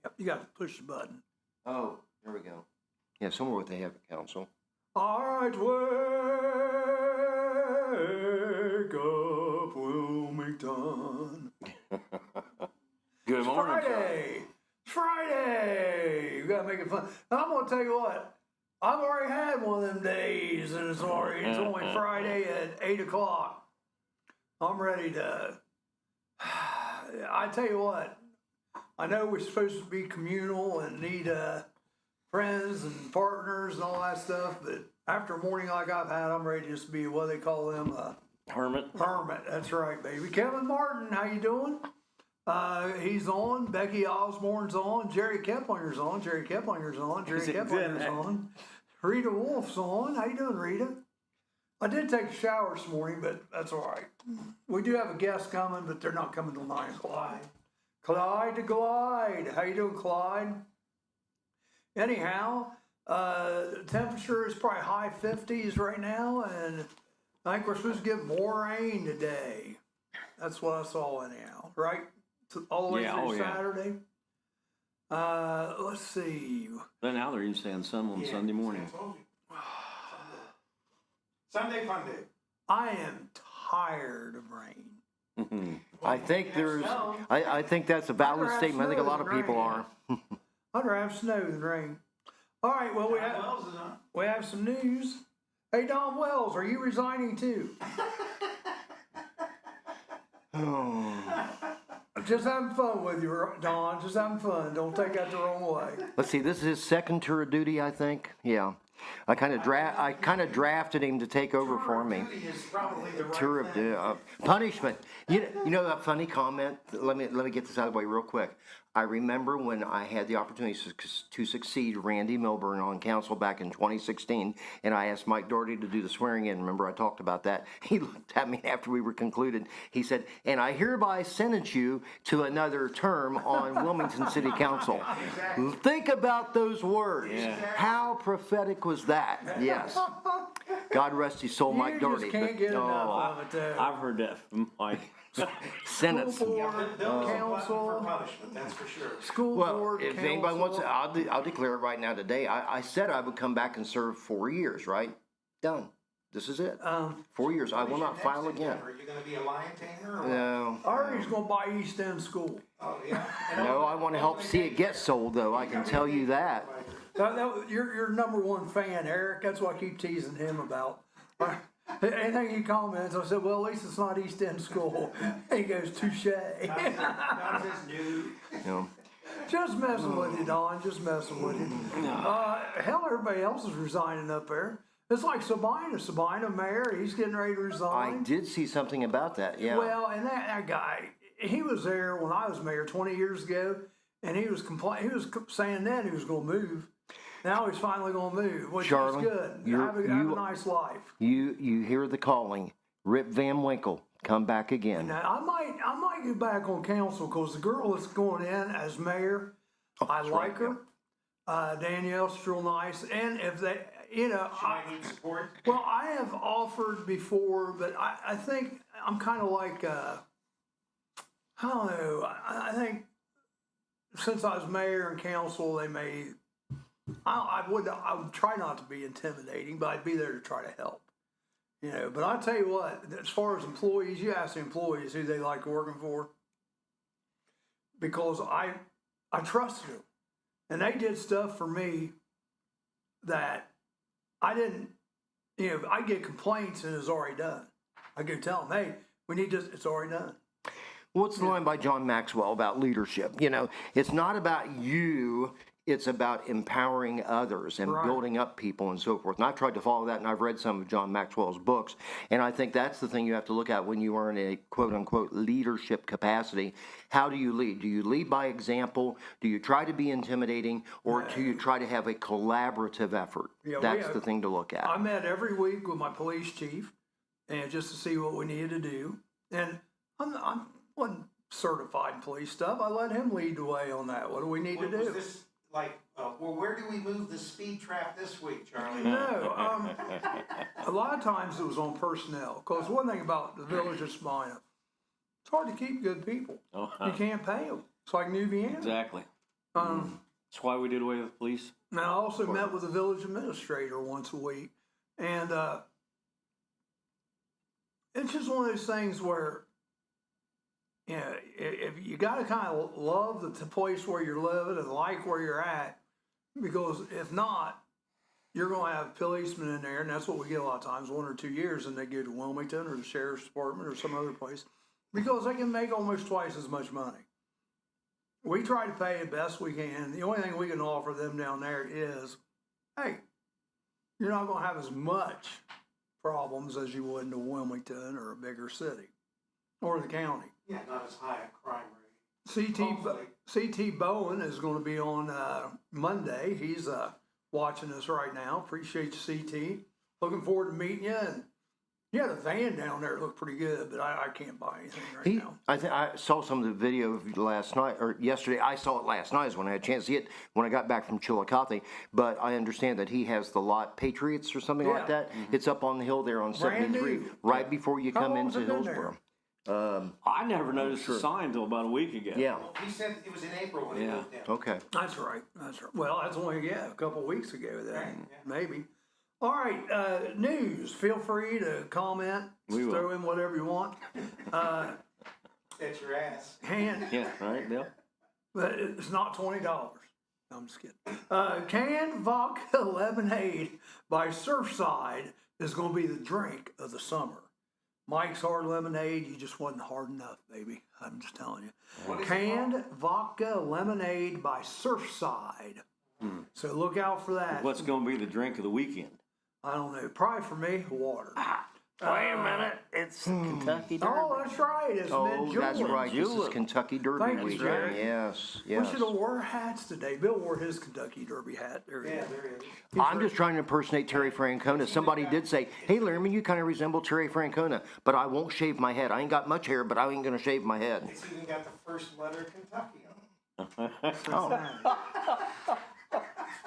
Yep, you got to push the button. Oh, here we go. Yeah, somewhere with the head of council. All right, wake up, Wilmington. Good morning, Friday. Friday. You got to make it fun. Now, I'm going to tell you what. I've already had one of them days, and it's only Friday at 8 o'clock. I'm ready to. I tell you what. I know we're supposed to be communal and need friends and partners and all that stuff, but after a morning like I've had, I'm ready to just be what they call them Hermit. hermit. That's right, baby. Kevin Martin, how you doing? He's on. Becky Osborne's on. Jerry Keplinger's on. Jerry Keplinger's on. Rita Wolf's on. How you doing, Rita? I did take a shower this morning, but that's all right. We do have a guest coming, but they're not coming till 9 o'clock. Clyde to Glide. How you doing, Clyde? Anyhow, the temperature is probably high 50s right now, and I think we're supposed to get more rain today. That's what I saw anyhow, right? All the way through Saturday. Let's see. But now they're even saying sun on Sunday morning. Sunday fun day. I am tired of rain. I think I think that's a valid statement. I think a lot of people are. I'd rather have snow than rain. All right, well, we have some news. Hey, Don Wells, are you resigning too? Just having fun with you, Don. Just having fun. Don't take that the wrong way. Let's see. This is his second tour of duty, I think. Yeah. I kind of drafted him to take over for me. Tour of duty, punishment. You know that funny comment. Let me get this out of the way real quick. I remember when I had the opportunity to succeed Randy Milburn on council back in 2016, and I asked Mike Doherty to do the swearing in. Remember, I talked about that. He looked at me after we were concluded. He said, "And I hereby sentence you to another term on Wilmington City Council." Exactly. Think about those words. Yeah. How prophetic was that? Yes. God rest his soul, Mike Doherty. You just can't get enough of it. I've heard that from Mike. Sentence. School board, council, for punishment, that's for sure. School board, if council. anybody wants, I'll declare it right now today. I said I would come back and serve 4 years. Right? Done. This is it. 4 years. I will not file again. Are you going to be a lion tamer? Or No. Artie's going to buy East End School. Oh, yeah. No, I want to help see it get sold, though. I can tell you that. You're number one fan, Eric. That's what I keep teasing him about. Anything he comments, I said, well, at least it's not East End School. He goes, touche. Not this new. No. Just messing with you, Don. Just messing with you. Hell, everybody else is resigning up there. It's like Sabina mayor, he's getting ready to resign. I did see something about that, yeah. Well, and that guy, he was there when I was mayor 20 years ago, and he was saying then he was going to move. Now he's finally going to move, which Charlie, is good. Have a nice life. You hear the calling. Rip Van Winkle, come back again. Now, I might get back on council because the girl that's going in as mayor, I like her. Danielle's real nice, and if they, I need support. Well, I have offered before, but I think I'm kind of like, I don't know. I think since I was mayor and council, they may. I would try not to be intimidating, but I'd be there to try to help. But I tell you what, as far as employees, you ask the employees who they like working for, because I trusted them, and they did stuff for me that I didn't. I get complaints and it's already done. I go tell them, hey, we need this. It's already done. What's the line by John Maxwell about leadership? It's not about you. It's about empowering others and building up people and so forth. And I've tried to follow that, and I've read some of John Maxwell's books. And I think that's the thing you have to look at when you are in a quote-unquote leadership capacity. How do you lead? Do you lead by example? Do you try to be intimidating? Or do you try to have a collaborative effort? Yeah, that's the thing to look at. I met every week with my police chief, and just to see what we needed to do. And I wasn't certified in police stuff. I let him lead the way on that. What do we need to do? Where do we move the speed trap this week, Charlie? No, a lot of times it was on personnel. Because one thing about the village of Sabina, it's hard to keep good people. Oh, You can't pay them. It's like Nubiana. Exactly. That's why we did away with police. Now, I also met with the village administrator once a week, and it's just one of those things where, you know, if you got to kind of love the place where you're living and like where you're at, because if not, you're going to have policemen in there, and that's what we get a lot of times, 1 or 2 years, and they go to Wilmington or the sheriff's department or some other place, because they can make almost twice as much money. We try to pay the best we can. The only thing we can offer them down there is, hey, you're not going to have as much problems as you would in a Wilmington or a bigger city or the county. Yeah, not as high a crime rate. CT Bowen is going to be on Monday. He's watching us right now. Appreciate you, CT. Looking forward to meeting you. And you had a van down there that looked pretty good, but I can't buy anything now. I saw some of the video last night or yesterday. I saw it last night is when I had a chance to see it when I got back from Chillicothe. But I understand that he has the lot Patriots or something like that. Mm-hmm. It's up on the hill there on 73, right before you come into Hillsborough. I never noticed the sign until about a week ago. Yeah. Well, he said it was in April when he moved in. Okay. That's right. That's right. Well, that's only, a couple of weeks ago then, maybe. All right, news. Feel free to comment. We will. Throw in whatever you want. That's your ass. Yeah, right, Bill? But it's not $20. No, I'm just kidding. Canned vodka lemonade by Surfside is going to be the drink of the summer. Mike's Hard Lemonade, you just wasn't hard enough, baby. I'm just telling you. Canned vodka lemonade by Surfside. So look out for that. What's going to be the drink of the weekend? I don't know. Probably for me, water. Wait a minute. It's Kentucky Derby. Oh, that's right. It's mid-June. That's right. This is Julep. Kentucky Derby Thank you, weekend. Jerry. Yes, We yes. should have wore hats today. Bill wore his Kentucky Derby hat. There he Yeah, is. there he is. I'm just trying to impersonate Terry Francona. Somebody did say, hey, Lerman, you kind of resemble Terry Francona, but I won't shave my head. I ain't got much hair, but I ain't going to shave my head. It's even got the first letter Kentucky on it.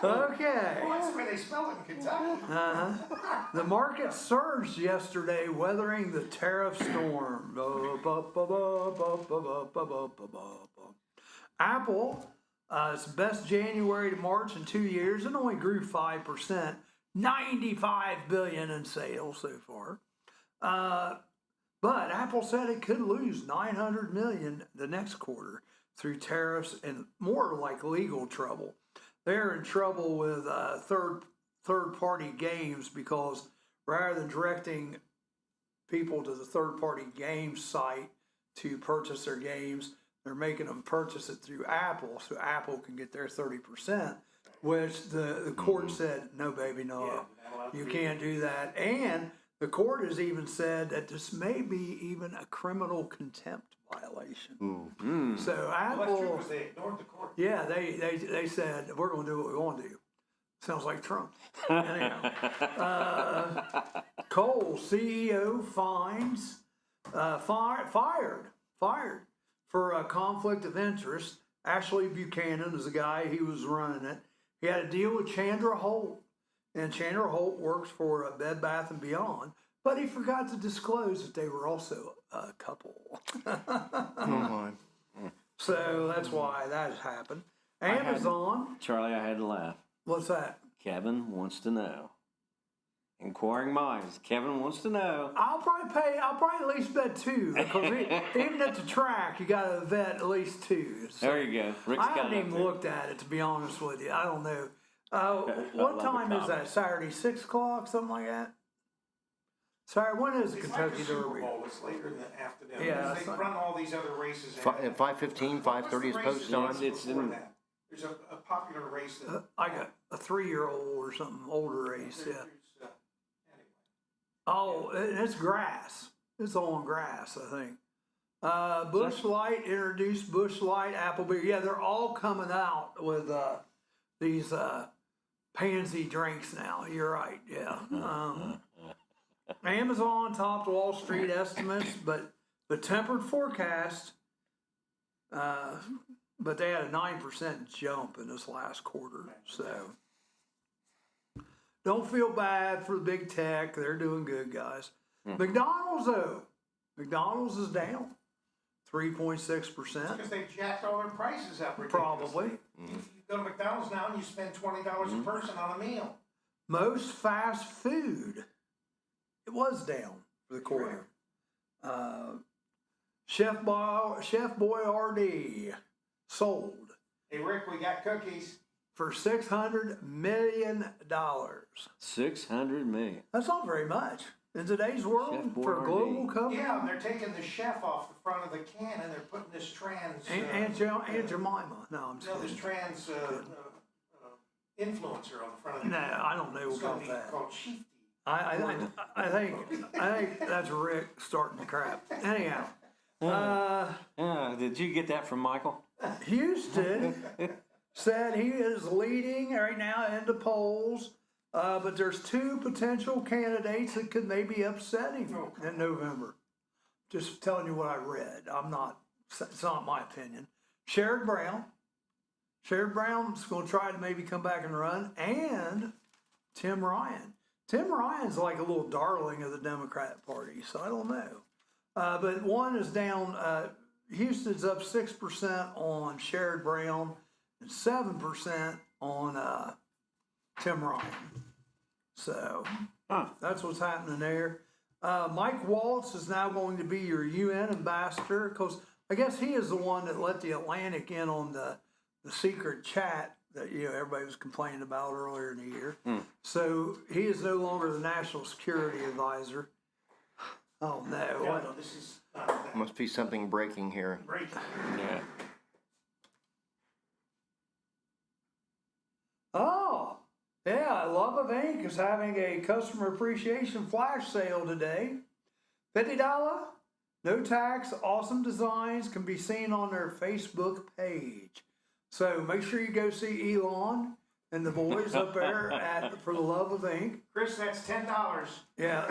Okay. Well, that's the way they spell it in Kentucky. The market surged yesterday, weathering the tariff storm. Apple, its best January to March in 2 years, and only grew 5%. $95 billion in sales so far. But Apple said it could lose $900 million the next quarter through tariffs and more like legal trouble. They're in trouble with third-party games because rather than directing people to the third-party game site to purchase their games, they're making them purchase it through Apple so Apple can get their 30%, which the court said, no, baby, no, you can't do that. And the court has even said that this may be even a criminal contempt violation. So Apple, Well, that's true because they ignored the court. yeah, they said we're going to do what we want to do. Sounds like Trump. Anyhow, Cole CEO fired for a conflict of interest. Ashley Buchanan is the guy, he was running it. He had a deal with Chandra Holt, and Chandra Holt works for Bed Bath & Beyond, but he forgot to disclose that they were also a couple. So that's why that has happened. Amazon, Charlie, I had to laugh. what's that? Kevin wants to know. Inquiring minds. Kevin wants to know. I'll probably at least bet two, because even at the track, you got to bet at least two. So There you go. Rick's I got haven't it up even there. looked at it, to be honest with you. I don't know. What love the time is that? comments. Saturday, 6 o'clock, something like that? Sorry, when is the It's Kentucky like the Super Derby? Bowl. It's later in the afternoon. Yeah, Because that's they right. run all these other races. At 5:15, 5:30 is post time. It's before in- that. There's a popular race that. I got a 3-year-old or something, older race, yeah. Anyway. Oh, it's grass. It's on grass, I think. Bush Light introduced Bush Light, Applebeer. Yeah, they're all coming out with these pansy drinks now. You're right, yeah. Amazon topped Wall Street estimates, but the tempered forecast, but they had a 9% jump in this last quarter, so. Don't feel bad for the big tech. They're doing good, guys. McDonald's, though. McDonald's is down 3.6%. Because they jacked all their prices up ridiculously. Probably. You go to McDonald's now and you spend $20 a person on a meal. Most fast food, it was down for the quarter. Chef Boyardee sold Hey, Rick, we got cookies. for $600 million. 600 million. That's not very much in today's world Chef for a global Boyardee. company. Yeah, and they're taking the chef off the front of the can and they're putting this trans... Aunt Jemima. No, I'm just No, this kidding. trans influencer on the front of the No, can. I don't know It's gonna about be that. called Chiefy. I think that's Rick starting to crap. Anyhow, Did you get that from Michael? Houston said he is leading right now in the polls, but there's two potential candidates that could maybe upset him in November. Just telling you what I read. It's not my opinion. Sherrod Brown's going to try to maybe come back and run, and Tim Ryan. Tim Ryan's like a little darling of the Democrat Party, so I don't know. But one is down, Houston's up 6% on Sherrod Brown and 7% on Tim Ryan. So that's what's happening there. Mike Waltz is now going to be your UN ambassador, because I guess he is the one that let the Atlantic in on the secret chat that everybody was complaining about earlier in the year. So he is no longer the national security advisor. Oh no! Yeah, no, this is not that Must be something breaking here. great. Yeah. Oh, yeah, Love of Ink is having a customer appreciation flash sale today. $50, no tax, awesome designs can be seen on their Facebook page. So make sure you go see Elon and the boys up there for the Love of Ink. Chris, that's $10. Yeah.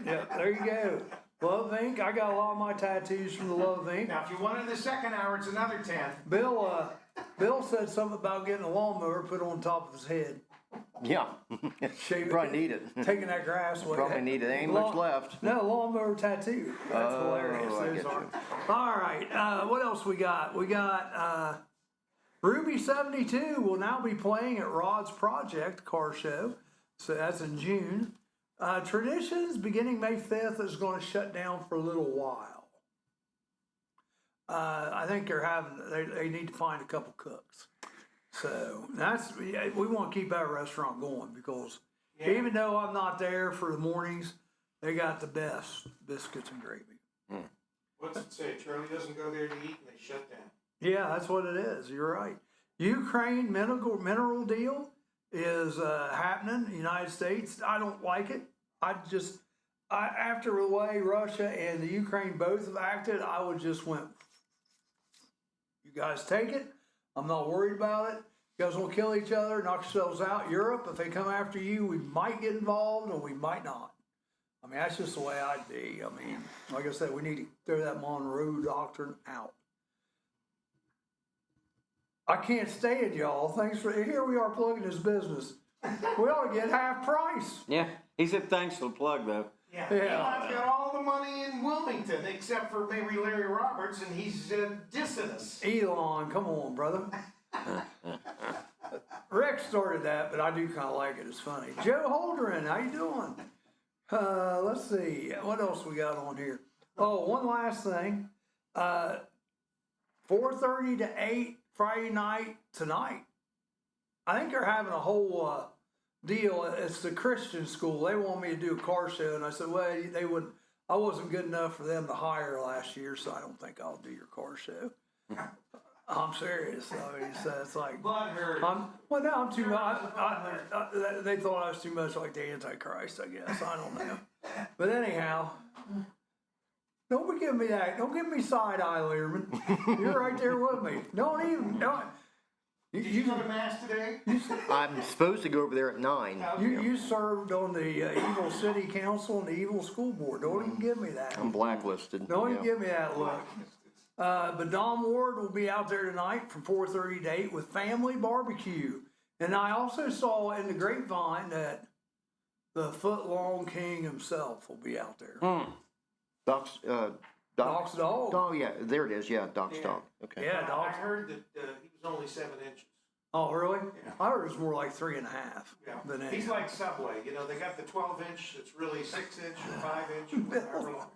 Yeah, there you go. Love of Ink. I got a lot of my tattoos from the Love of Ink. Now, if you wanted the second hour, it's another 10. Bill said something about getting a lawnmower put on top of his head. Yeah. Shave it. Probably need it. Taking that grass away. Probably need it. Ain't much left. No, lawnmower tattoo. That's Oh, hilarious. I Those get are. you. All right. What else we got? We got Ruby 72 will now be playing at Rod's Project car show. So that's in June. Traditions beginning May 5th is going to shut down for a little while. I think they need to find a couple cooks. So we want to keep that restaurant going, because even though I'm not there for the mornings, they got the best biscuits and gravy. What's it say? Charlie doesn't go there to eat and they shut down. Yeah, that's what it is. You're right. Ukraine mineral deal is happening in the United States. I don't like it. After the way Russia and the Ukraine both have acted, I would just went, you guys take it. I'm not worried about it. You guys will kill each other, knock yourselves out. Europe, if they come after you, we might get involved or we might not. I mean, that's just the way I'd be. I mean, like I said, we need to throw that Monroe Doctrine out. I can't stand y'all. Here we are plugging this business. We ought to get half price. Yeah. He said thanks for the plug, though. Yeah. Yeah. Elon's got all the money in Wilmington, except for maybe Larry Roberts, and he's dissing us. Elon, come on, brother. Rick started that, but I do kind of like it. It's funny. Joe Holdren, how you doing? Let's see. What else we got on here? Oh, one last thing. 4:30 to 8 Friday night tonight. I think they're having a whole deal. It's the Christian school. They want me to do a car show, and I said, well, they wouldn't. I wasn't good enough for them to hire last year, so I don't think I'll do your car show. I'm serious. I mean, so it's like, Butthurt. I'm too much. They thought I was too much like the Antichrist, I guess. I don't know. But anyhow, don't be giving me that. Don't give me side eye, Learman. You're right there with me. Did you go to Mass today? I'm supposed to go over there at 9. You served on the evil city council and the evil school board. Don't even give me that. I'm blacklisted. Don't even Yeah. give me that look. But Don Ward will be out there tonight from 4:30 to 8 with family barbecue. And I also saw in the grapevine that the foot-long king himself will be out there. Doc's, Doc's dog. Oh, yeah, there it is. Yeah, Doc's Yeah. dog. Okay. Yeah, I Doc's. heard that he was only 7 inches. Oh, really? Yeah. I heard it was more like 3.5. Yeah. Than He's 8. like Subway. You know, they got the 12-inch that's really 6-inch or 5-inch or whatever long.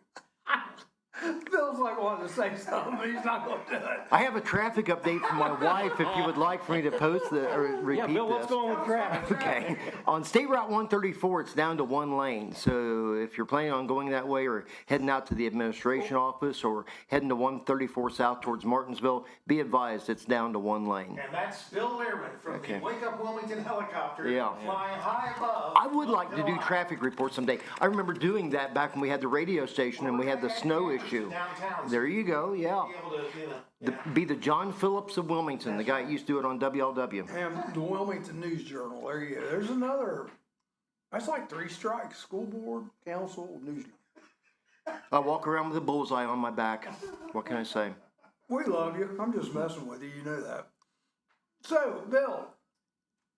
Bill's like wanting to say something, but he's not going to do it. I have a traffic update from my wife if you would like for me to post or repeat Yeah, Bill, this. what's going with traffic? Okay. On State Route 134, it's down to 1 lane. So if you're planning on going that way or heading out to the administration office or heading to 134 south towards Martinsville, be advised it's down to 1 lane. And that's Bill Learman from Okay. the Wake Up Wilmington helicopter Yeah. flying high above. I would like to do traffic reports someday. I remember doing that back when we had the radio station and we had the snow issue. Downtown. There you go, yeah. Be able to, you know, Be the John Phillips of Wilmington, the guy that used to do it on WLW. And the Wilmington News Journal, there you go. There's another, that's like 3 strikes. School board, council, news. I walk around with a bullseye on my back. What can I say? We love you. I'm just messing with you. You know that. So, Bill,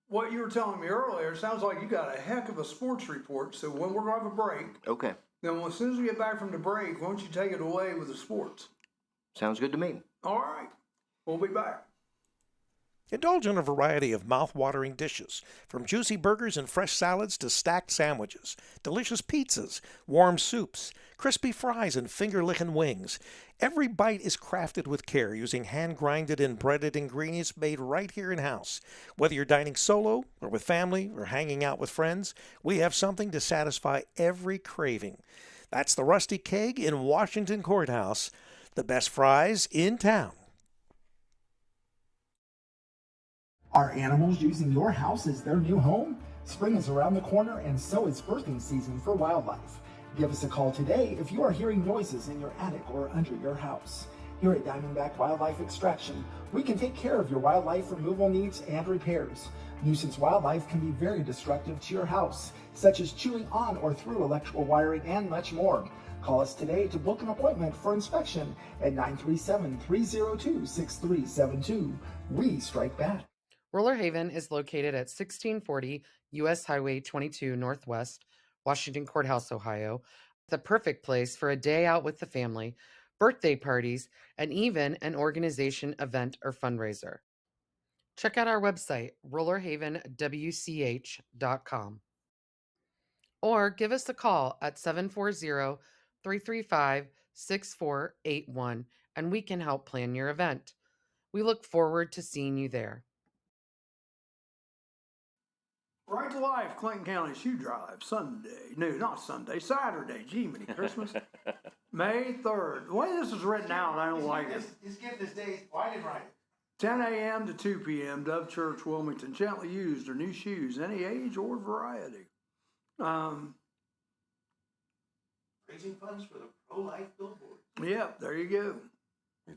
what you were telling me earlier, it sounds like you got a heck of a sports report. So when we're going to have a break, Okay, then as soon as we get back from the break, why don't you take it away with the sports? sounds good to me. All right. We'll be back. Indulge in a variety of mouth-watering dishes, from juicy burgers and fresh salads to stacked sandwiches, delicious pizzas, warm soups, crispy fries, and finger-licking wings. Every bite is crafted with care using hand-grinded and breaded ingredients made right here in-house. Whether you're dining solo or with family or hanging out with friends, we have something to satisfy every craving. That's the Rusty Keg in Washington Courthouse, the best fries in town. Are animals using your house as their new home? Spring is around the corner, and so is birthing season for wildlife. Give us a call today if you are hearing noises in your attic or under your house. Here at Diamondback Wildlife Extraction, we can take care of your wildlife removal needs and repairs. Nuisance wildlife can be very destructive to your house, such as chewing on or through electrical wiring and much more. Call us today to book an appointment for inspection at 937-302-6372. We strike back. Roller Haven is located at 1640 U.S. Highway 22 Northwest, Washington Courthouse, Ohio. The perfect place for a day out with the family, birthday parties, and even an organization, event, or fundraiser. Check out our website, rollerhavenwch.com. Or give us a call at 740-335-6481, and we can help plan your event. We look forward to seeing you there. Right to Life, Clinton County Shoe Drive, Sunday. No, not Sunday, Saturday. Gee, many Christmas. May 3rd. The way this is written out, I don't like it. He's giving his days. Why didn't write it? 10 a.m. to 2 p.m., Dove Church, Wilmington. Gently used or new shoes, any age or variety. Raising funds for the pro-life billboard. Yep, there you go.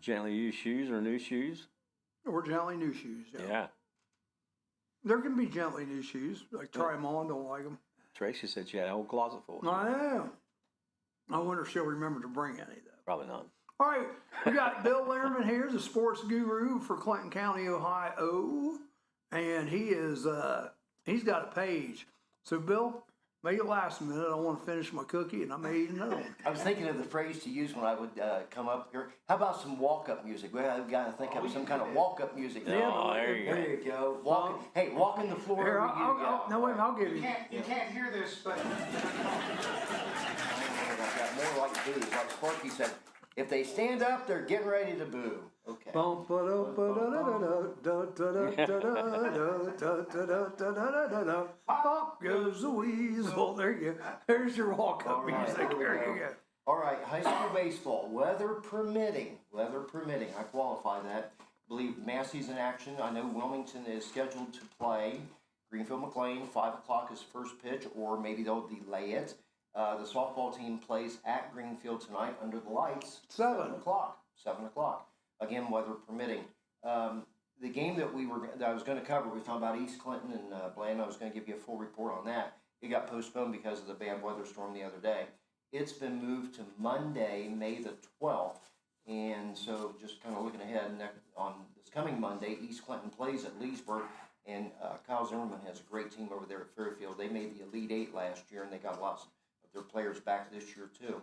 Gently used shoes or new shoes? Or gently new shoes. Yeah. There can be gently new shoes. Like try them on, don't like them. Tracy said she had a whole closet full. I know. I wonder if she'll remember to bring any though. Probably not. All right, we got Bill Lehrman here, the sports guru for Clinton County, Ohio, and he is he's got a page. So Bill, make it last a minute. I want to finish my cookie, and I may eat another one. I was thinking of the phrase to use when I would come up here. How about some walk-up music? Well, I've got to think of some kind of walk-up music. Oh, there you go. There you go. Walking the floor. Here, with you. no, wait, I'll give you. You can't hear this, but I got more like booze. Like Sparky said, if they stand up, they're getting ready to boo. Okay. Bum, ba, da, ba, da, da, da, da, da, da, da, da, da, da, da, da. Pop goes the weasel. There you go. There's your walk-up music. There you go. All right, high school baseball, weather permitting, I qualify that. I believe Massey's in action. I know Wilmington is scheduled to play Greenfield McLean, 5 o'clock is first pitch, or maybe they'll delay it. The softball team plays at Greenfield tonight under the lights. 7 o'clock. Again, weather permitting. The game that I was going to cover, we were talking about East Clinton and Bland. I was going to give you a full report on that. It got postponed because of the bad weather storm the other day. It's been moved to Monday, May the 12th. And so just kind of looking ahead, on this coming Monday, East Clinton plays at Leesburg. And Kyle Zimmerman has a great team over there at Fairfield. They made the Elite Eight last year, and they got lots of their players back this year too.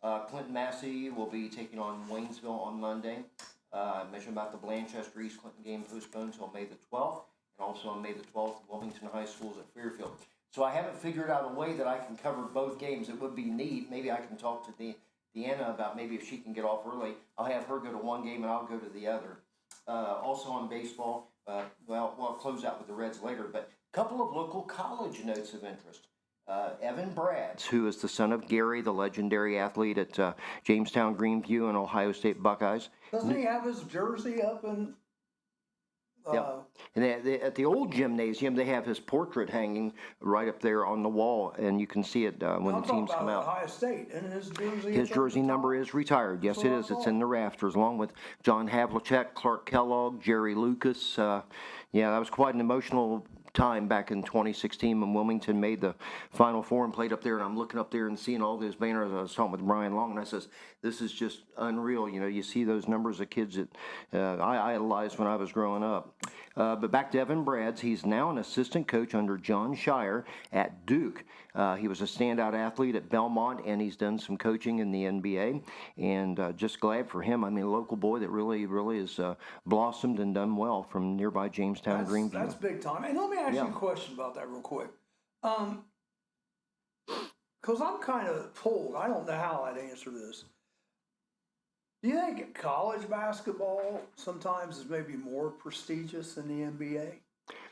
Clinton Massey will be taking on Waynesville on Monday. I mentioned about the Blanchester East Clinton game postponed until May the 12th, and also on May the 12th, Wilmington High School's at Fairfield. So I haven't figured out a way that I can cover both games. It would be neat. Maybe I can talk to Deanna about maybe if she can get off early. I'll have her go to one game and I'll go to the other. Also on baseball, we'll close out with the Reds later, but a couple of local college notes of interest. Evan Brads, who is the son of Gary, the legendary athlete at Jamestown, Greenview, and Ohio State Buckeyes. Doesn't he have his jersey up in? Yep. And at the old gymnasium, they have his portrait hanging right up there on the wall, and you can see it when the teams come out. Ohio State, and his jersey. His jersey number is retired. Yes, it is. It's in the rafters, along with John Havlicek, Clark Kellogg, Jerry Lucas. Yeah, that was quite an emotional time back in 2016 when Wilmington made the Final Four and played up there, and I'm looking up there and seeing all those banners. I was talking with Brian Long, and I says, this is just unreal. You know, you see those numbers of kids that I idolized when I was growing up. But back to Evan Brads, he's now an assistant coach under John Shire at Duke. He was a standout athlete at Belmont, and he's done some coaching in the NBA, and just glad for him. I mean, a local boy that really has blossomed and done well from nearby Jamestown, Greenview. That's big time. And let me ask you a question about that real quick. Because I'm kind of pulled. I don't know how I'd answer this. Do you think college basketball sometimes is maybe more prestigious than the NBA?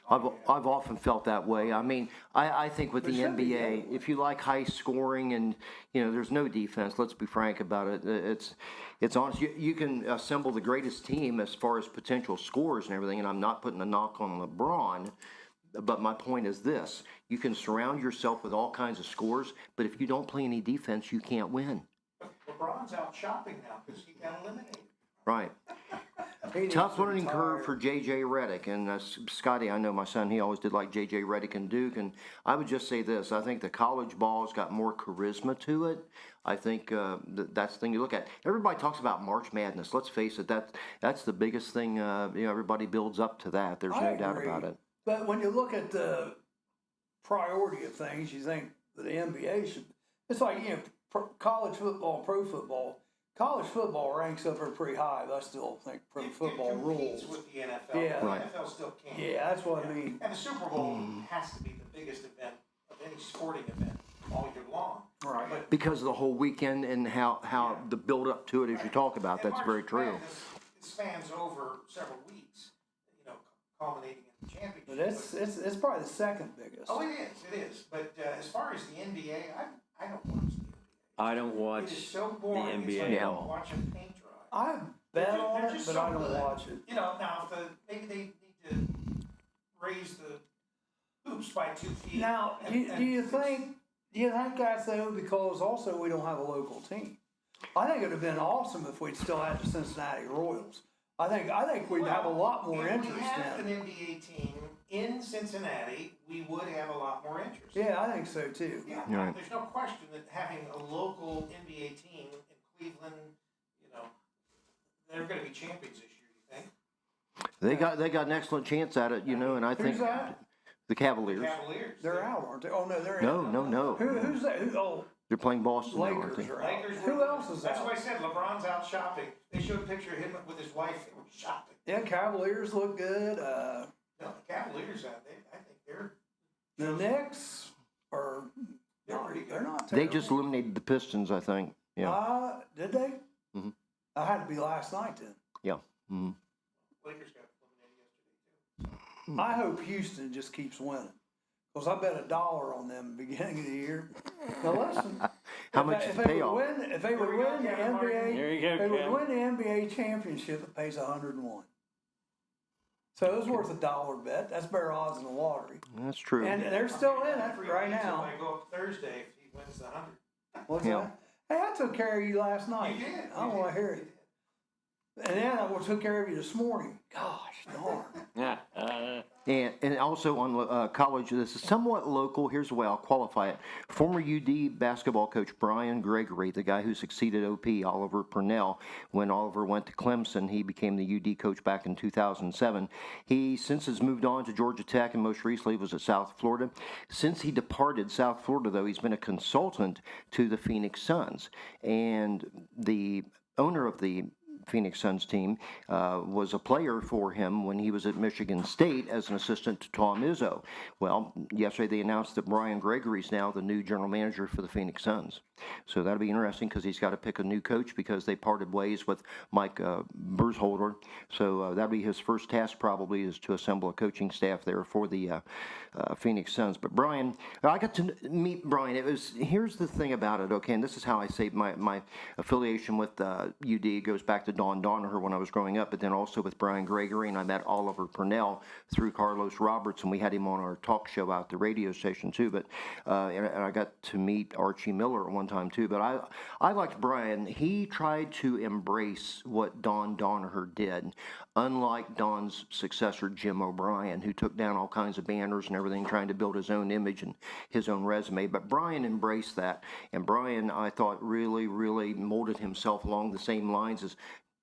I've often felt that way. I mean, I think with the NBA, if you like high scoring and, you know, there's no defense, let's be frank about it. It's honest. You can assemble the greatest team as far as potential scores and everything, and I'm not putting a knock on LeBron, but my point is this. You can surround yourself with all kinds of scores, but if you don't play any defense, you can't win. LeBron's out shopping now because he got eliminated. Right. Tough learning curve for J.J. Redick. And Scotty, I know my son, he always did like J.J. Redick and Duke. And I would just say this. I think the college ball's got more charisma to it. I think that's the thing you look at. Everybody talks about March Madness. Let's face it, that's the biggest thing. Everybody builds up to that. There's no doubt about it. But when you look at the priority of things, you think that the NBA should. It's like, you know, college football, pro football. College football ranks up there pretty high, but I still think pro football rules. It competes with the NFL. Yeah. The Right. NFL still can't. Yeah, that's what I mean. And the Super Bowl has to be the biggest event of any sporting event all year long. Right. But Because of the whole weekend and how the build up to it as you talk about, and that's March very true. Madness, it spans over several weeks, you know, culminating in the championship. But it's probably the second biggest. Oh, it is. But as far as the NBA, I don't watch the NBA. I don't watch It is so the boring. NBA It's like at all. watching paint dry. I bet They're on it, just but so I don't good. watch it. You know, now maybe they need to raise the hoops by 2 feet. Now, do you think that's though, because also we don't have a local team? I think it would have been awesome if we'd still had the Cincinnati Royals. I think we'd have a lot more interest If we had in. an NBA team in Cincinnati, we would have a lot more interest. Yeah, I think so too. Yeah, Right. there's no question that having a local NBA team in Cleveland, you know, they're going to be champions this year. You think? They got an excellent chance at it, you know, and I think Who's that? the Cavaliers. Cavaliers. They're out, aren't they? Oh no, they're No, in. no, no. Who's that? They're playing Boston now, aren't Lakers they? are out. Lakers. Who else is That's out? why I said LeBron's out shopping. They showed a picture of him with his wife. They were shopping. Yeah, Cavaliers look good. No, the Cavaliers out there. I think they're. The Knicks are. They're pretty good. They're not. They Terrible. just eliminated the Pistons, I think. Yeah. Did they? Mhm. I had to be last night then. Yeah. Mm-hmm. Lakers got eliminated yesterday too. I hope Houston just keeps winning. Because I bet $1 on them beginning of the year. Now listen. How much is the payoff? If they would win the NBA, There you go, if they would Ken. win the NBA championship, it pays 101. So it was worth $1 bet. That's better odds than the lottery. That's true. And they're still in it Free right pizza now. If I go up Thursday, if he wins the 100. What's Yeah. that? Hey, I took care of you last night. You did. I don't want to hear it. And then I took care of you this morning. Gosh darn. And also on college, this is somewhat local. Here's the way I'll qualify it. Former UD basketball coach Brian Gregory, the guy who succeeded OP, Oliver Purnell, when Oliver went to Clemson, he became the UD coach back in 2007. He since has moved on to Georgia Tech and most recently was at South Florida. Since he departed South Florida, though, he's been a consultant to the Phoenix Suns. And the owner of the Phoenix Suns team was a player for him when he was at Michigan State as an assistant to Tom Izzo. Well, yesterday they announced that Brian Gregory is now the new general manager for the Phoenix Suns. So that'll be interesting because he's got to pick a new coach because they parted ways with Mike Bursholder. So that'll be his first task probably is to assemble a coaching staff there for the Phoenix Suns. But Brian, I got to meet Brian. Here's the thing about it, okay, and this is how I say my affiliation with UD goes back to Don Donaher when I was growing up, but then also with Brian Gregory, and I met Oliver Purnell through Carlos Roberts, and we had him on our talk show out at the radio station too. But and I got to meet Archie Miller at one time too. But I liked Brian. He tried to embrace what Don Donaher did, unlike Don's successor Jim O'Brien, who took down all kinds of banners and everything, trying to build his own image and his own resume. But Brian embraced that, and Brian, I thought, really molded himself along the same lines as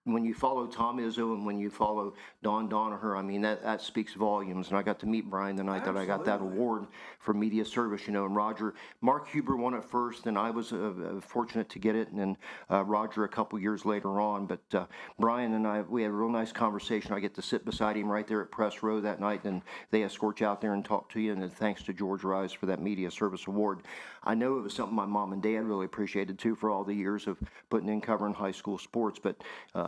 when you follow Tom Izzo and when you follow Don Donaher. I mean, that speaks volumes. And I got to meet Brian the night that I got that award for media service, and Mark Huber won it first, and I was fortunate to get it, and then Roger a couple years later on. But Brian and we had a real nice conversation. I get to sit beside him right there at Press Row that night, and they escort you out there and talk to you, and thanks to George Rise for that media service award. I know it was something my mom and dad really appreciated too for all the years of putting in covering high school sports, but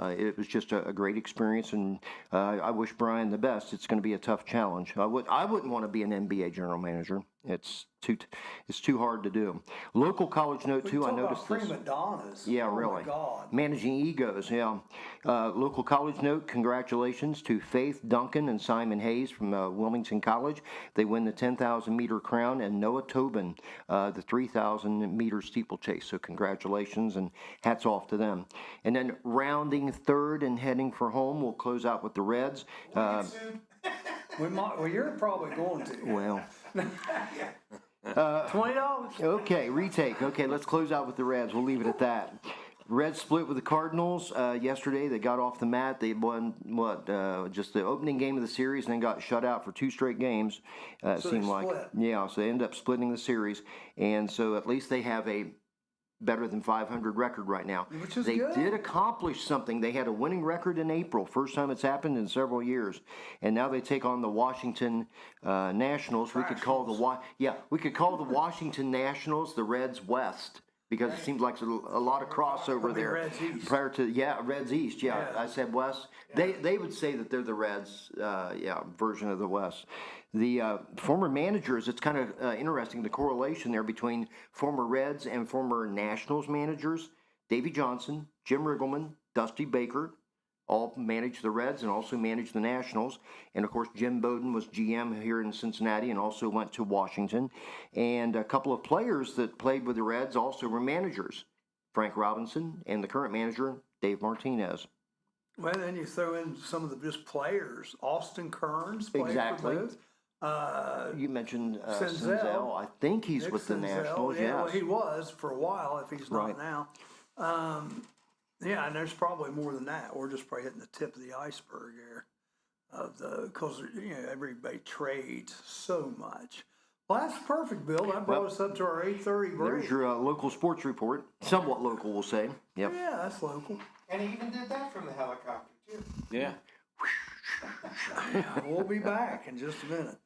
it was just a great experience, and I wish Brian the best. It's going to be a tough challenge. I wouldn't want to be an NBA general manager. It's too hard to do. Local college note too. I noticed this. Prima donnas. Yeah, really. My God. Managing egos. Yeah. Local college note. Congratulations to Faith Duncan and Simon Hayes from Wilmington College. They win the 10,000 meter crown, and Noah Tobin the 3,000 meter steeplechase. So congratulations and hats off to them. And then rounding third and heading for home, we'll close out with the Reds. We might. Well, you're probably going to. Well. $20. Okay, retake. Okay, let's close out with the Reds. We'll leave it at that. Reds split with the Cardinals yesterday. They got off the mat. They won, just the opening game of the series and then got shut out for 2 straight games, it seemed like. Yeah, so they ended up splitting the series. And so at least they have a better than 500 record right now. Which is they good. did accomplish something. They had a winning record in April. First time it's happened in several years. And now they take on the Washington Nationals. We could call the Washington Nationals the Reds West, because it seems like there's a lot of crossover there. Reds East. Prior to Reds East. Yeah, I said West. Yeah. They would say that they're the Reds, version of the West. The former managers, it's kind of interesting, the correlation there between former Reds and former Nationals managers. Davey Johnson, Jim Riggleman, Dusty Baker, all managed the Reds and also managed the Nationals. And, of course, Jim Bowden was GM here in Cincinnati and also went to Washington. And a couple of players that played with the Reds also were managers, Frank Robinson and the current manager, Dave Martinez. Well, then you throw in some of the just players. Austin Kearns played Exactly. for both. You mentioned Senzel. Senzel. I think he's Nick with the Senzel. Nationals, Yeah, yes. well, he was for a while, if he's not Right. now. And there's probably more than that. We're just probably hitting the tip of the iceberg here, because everybody trades so much. Well, that's perfect, Bill. That brought us up to our 8:30 break. There's your local sports report. Somewhat local, we'll say. Yep. Yeah, that's local. And he even did that from the helicopter, too. Yeah. We'll be back in just a minute.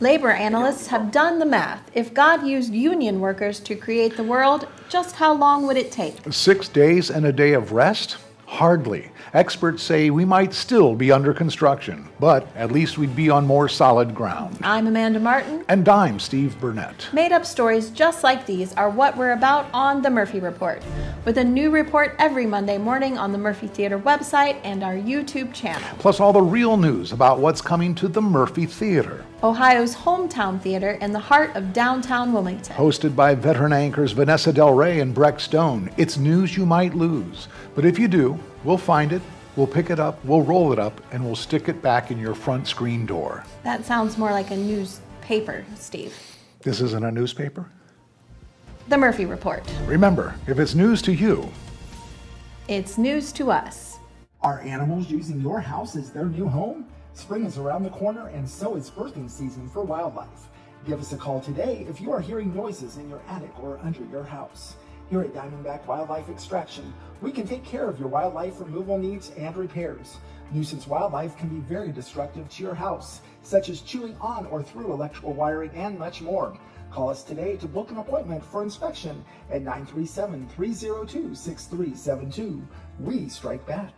Labor analysts have done the math. If God used union workers to create the world, just how long would it take? 6 days and a day of rest? Hardly. Experts say we might still be under construction, but at least we'd be on more solid ground. I'm Amanda Martin. And I'm Steve Burnett. Made-up stories just like these are what we're about on The Murphy Report, with a new report every Monday morning on the Murphy Theater website and our YouTube channel. Plus all the real news about what's coming to the Murphy Theater. Ohio's hometown theater in the heart of downtown Wilmington. Hosted by veteran anchors Vanessa Del Rey and Breck Stone, it's news you might lose. But if you do, we'll find it, we'll pick it up, we'll roll it up, and we'll stick it back in your front screen door. That sounds more like a newspaper, Steve. This isn't a newspaper? The Murphy Report. Remember, if it's news to you, It's news to us. Are animals using your house as their new home? Spring is around the corner, and so is birthing season for wildlife. Give us a call today if you are hearing noises in your attic or under your house. Here at Diamondback Wildlife Extraction, we can take care of your wildlife removal needs and repairs. Nuisance wildlife can be very destructive to your house, such as chewing on or through electrical wiring and much more. Call us today to book an appointment for inspection at 937-302-6372. We strike back.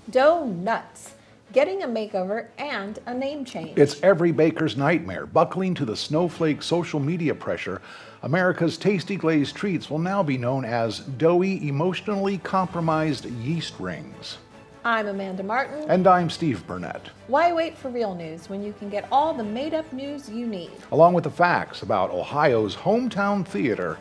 Donuts. Getting a makeover and a name change. it's every baker's nightmare. Buckling to the snowflake social media pressure, America's tasty glazed treats will now be known as doughy, emotionally compromised yeast rings. I'm Amanda Martin. And I'm Steve Burnett, Why wait for real news when you can get all the made-up news you need along with the facts about Ohio's hometown theater,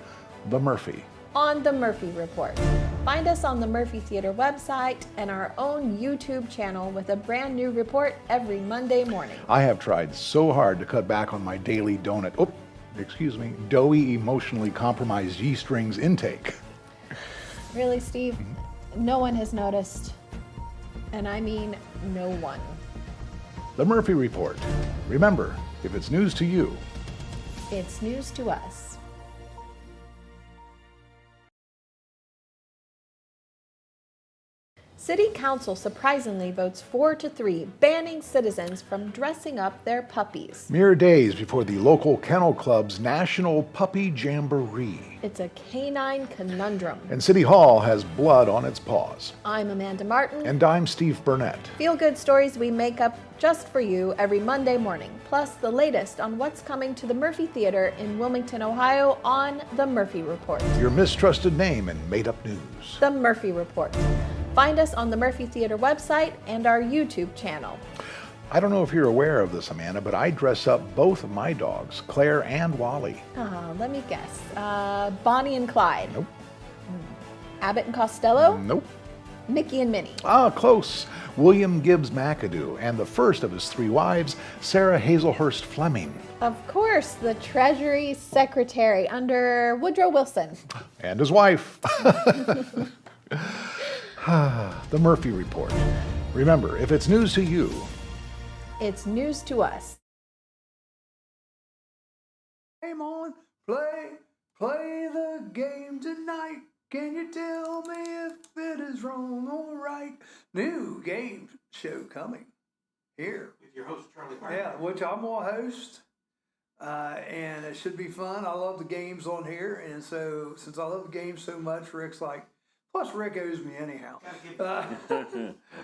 the Murphy. on The Murphy Report. Find us on the Murphy Theater website and our own YouTube channel with a brand new report every Monday morning. I have tried so hard to cut back on my daily doughy, emotionally compromised yeast rings intake. Really, Steve? No one has noticed. And I mean no one. The Murphy Report. Remember, if it's news to you, It's news to us. City Council surprisingly votes 4-3, banning citizens from dressing up their puppies. mere days before the local kennel club's National Puppy Jamboree. It's a canine conundrum. And City Hall has blood on its paws. I'm Amanda Martin. And I'm Steve Burnett. Feel-good stories we make up just for you every Monday morning, plus the latest on what's coming to the Murphy Theater in Wilmington, Ohio on The Murphy Report. Your mistrusted name in made-up news. The Murphy Report. Find us on the Murphy Theater website and our YouTube channel. I don't know if you're aware of this, Amanda, but I dress up both of my dogs, Claire and Wally. Let me guess. Bonnie and Clyde. Nope. Abbott and Costello. Nope. Mickey and Minnie. Close. William Gibbs McAdoo and the first of his 3 wives, Sarah Hazelhurst Fleming. Of course, the Treasury Secretary under Woodrow Wilson. And his wife. The Murphy Report. Remember, if it's news to you, It's news to us. Game on, play the game tonight. Can you tell me if it is wrong or right? New game show coming here. With your host, Charlie Parker. Yeah, which I'm gonna host. And it should be fun. I love the games on here. And so, since I love the games so much, Rick's like, plus Rick owes me anyhow.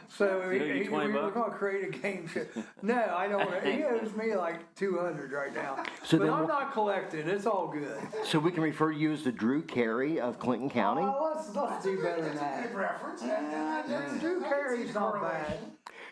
So we're going to create a game show. No, I don't. He owes me like 200 right now. So but then I'm not collecting. It's all good. So we can refer to you as the Drew Carey of Clinton County? Oh, let's do better than that. Reference. Drew Carey's not bad.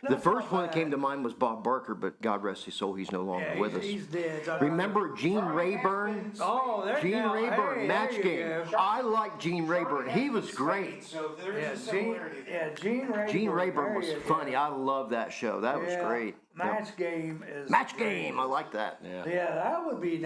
The first one that came to mind was Bob Barker, but God rest his soul, he's no longer Yeah, with us. he's dead. Remember Gene Rayburn? Oh, there you Gene go. Rayburn, Hey, match there you game. go. I like Gene Rayburn. He was great. So there Yeah, is a similarity there. Gene Rayburn. Gene Rayburn was there you go. funny. I love that show. That was Yeah, great. Match Yep. game is Match great. game. I like that. Yeah. Yeah, that would be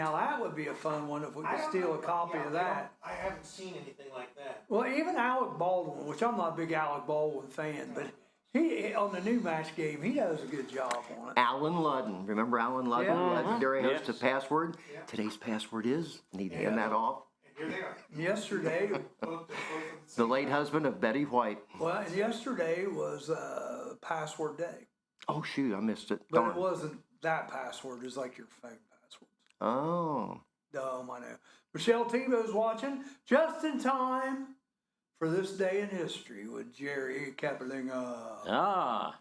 a fun one if we could steal a copy of that. I haven't seen anything like that. Well, even Alec Baldwin, which I'm not a big Alec Baldwin fan, but he on the new match game, he does a good job on it. Alan Ludden. Remember Alan Ludden? Yeah. Legendary host Yes. of Password. Today's password is, need to hand that off. And here they are. Yesterday, The late husband of Betty White. well, and yesterday was password day, Oh shoot, I missed it. but Darn. it wasn't that password. It's like your phone password. Oh. Dumb, I know. Michelle Tebow's watching just in time for this day in history with Jerry Kaplinger.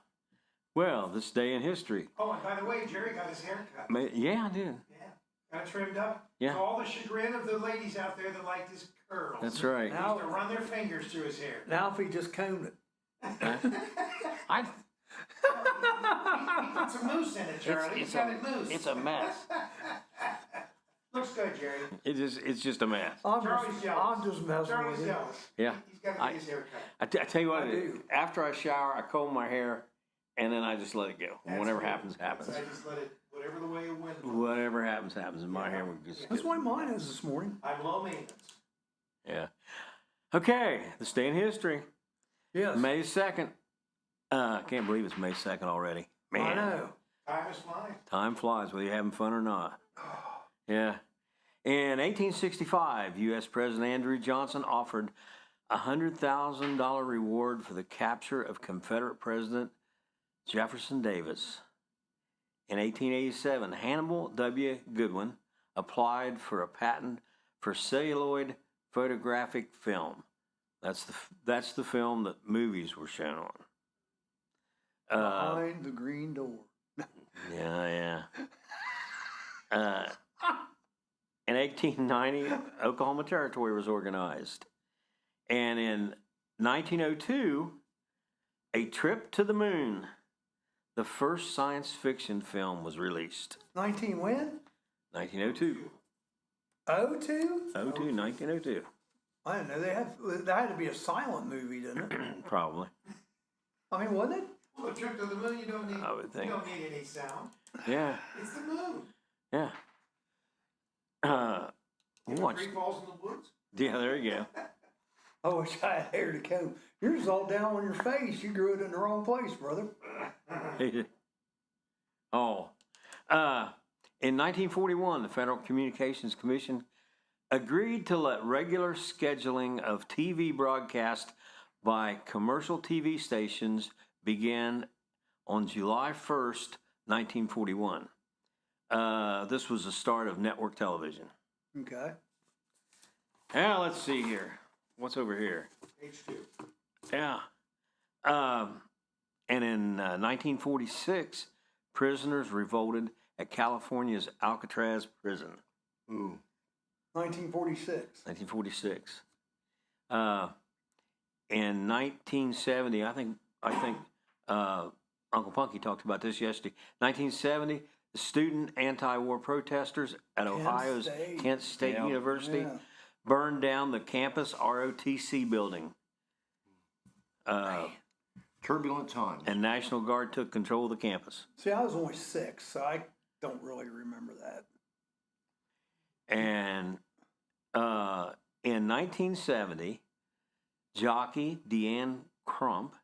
Well, this day in history. Oh, and by the way, Jerry got his hair cut. Yeah, I did. Yeah. Got it trimmed up. Yeah. To all the chagrin of the ladies out there that liked his curls. That's right. They used to run their fingers through his hair. Now if he just combed it. I, He put some mousse in it, Charlie. it's He got it loose. a mess. Looks good, Jerry. It's just a mess. Charlie's jealous. I'm just messing Charlie's with you. jealous. Yeah. He's got to get his hair cut. I tell you what, I do. after I shower, I comb my hair, and then I just let it go. That's Whatever good. happens, happens. I just let it, whatever the way it went. Whatever happens, happens. And my hair would just. That's why mine is this morning. I'm low maintenance. Yeah. Okay, this day in history. Yes. May 2nd. I can't believe it's May 2nd already. Man. I know. Time is flying. Time flies, whether you're having fun or not. Yeah. In 1865, U.S. President Andrew Johnson offered a $100,000 reward for the capture of Confederate President Jefferson Davis. In 1887, Hannibal W. Goodwin applied for a patent for celluloid photographic film. That's the film that movies were shown on. Behind the green door. Yeah. In 1890, Oklahoma Territory was organized. And in 1902, A Trip to the Moon, the first science fiction film, was released. 19 when? 1902. 02? 1902. I didn't know that had to be a silent movie, didn't it? Probably. I mean, wasn't it? Well, a trip to the moon, you don't need. I would think. You don't need any sound. Yeah. It's the moon. Yeah. If a Watch. tree falls in the woods. Yeah, there you go. I wish I had hair to comb. Yours all down on your face. You grew it in the wrong place, brother. In 1941, the Federal Communications Commission agreed to let regular scheduling of TV broadcast by commercial TV stations begin on July 1st, 1941. This was the start of network television. Okay. Now, let's see here. What's over here? Page 2. Yeah. And in 1946, prisoners revolted at California's Alcatraz prison. Ooh. 1946. 1946. In 1970, I think Uncle Punky talked about this yesterday. 1970, the student anti-war protesters at Ohio's Kent State University burned down the campus ROTC building. Turbulent times. And National Guard took control of the campus. See, I was only 6, so I don't really remember that. And in 1970, jockey Deanne Crump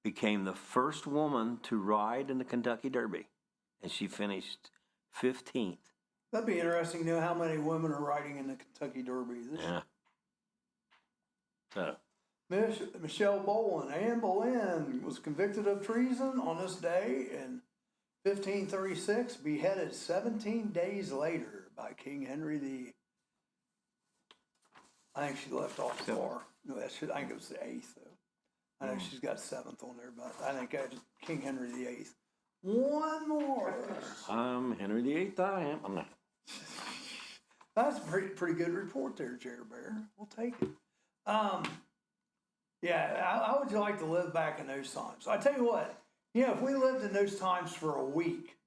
became the first woman to ride in the Kentucky Derby, and she finished 15th. That'd be interesting to know how many women are riding in the Kentucky Derby this year. So, Michelle Bowen, Anne Boleyn, was convicted of treason on this day in 1536, beheaded 17 days later by King Henry the. I think she left off 4. No, I think it was the 8th, though. I know she's got 7th on there, but I think that was King Henry the 8th. One more. I'm Henry VIII. I am. I'm not. That's a pretty good report there, Jerry Bear. We'll take it. Yeah, how would you like to live back in those times? I tell you what, if we lived in those times for a week,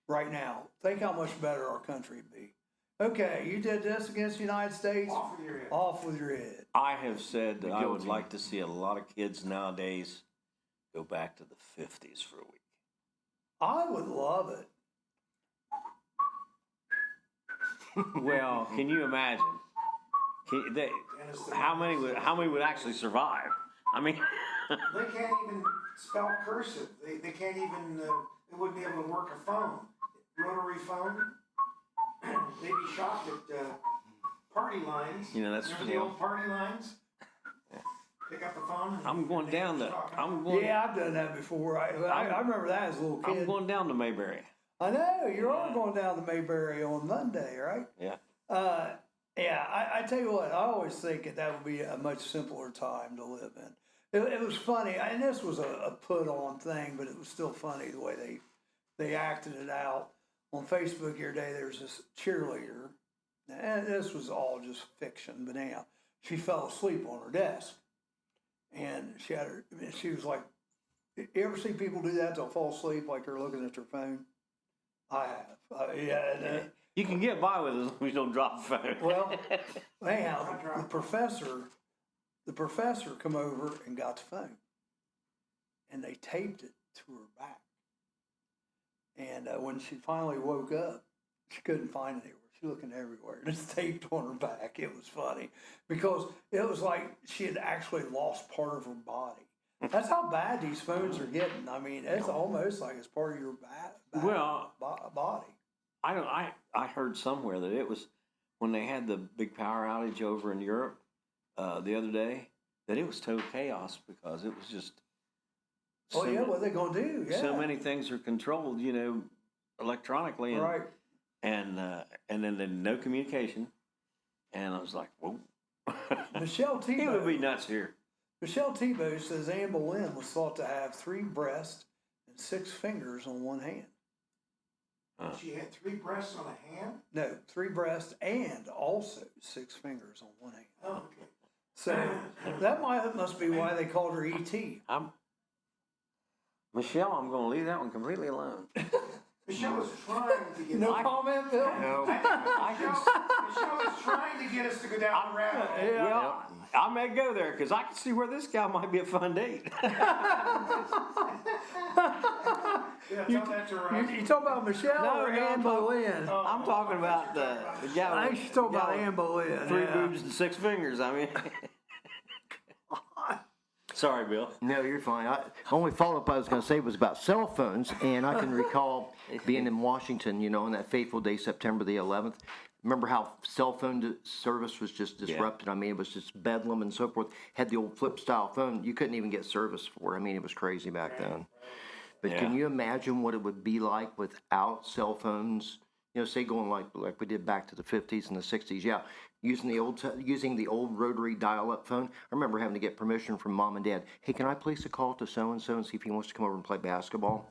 right now, think how much better our country would be. Okay, you did this against the United States. Off with your head. Off with your head. I have said that I would like to see a lot of kids nowadays go back to the 50s for a week. I would love it. Well, can you imagine? How many would actually survive? I mean, They can't even spell cursive. They can't even. They wouldn't be able to work a phone, rotary phone. They'd be shocked at party lines. That's remember the old party lines. Pick up the phone. I'm going down the. Yeah, I've done that before. I remember that as a little kid. I'm going down to Mayberry. I know you are going down to Mayberry on Monday, right? Yeah. I tell you what, I always think that would be a much simpler time to live in. It was funny, and this was a put-on thing, but it was still funny the way they acted it out. On Facebook the other day, there's this cheerleader, and this was all just fiction, but anyhow, she fell asleep on her desk, and she was like, you ever see people do that? They'll fall asleep like they're looking at their phone. I have. Yeah. And, You can get by with it as long as you don't drop the phone. well, anyhow, the professor come over and got the phone, and they taped it to her back. And when she finally woke up, she couldn't find it anywhere. She looking everywhere. It's taped on her back. It was funny because it was like she had actually lost part of her body. That's how bad these phones are getting. I mean, it's almost like it's part of your body. I heard somewhere that it was when they had the big power outage over in Europe the other day, that it was total chaos because it was just. Oh yeah, what are they gonna do? Yeah. So many things are controlled, electronically, and, Right. and then no communication, and I was like, whoa. Michelle Tebow. He would be nuts here. Michelle Tebow says Anne Boleyn was thought to have 3 breasts and 6 fingers on one hand. She had 3 breasts on a hand? No, 3 breasts and also 6 fingers on one hand. Oh, okay. So that must be why they called her E.T. Michelle, I'm going to leave that one completely alone. Michelle was trying to get No comment, Bill? No. Michelle was trying to get us to go down the rabbit hole. Yeah. Well, I may go there because I can see where this guy might be a fun date. Yeah, tell that to her. You talking about Michelle or Anne Boleyn? I'm talking about the guy. I think she's talking about Anne Boleyn. 3 yeah. boobs and 6 fingers. I mean. Sorry, Bill. No, you're fine. Only follow-up I was going to say was about cell phones, and I can recall being in Washington, on that fateful day, September the 11th. Remember how cell phone service was just disrupted? I mean, it was just bedlam and so forth. Had the old flip-style phone, you couldn't even get service for. I mean, it was crazy back then. But can you imagine what it would be like without cell phones? Say going like we did back to the 50s and the 60s. Yeah, using the old rotary dial-up phone. I remember having to get permission from mom and dad. Hey, can I place a call to so-and-so and see if he wants to come over and play basketball?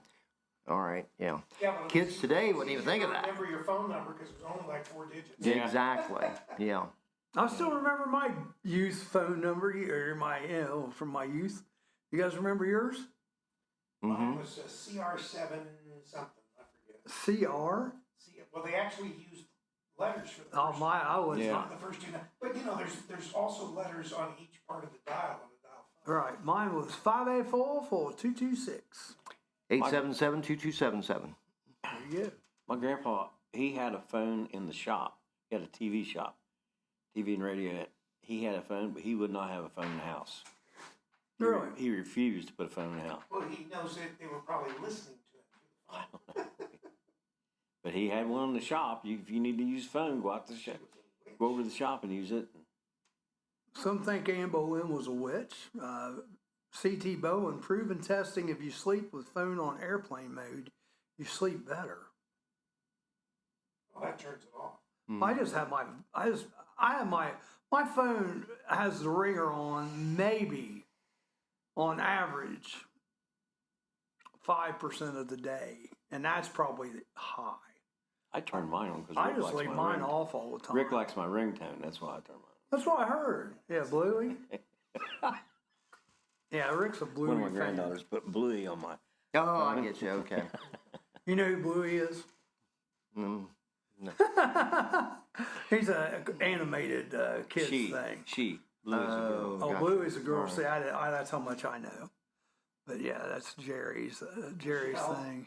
All right, yeah. Kids today wouldn't even think of that. Remember your phone number because it was only like 4 digits. Yeah. Exactly, yeah. I still remember my youth phone number, or from my youth. You guys remember yours? Mine was CR7 something, I forget. CR? Well, they actually used letters for the Oh first I was Yeah. not. the first 2. But there's also letters on each part of the dial on the dial phone. Right, mine was 584-4226. 877-2277. There you go. My grandpa, he had a phone in the shop. He had a TV shop, TV and radio. He had a phone, but he would not have a phone in the house. Really? He refused to put a phone in the house. Well, he knows that they were probably listening to it. But he had one in the shop. If you need to use a phone, go over to the shop and use it. Some think Anne Boleyn was a witch. C.T. Bowen, proven testing if you sleep with phone on airplane mode, you sleep better. Well, that turns it off. I just have my phone has the ringer on maybe on average 5% of the day, and that's probably high. I turn mine on because I just leave mine off all the time. Rick likes my ringtone. That's why I turn mine on. That's what I heard. Yeah, Bluey. Yeah, Rick's a Bluey One of my fan. granddaughters put Bluey on my. Oh, I get you, okay. You know who Bluey is? No. He's an animated kids thing. She. Bluey's a girl. Oh, Gotcha. Bluey's a girl. See, that's how much I know. But yeah, that's Jerry's thing.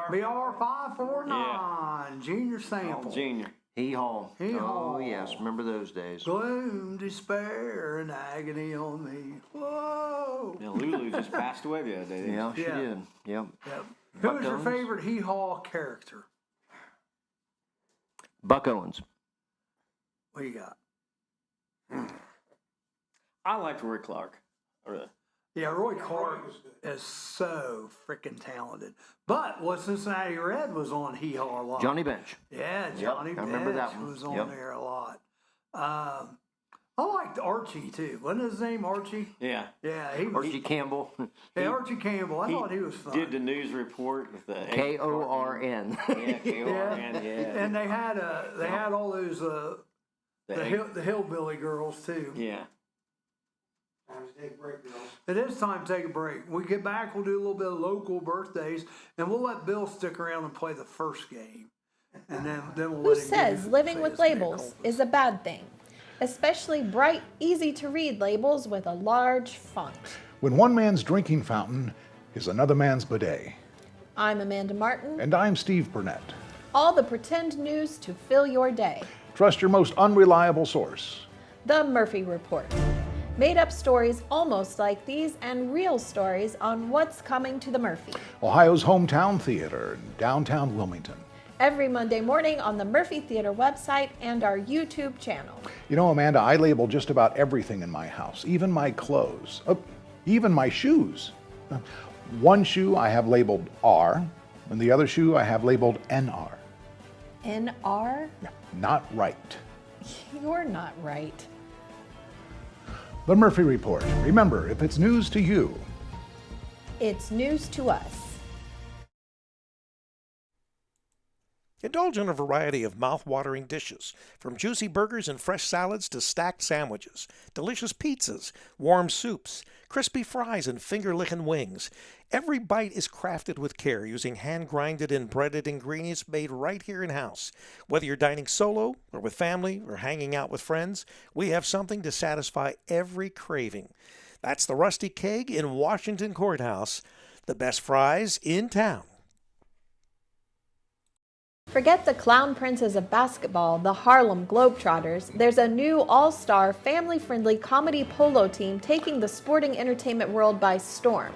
BR 549 Junior Sample. Junior. Hee-haw. Hee-haw. Oh, yes, remember those days. Gloom, despair, and agony on me. Whoa. Now, Lulu just passed away the other day. didn't Yeah, she Yeah. did. Yep. Yep. Who was your Owens? favorite hee-haw character? Buck Owens. What you got? I liked Roy Clark. Yeah, Roy Clark is so freaking talented. But what Cincinnati Red was on Hee Haw a lot. Johnny Bench. Yeah, Johnny I remember Bench that one. was on Yep. there a lot. I liked Archie too. Wasn't his name Archie? Yeah. Yeah, he was. Archie Campbell. Hey, Archie Campbell. I thought he was fun. Did the news report with the K-O-R-N. Yeah, K-O-R-N, yeah. And they had all those The the hillbilly girls too. Yeah. I to take a break, girls. It is time to take a break. When we get back, we'll do a little bit of local birthdays, and we'll let Bill stick around and play the first game. And then we'll Who let him says living with labels is a bad thing? Especially bright, easy to read labels with a large font. When one man's drinking fountain is another man's bidet. I'm Amanda Martin. And I'm Steve Burnett. All the pretend news to fill your day. Trust your most unreliable source. The Murphy Report. Made up stories almost like these and real stories on what's coming to the Murphy. Ohio's hometown theater in downtown Wilmington. Every Monday morning on the Murphy Theater website and our YouTube channel. You know, Amanda, I label just about everything in my house, even my clothes, even my shoes. One shoe I have labeled R, and the other shoe I have labeled NR. NR? Not right. You're not right. The Murphy Report. Remember, if it's news to you, it's news to us. Indulge in a variety of mouth-watering dishes, from juicy burgers and fresh salads to stacked sandwiches, delicious pizzas, warm soups, crispy fries, and finger-licking wings. Every bite is crafted with care using hand-grinded and breaded ingredients made right here in-house. Whether you're dining solo or with family or hanging out with friends, we have something to satisfy every craving. That's the Rusty Keg in Washington Courthouse, the best fries in town. Forget the clown princes of basketball, the Harlem Globetrotters. There's a new all-star, family-friendly comedy polo team taking the sporting entertainment world by storm.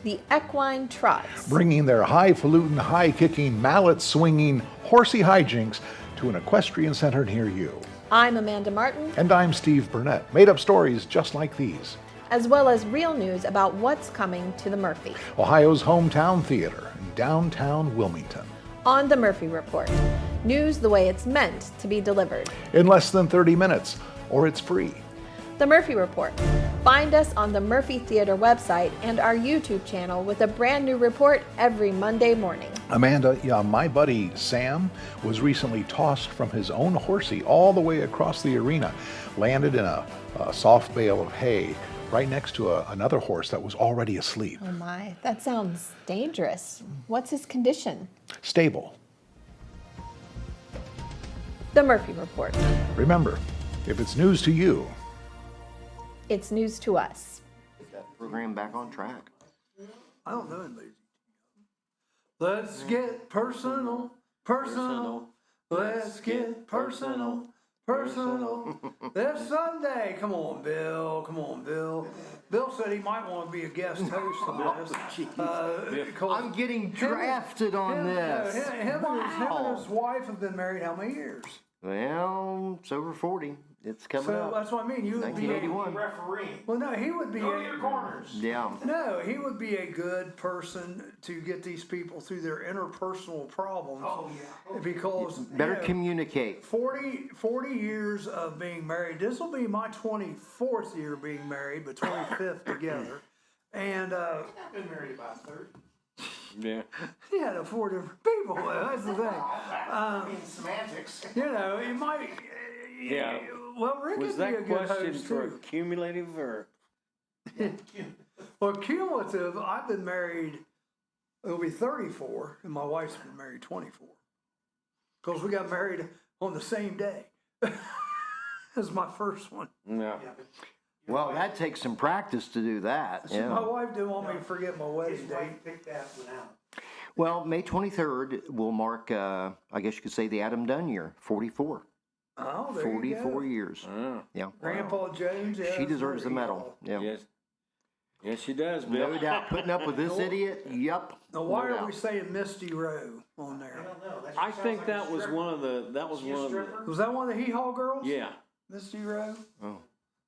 The Equine Trots. bringing their highfalutin, high-kicking, mallet-swinging, horsey hijinks to an equestrian center near you. I'm Amanda Martin. And I'm Steve Burnett. Made up stories just like these. As well as real news about what's coming to the Murphy. Ohio's hometown theater in downtown Wilmington. On the Murphy Report. News the way it's meant to be delivered. In less than 30 minutes, or it's free. The Murphy Report. Find us on the Murphy Theater website and our YouTube channel with a brand new report every Monday morning. Amanda, my buddy Sam was recently tossed from his own horsey all the way across the arena, landed in a soft bale of hay right next to another horse that was already asleep. Oh my, that sounds dangerous. What's his condition? Stable. The Murphy Report. Remember, if it's news to you, it's news to us. Get that program back on track. I don't know anybody. Let's get personal. Let's get personal. This Sunday. Come on, Bill. Bill said he might want to be a guest host on this. I'm getting drafted on this. Him and his wife have been married how many years? Well, it's over 40. It's coming So up. that's what I mean. You would be 1981. Referee. well, no, he would be Go to your corners. Yeah. No, he would be a good person to get these people through their interpersonal problems. Oh, yeah. Because Better communicate. 40 years of being married. This will be my 24th year being married, but 25th together. And I've been married about a third. Yeah. he had 4 different people. That's the thing. I mean, semantics. You know, it might. Yeah. Well, Rick Was would be a that good question host for too. cumulative or? Well, cumulative. I've been married. It'll be 34, and my wife's been married 24. Because we got married on the same day. As my first one. No. Well, that takes some practice to do that. See, my Yeah. wife didn't want me to forget my wedding His date. wife picked that one out. Well, May 23rd will mark, I guess you could say, the Adam Dunn year, 44. Oh, there 44 you go. years. Oh, Yeah. Grandpa Jones. Yeah, She that's deserves the where he medal. Yeah. yes. Yes, she does, Bill. No doubt. Putting up with this idiot? Yup. Now, why no are we doubt. saying Misty Rowe on I there? don't know. That I sounds think like that a was stripper. one of the. That was She a one of the. stripper? Was that one of the Hee Haw girls? Yeah. Misty Rowe? Oh.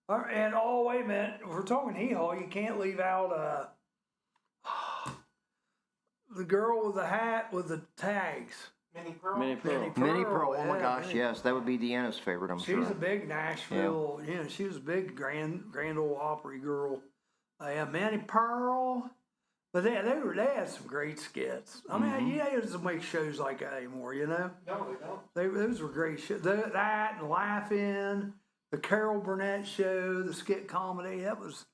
And wait a minute. If we're talking Hee Haw, you can't leave out the girl with the hat with the tags. Minnie Pearl. Minnie Pearl. Minnie Pearl. Oh my yeah, gosh, Minnie. yes. That would be Deanna's favorite, I'm She's sure. a big Nashville, she was a big Grand Ole Opry girl. Yeah, Minnie Pearl. But they had some great skits. I mean, you know, doesn't make shows like that anymore, you know? No, they don't. Those were great shows. That and Laugh In, the Carol Burnett show, the skit comedy, that was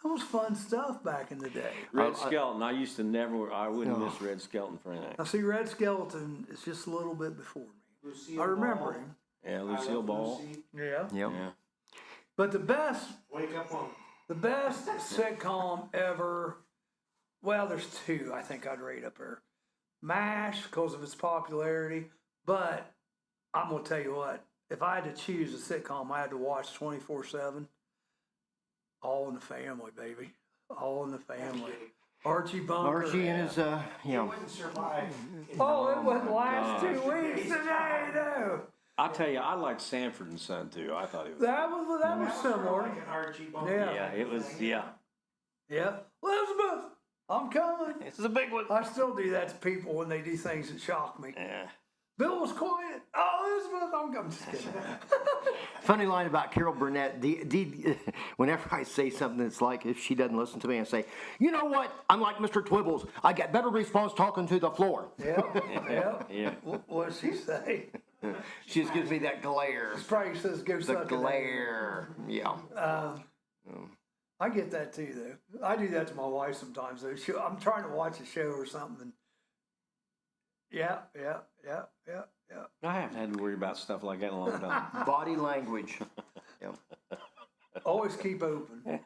That was fun stuff back in the day. Red Skelton. I used to I wouldn't miss Red Skelton for anything. Now, see, Red Skeleton is just a little bit before me. Lucille I remember Ball. him. Yeah, Lucille Ball. Lucy. Yeah. Yep. Yeah. But the best Wake up on. sitcom ever, well, there's two I think I'd rate up there. MASH, because of its popularity, but I'm going to tell you what, if I had to choose a sitcom I had to watch 24/7, All in the Family, baby. All in the Family. Archie Bunker. Archie and his, He wouldn't survive. Oh, it wouldn't last gosh. 2 weeks today, no. I'll tell you, I liked Sanford and Son too. I thought it was. That was similar. Like an Archie Bunker. Yeah. Yeah, it was. Yeah, Yeah. Elizabeth, I'm coming. this is a big one. I still do that to people when they do things that shock me. Yeah. Bill was quiet. Oh, Elizabeth, I'm just kidding. funny line about Carol Burnett. Whenever I say something that's like, if she doesn't listen to me, I say, you know what? Unlike Mr. Twibbles, I get better response talking to the floor. Yeah. What does she say? She just gives me that glare. She probably says go The suck it. glare. Yeah. I get that too, though. I do that to my wife sometimes, though. I'm trying to watch a show or something. And yeah. I haven't had to worry about stuff like that in a long time. Body language. Yeah. Always keep open.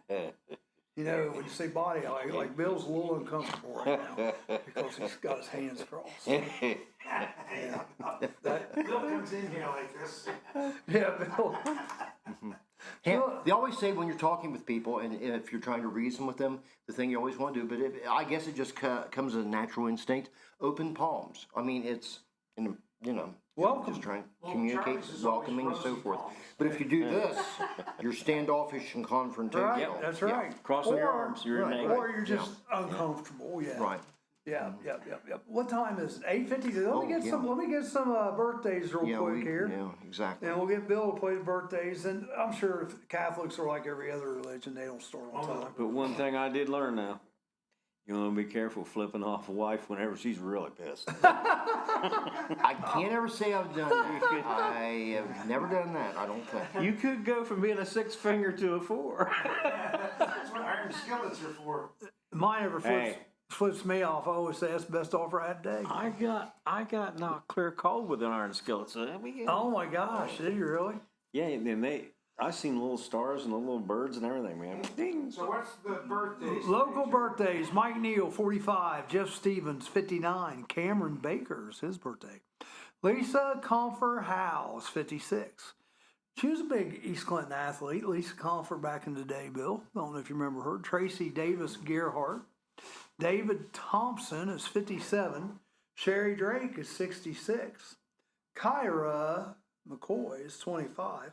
You know, when you say body, like Bill's a little uncomfortable right now because he's got his hands crossed. Yeah. Bill comes in here like this. Yeah, Bill. They always say when you're talking with people, and if you're trying to reason with them, the thing you always want to do, but I guess it just comes as a natural instinct, open palms. I mean, it's, Welcome. just trying to communicate, Travis is welcoming, and always so rosy forth. palms. But if you do this, you're standoffish and confrontational. Right, that's right. Crossing your arms, you're right. naked. Or you're just uncomfortable, yeah. Right. Yeah. What time is it? 8:50. Let me get some birthdays real Yeah, quick here. Yeah, exactly. And we'll get Bill to play the birthdays. And I'm sure if Catholics are like every other religion, they don't start on time. But one thing I did learn now, you want to be careful flipping off a wife whenever she's really pissed. I can't ever say I've done that. I have never done that, I don't think. You could go from being a 6 finger to a 4. That's what iron skillets are for. Mine ever flips me off. I always say that's the best offer I had today. I got knocked clear cold with an iron skillet. So Oh my gosh, did you really? yeah, and then I seen little stars and the little birds and everything, man. Ding. So what's the birthdays? Local birthdays: Mike Neal, 45; Jeff Stevens, 59; Cameron Baker's his birthday; Lisa Comfer Howes, 56. She was a big East Clinton athlete. Lisa Comfer back in the day, Bill. I don't know if you remember her. Tracy Davis Gerhardt. David Thompson is 57. Sherry Drake is 66. Kyra McCoy is 25.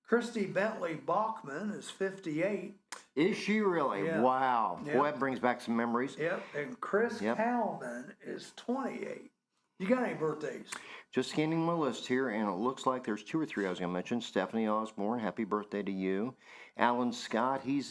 Christy Bentley Bachman is 58. Is she really? Yeah. Wow. Yeah. Boy, that brings back some memories. Yep. And Chris Yep. Calvin is 28. You got any birthdays? Just scanning my list here, and it looks like there's 2 or 3 I was going to mention. Stephanie Osborne, happy birthday to you. Alan Scott, he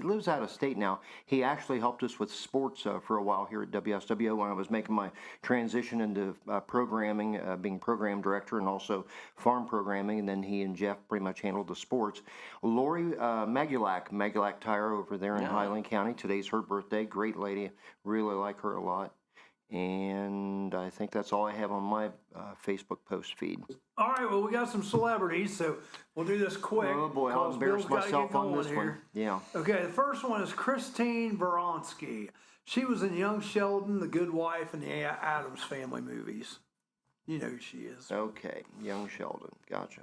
lives out of state now. He actually helped us with sports for a while here at WSWO when I was making my transition into programming, being program director and also farm programming, and then he and Jeff pretty much handled the sports. Lori Magulac Tire over there in Highland County. Today's her birthday. Great lady. Really like her a lot. And I think that's all I have on my Facebook post feed. All right, well, we got some celebrities, so we'll do this quick. Oh boy, I'll 'cause embarrass Bill's gotta myself get on going this one. Yeah. Okay, the first one is Christine Baranski. She was in Young Sheldon, The Good Wife, and the Addams Family movies. You know who she is. Okay, Young Sheldon. Gotcha.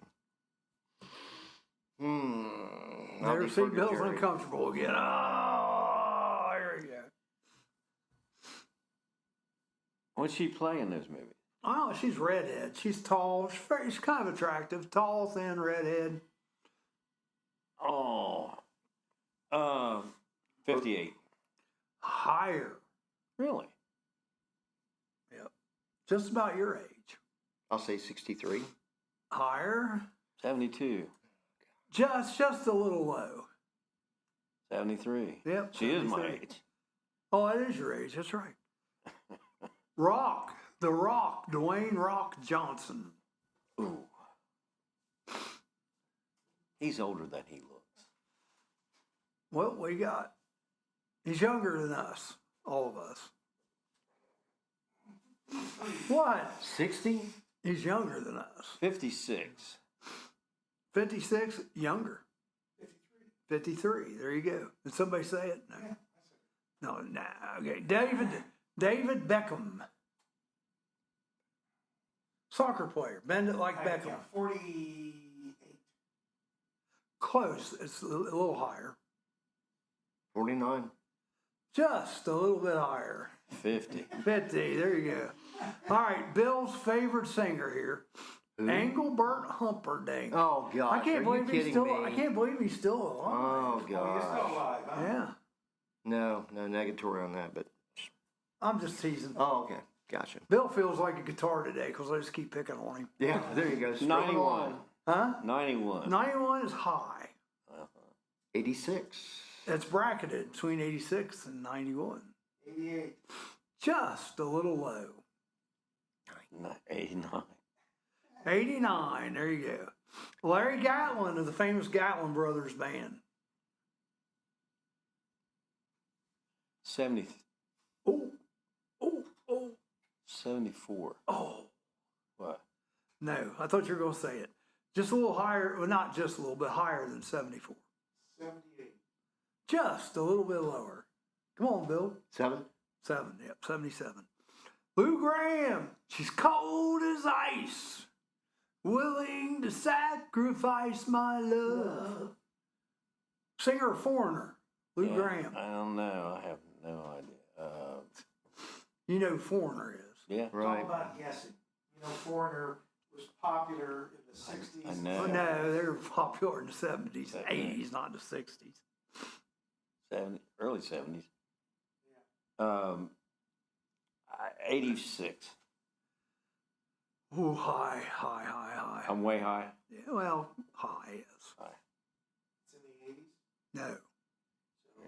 Never see Bill's uncomfortable again. Oh, here we go. What'd she play in those movies? Oh, she's redhead. She's tall. She's kind of attractive. Tall, thin, redhead. Oh, 58. Higher. Really? Yep. Just about your age. I'll say 63. Higher. 72. Just a little low. 73. Yep. She is my 73. age. Oh, that is your age. That's right. Rock. The Rock. Dwayne Rock Johnson. Ooh. He's older than he looks. Well, what you got? He's younger than us, all of us. What? 60? He's younger than us. 56. 56, younger. 53. There you go. Did somebody say it? No. No, nah. Okay. David Beckham. Soccer player. Bend it like Beckham. Yeah, 48. Close. It's a little higher. 49. Just a little bit higher. 50. 50. There you go. All right. Bill's favorite singer here. Who? Engelbert Humperdinck. Oh, gosh. I can't Are believe you he's kidding still. me? I can't believe he's still alive. Oh, Oh, you're still gosh. alive, huh? Yeah. No negatory on that, but. I'm just teasing. Oh, okay. Gotcha. Bill feels like a guitar today because I just keep picking on him. Yeah, there you go. Straight 91. along. Huh? 91. 91 is high. 86. It's bracketed between 86 and 91. 88. Just a little low. 89. 89. There you go. Larry Gatlin of the famous Gatlin Brothers band. 70. Oh. 74. Oh. What? No, I thought you were going to say it. Just a little higher. Well, not just a little bit higher than 74. 78. Just a little bit lower. Come on, Bill. 7. 7, yep, 77. Lou Graham, she's cold as ice, willing to sacrifice my love. Singer or foreigner? Lou Yeah, Graham. I don't know. I have no idea. You know who Foreigner is. Yeah. It's all Right. about guessing. You know, Foreigner was popular in the 60s. I know. Oh, no, they were popular in the 70s, Okay. 80s, not the 60s. Early 70s. 86. Oh, high. I'm way high. Yeah, well, high is. It's in the 80s. No.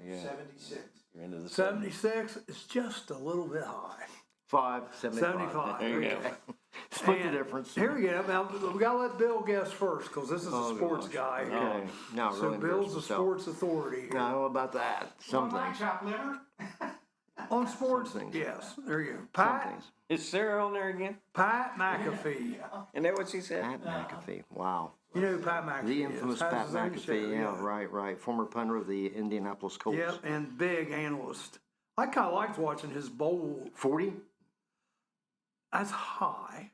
Yeah. 76. You're into the 76 is just a little bit high. 5. 75. 75. There you go. Split the And difference. Here we go. Now, we got to let Bill guess first because this is a Oh, sports gosh. guy. Okay. Now, So really Bill's the embarrass myself. sports authority I don't know about that. Some Well, things. chop liver. on sports. Some things. Yes, there you go. Some Pat things. Is Sarah on there again? McAfee. Isn't that what she said? Pat McAfee. Wow. You know who Pat McAfee The is. infamous Has Pat his own show, McAfee. Yeah, right. Former punter of the Indianapolis Colts. Yep, and big analyst. I kind of liked watching his bowl. 40? That's high.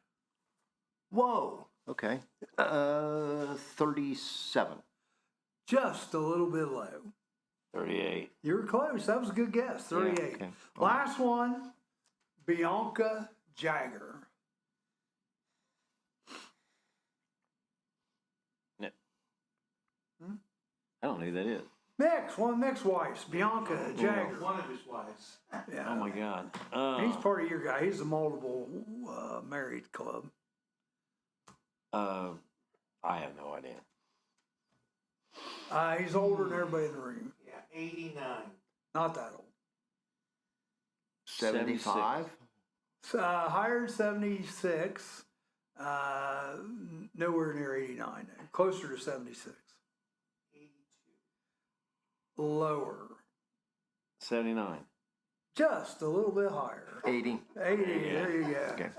Whoa. Okay. 37. Just a little bit low. 38. You were close. That was a good guess. 38. okay. Last one, Bianca Jagger. I don't know who that is. One of Mick's wives, Bianca Jagger. One of his wives. Yeah. Oh my God. He's part of your guy. He's a multiple married club. I have no idea. He's older than everybody in the room. Yeah, 89. Not that old. 75? Higher than 76. Nowhere near 89. Closer to 76. 82. Lower. 79. Just a little bit higher. 80. 80. There you go. Okay.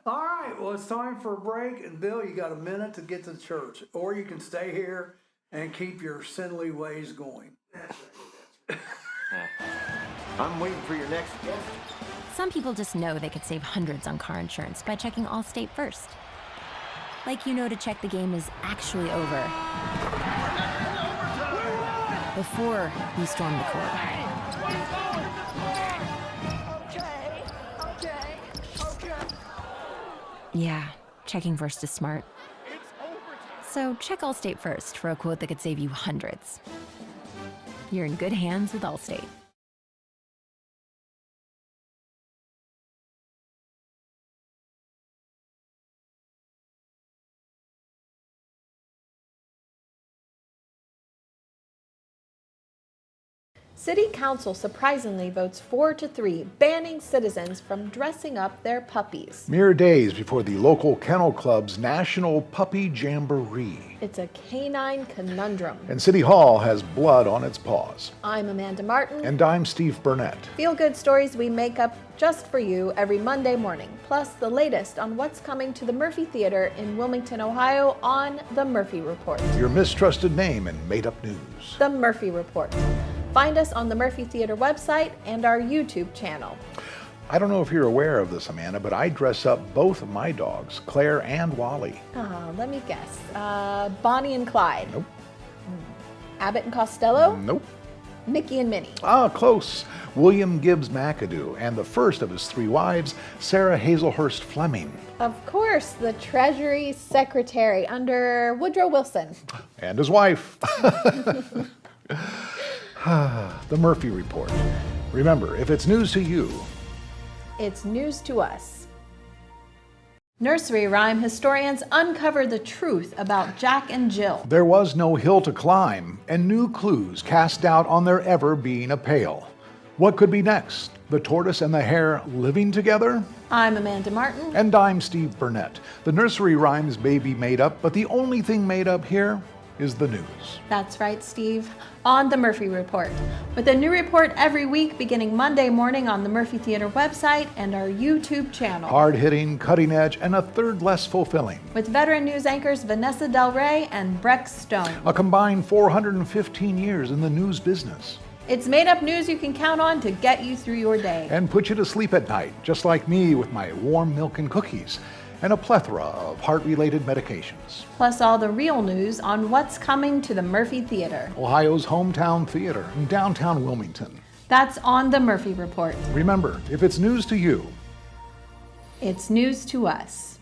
All right. Well, it's time for a break. And Bill, you got a minute to get to the church. Or you can stay here and keep your sinly ways going. I'm waiting for your next guest. Some people just know they could save hundreds on car insurance by checking Allstate first. Like you know to check the game is actually over before you storm the court. Yeah, checking first is smart. So check Allstate first for a quote that could save you hundreds. You're in good hands with Allstate. City Council surprisingly votes 4-3, banning citizens from dressing up their puppies. Mere days before the local kennel club's National Puppy Jamboree. It's a canine conundrum. And City Hall has blood on its paws. I'm Amanda Martin. And I'm Steve Burnett. Feel-good stories we make up just for you every Monday morning, plus the latest on what's coming to the Murphy Theater in Wilmington, Ohio on The Murphy Report. Your mistrusted name in made-up news. The Murphy Report. Find us on the Murphy Theater website and our YouTube channel. I don't know if you're aware of this, Amanda, but I dress up both of my dogs, Claire and Wally. Let me guess. Bonnie and Clyde. Nope. Abbott and Costello. Nope. Mickey and Minnie. Close. William Gibbs McAdoo and the first of his 3 wives, Sarah Hazelhurst Fleming. Of course, the Treasury Secretary under Woodrow Wilson. And his wife. The Murphy Report. Remember, if it's news to you, it's news to us. Nursery rhyme historians uncover the truth about Jack and Jill. there was no hill to climb, and new clues cast doubt on there ever being a pail. What could be next? The tortoise and the hare living together? I'm Amanda Martin. And I'm Steve Burnett. The nursery rhymes may be made up, but the only thing made up here is the news. That's right, Steve. On the Murphy Report. With a new report every week beginning Monday morning on the Murphy Theater website and our YouTube channel. Hard-hitting, cutting-edge, and a third less fulfilling. With veteran news anchors Vanessa Del Rey and Breck Stone. A combined 415 years in the news business. It's made-up news you can count on to get you through your day. And put you to sleep at night, just like me with my warm milk and cookies. And a plethora of heart-related medications. Plus all the real news on what's coming to the Murphy Theater. Ohio's hometown theater in downtown Wilmington. That's on the Murphy Report. Remember, if it's news to you, it's news to us.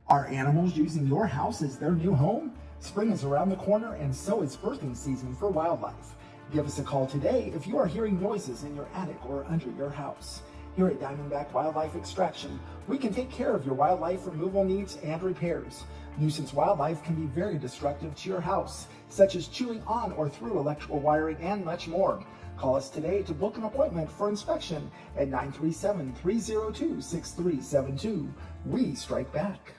Are animals using your house as their new home? Spring is around the corner, and so is birthing season for wildlife. Give us a call today if you are hearing noises in your attic or under your house. Here at Diamondback Wildlife Extraction, we can take care of your wildlife removal needs and repairs. Nuisance wildlife can be very destructive to your house, such as chewing on or through electrical wiring and much more. Call us today to book an appointment for inspection at 937-302-6372. We strike back.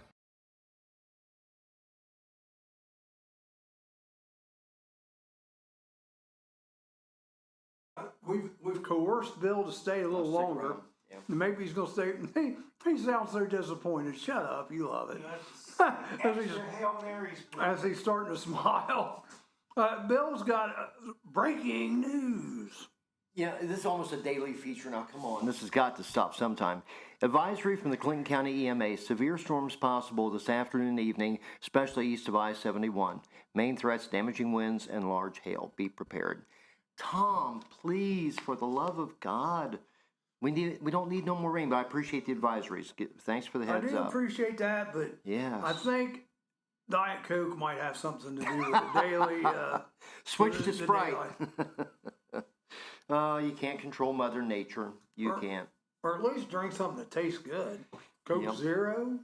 We've coerced Bill to stay a little longer. Yeah. Maybe he's gonna stay. He sounds so disappointed. Shut up, you love it. As he's starting to smile. Bill's got breaking news. Yeah, this is almost a daily feature now. Come on. This has got to stop sometime. Advisory from the Clinton County EMA. Severe storms possible this afternoon and evening, especially east of I-71. Main threats, damaging winds and large hail. Be prepared. Tom, please, for the love of God. We don't need no more rain, but I appreciate the advisories. Thanks for the heads up. I do appreciate that, but yes. I think Diet Coke might have something to do with the daily... Switch to Sprite. You can't control Mother Nature. You can't. Or at least drink something that tastes good. Coke Zero?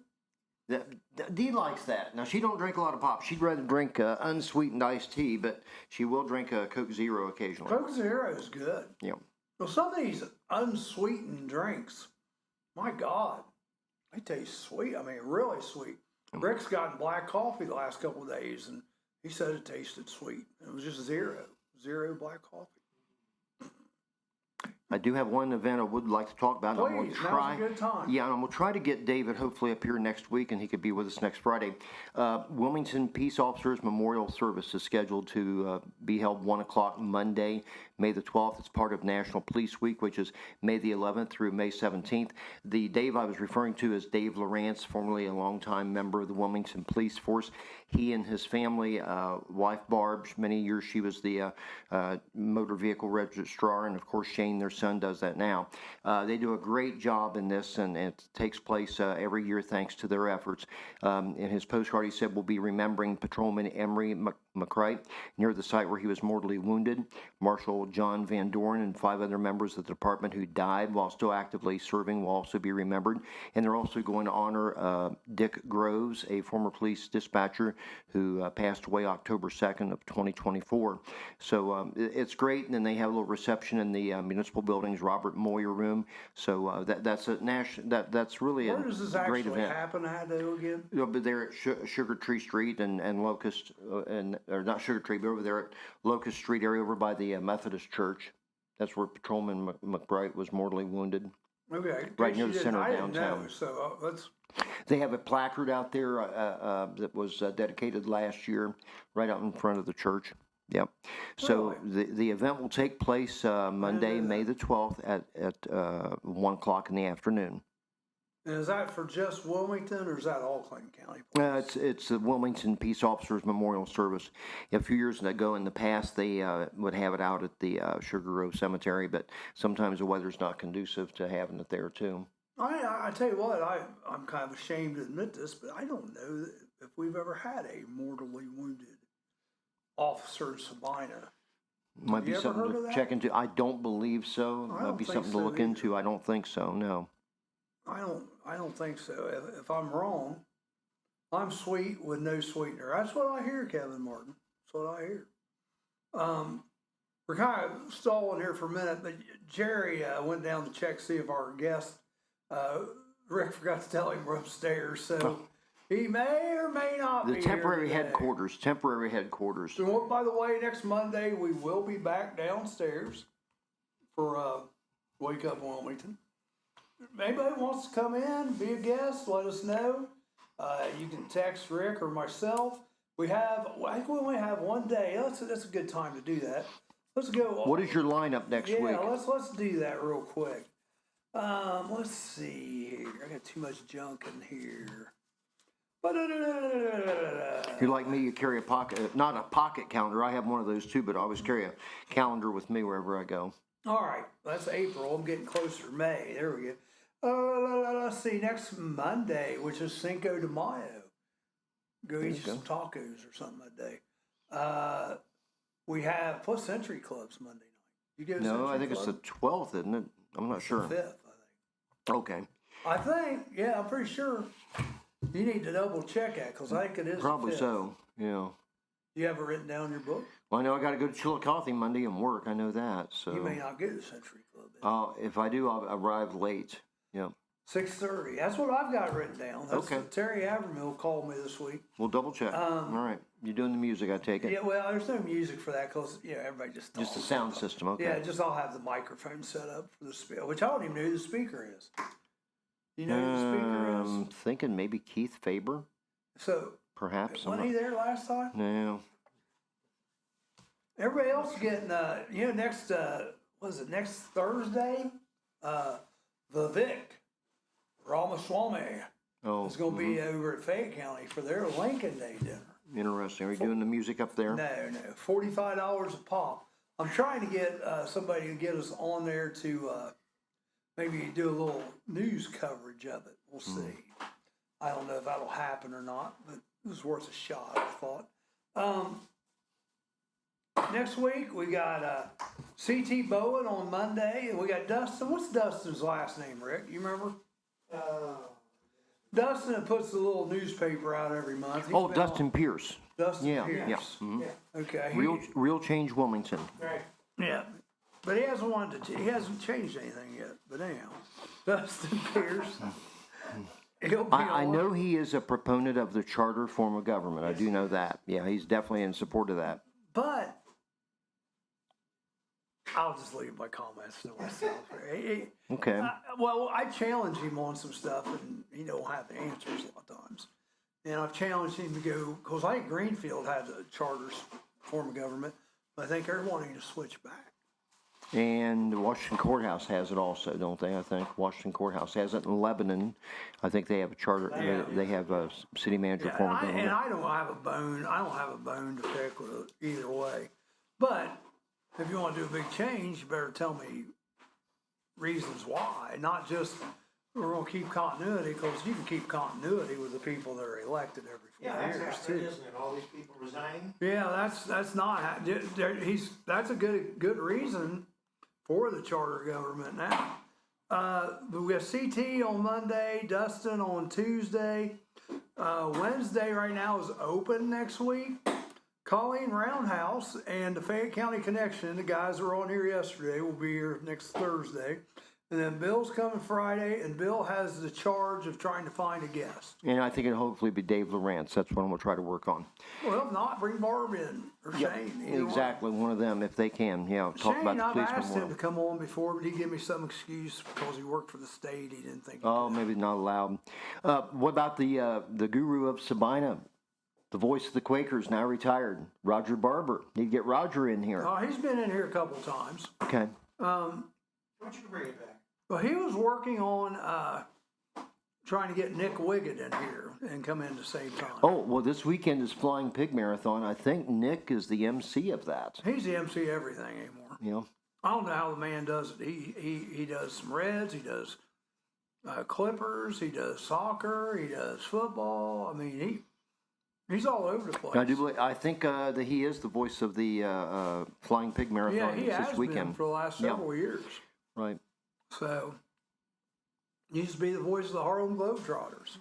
Dee likes that. Now, she don't drink a lot of pop. She'd rather drink unsweetened iced tea, but she will drink a Coke Zero occasionally. Coke Zero is good. Yep. Well, some of these unsweetened drinks, my God, they taste sweet. I mean, really sweet. Rick's gotten black coffee the last couple of days, and he said it tasted sweet. It was just zero black coffee. I do have one event I would like to talk about. Please, I'm going to try, now's a good time. Yeah, and I'm going to try to get David hopefully up here next week, and he could be with us next Friday. Wilmington Peace Officers Memorial Service is scheduled to be held 1 o'clock Monday, May the 12th. It's part of National Police Week, which is May the 11th through May 17th. The Dave I was referring to is Dave Lawrence, formerly a longtime member of the Wilmington Police Force. He and his family, wife Barb, many years she was the motor vehicle registrar, and of course Shane, their son, does that now. They do a great job in this, and it takes place every year thanks to their efforts. In his postcard, he said, we'll be remembering Patrolman Emery McCright, near the site where he was mortally wounded. Marshal John Van Doren and 5 other members of the department who died while still actively serving will also be remembered. And they're also going to honor Dick Groves, a former police dispatcher who passed away October 2nd of 2024. So it's great. And then they have a little reception in the municipal building's Robert Moyer room. So that's a that's really Where does this a great actually event. happen at, though, again? But they're at Sugar Tree Street and Locust, or not Sugar Tree, but over there at Locust Street area over by the Methodist Church. That's where Patrolman McBride was mortally wounded. Okay. Right near the center of I didn't downtown. know, so let's. They have a placard out there that was dedicated last year, right out in front of the church. Yep. So the event will take place Monday, May the 12th at 1 o'clock in the afternoon. And is that for just Wilmington, or is that all Clayton County? It's the Wilmington Peace Officers Memorial Service. A few years ago in the past, they would have it out at the Sugar Grove Cemetery, but sometimes the weather's not conducive to having it there, too. I tell you what, I'm kind of ashamed to admit this, but I don't know if we've ever had a mortally wounded officer in Sabina. Might be You ever something heard of to that? check into. I don't believe so. I Might don't be think something to so look either. into. I don't think so, no. I don't think so. If I'm wrong, I'm sweet with no sweetener. That's what I hear, Kevin Martin. That's what I hear. We're kind of stalling here for a minute, but Jerry went down to check to see if our guest, Rick forgot to tell him we're upstairs, so he may or may not The be temporary here today. headquarters. So, by the way, next Monday we will be back downstairs for Wake Up Wilmington. If anybody wants to come in, be a guest, let us know. You can text Rick or myself. I think we only have one day. That's a good time to do that. Let's go. What is your lineup next week? Yeah, let's do that real quick. Let's see here. I got too much junk in here. You're like me, you carry a pocket, not a pocket calendar. I have one of those too, but I always carry a calendar with me wherever I go. All right, that's April. I'm getting closer to May. There we go. Let's see, next Monday, which is Cinco de Mayo. Go eat you some tacos or something that day. We have Plus Century Club's Monday night. You go to No, Century I think it's Club? the 12th, isn't it? I'm not sure. The 5th, I think. Okay. I think, yeah, I'm pretty sure. You need to double check that, because I think it is Probably the 5th. so, yeah. You have it written down in your book? Well, I know I got to go to Chillicothe Monday and work. I know that. So You may not go to Century Club then. if I do, I'll arrive late. Yeah. 6:30. That's what I've got written down. That's Okay. what Terry Avermill called me this week. We'll double check. All right. You're doing the music, I take it. Yeah, well, there's no music for that because everybody just talks. Just the sound system. Okay. Yeah, just I'll have the microphone set up for the speaker, which I don't even know who the speaker is. You know who the speaker is? Thinking maybe Keith Faber, So, perhaps. wasn't he there last time? No. Everybody else is getting, next, next Thursday, Vivek Ramaswamy is going to be over at Fayette County for their Lincoln Day dinner. Interesting. Are you doing the music up there? No, $45 a pop. I'm trying to get somebody to get us on there to maybe do a little news coverage of it. We'll see. I don't know if that'll happen or not, but it was worth a shot, I thought. Next week, we got C.T. Bowen on Monday, and we got Dustin. What's Dustin's last name, Rick? You remember? Dustin puts the little newspaper out every month. He's been Dustin on- Pierce. Dustin Yeah, Pierce. yeah. Mhm. Okay. Real Change Wilmington. Right. Yeah, but he hasn't changed anything yet. But anyhow, Dustin Pierce. He'll be I on. know he is a proponent of the charter form of government. I do know that. Yeah, he's definitely in support of that. But I'll just leave my comments to myself. Okay. Well, I challenge him on some stuff, and he don't have the answers a lot of times. And I've challenged him to go, because I think Greenfield has a charter form of government, but I think they're wanting to switch back. And the Washington Courthouse has it also, don't they? I think Washington Courthouse has it. In Lebanon, I think they have a charter. They have a city manager Yeah, form of and government. I don't have a bone. I don't have a bone to pick with it either way. But if you want to do a big change, you better tell me reasons why, not just we're going to keep continuity, because you can keep continuity with the people that are elected every 4 Yeah, years that's too. it, isn't it? All these people resigning. Yeah, that's not that's a good reason for the charter government now. But we have CT on Monday, Dustin on Tuesday. Wednesday right now is open next week. Colleen Roundhouse and the Fayette County Connection, the guys that were on here yesterday, will be here next Thursday. And then Bill's coming Friday, and Bill has the charge of trying to find a guest. And I think it'll hopefully be Dave Lawrence. That's one we'll try to work on. Well, if not, bring Barb in, or Shane. either Exactly, one of them if they can. Yeah, talk Shane, about the I've police asked him memorial. to come on before, but he gave me some excuse because he worked for the state. He didn't think. Oh, maybe not allowed. What about the guru of Sabina, the voice of the Quakers, now retired, Roger Barber? Need to get Roger in here. He's been in here a couple times. Okay. Why don't you bring it back? Well, he was working on trying to get Nick Wiggett in here and come in at the same time. Oh, well, this weekend is Flying Pig Marathon. I think Nick is the MC of that. He's the MC everything anymore. Yeah. I don't know how the man does it. He does some Reds. He does Clippers. He does soccer. He does football. I mean, he's all over the place. I think that he is the voice of the Flying Pig Marathon Yeah, he has this weekend. been for the last several years. Right. So, he used to be the voice of the Harlem Globetrotters.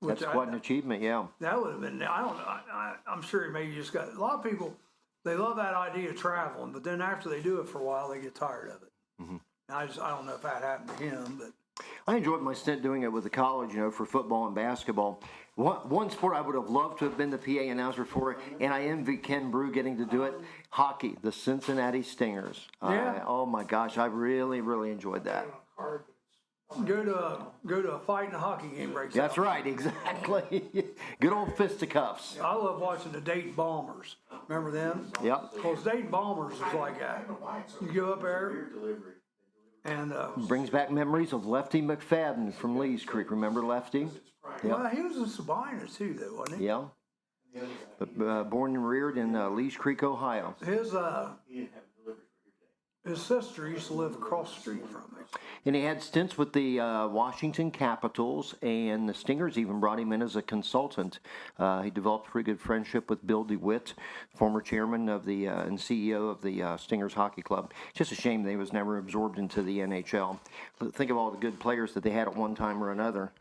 That's quite an achievement, yeah. That would have been, I don't know, I'm sure he maybe just got, a lot of people, they love that idea of traveling, but then after they do it for a while, they get tired of it. Mm-hmm. I don't know if that happened to him, but. I enjoyed my stint doing it with the college, for football and basketball. One sport I would have loved to have been the PA announcer for, and I envy Ken Brew getting to do it, hockey, the Cincinnati Stingers. Yeah. Oh my gosh, I really, really enjoyed that. Go to a fight and a hockey game breaks That's out. right, exactly. Good old fisticuffs. I love watching the Dayton Bombers. Remember them? Yep. Because Dayton Bombers is like that. You go up there and Brings back memories of Lefty McFadden from Lee's Creek. Remember Lefty? well, he was in Sabina too, though, wasn't he? Yeah. But born and reared in Lee's Creek, Ohio. His sister used to live across the street from me. And he had stints with the Washington Capitals, and the Stingers even brought him in as a consultant. He developed a pretty good friendship with Bill DeWitt, former chairman of the and CEO of the Stingers Hockey Club. Just a shame they was never absorbed into the NHL. Think of all the good players that they had at one time or another.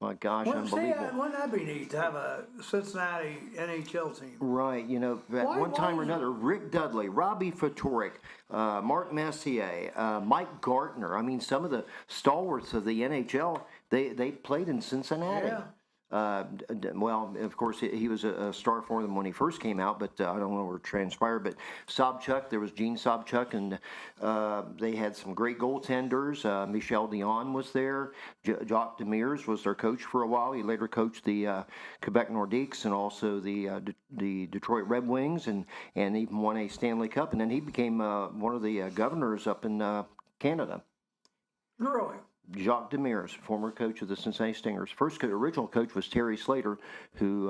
My gosh, unbelievable. Wouldn't that be neat to have a Cincinnati NHL team? Right, at one time or another, Rick Dudley, Robbie Fatorik, Mark Messier, Mike Gartner. I mean, some of the stalwarts of the NHL, they played in Cincinnati. Yeah. Well, of course, he was a star for them when he first came out, but I don't know what transpired. But Sobchuk, there was Gene Sobchuk, and they had some great goaltenders. Michel Dion was there. Jacques Demers was their coach for a while. He later coached the Quebec Nordiques and also the Detroit Red Wings, and even won a Stanley Cup. And then he became one of the governors up in Canada. Really? Jacques Demers, former coach of the Cincinnati Stingers. Original coach was Terry Slater, who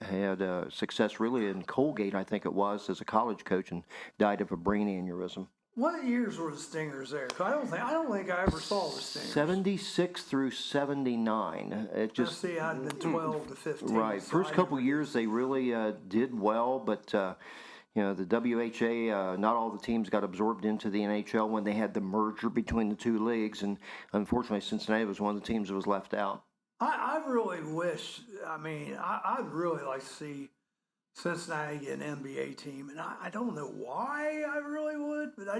had success really in Colgate, I think it was, as a college coach, and died of a brain aneurysm. What years were the Stingers there? 'Cause I don't think I ever saw the Stingers. 76 through 79. It just Let's see, I'd been 12 to 15. right. So First couple years they really did well, but. The WHA, not all the teams got absorbed into the NHL when they had the merger between the two leagues, and unfortunately Cincinnati was one of the teams that was left out. I really wish, I'd really like to see Cincinnati get an NBA team, and I don't know why I really would, but when I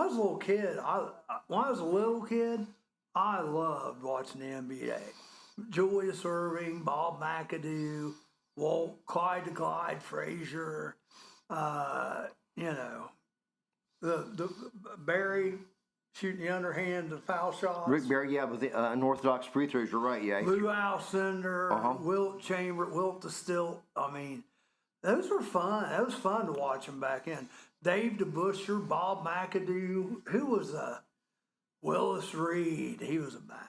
was a little kid, I loved watching the NBA. Julius Erving, Bob McAdoo, Clyde the Glide Frazier, the Barry shooting the underhand, the foul shots. Rick Barry, yeah, with the unorthodox free throws, you're right, yeah. Lou Alcindor, Wilt Chamberlain, Wilt the Stilt. Those were fun. That was fun to watch them back in. Dave DeBuscher, Bob McAdoo. Who was Willis Reed? He was a bad.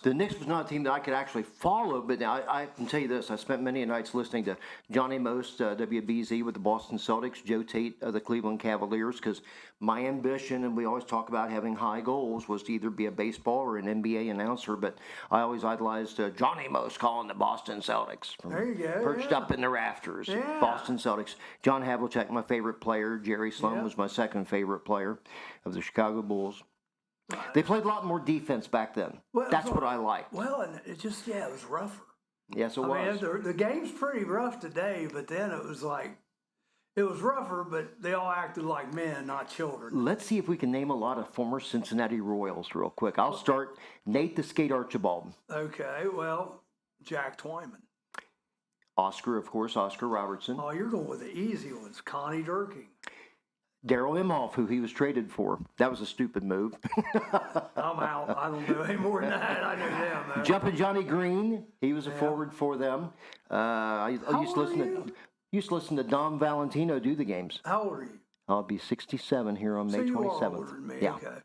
The Knicks was not a team that I could actually follow, but I can tell you this. I spent many nights listening to Johnny Most, WBZ with the Boston Celtics, Joe Tate of the Cleveland Cavaliers, because my ambition, and we always talk about having high goals, was to either be a baseball or an NBA announcer, but I always idolized Johnny Most calling the Boston Celtics. There you go. Perched up in the rafters. Yeah. Boston Celtics. John Havlicek, my favorite player. Jerry Sloan was my second favorite player of the Chicago Bulls. They played a lot more defense back then. Well, That's what I liked. Well, and it just, it was rougher. Yes, it was. I mean, the game's pretty rough today, but then it was like, it was rougher, but they all acted like men, not children. Let's see if we can name a lot of former Cincinnati Royals real quick. I'll start Nate the Skate Archibald. Okay, well, Jack Twyman. Oscar, of course, Oscar Robertson. Oh, you're going with the easy ones. Connie Durking. Daryl Imhoff, who he was traded for. That was a stupid move. I'm out. I don't know any more than that. I know them, though. Jumpin' Johnny Green, he was a forward for them. I used to listen to Dom Valentino do the games. How old are you? I'll be 67 here on May 27th. You are older than me. Yeah. Okay.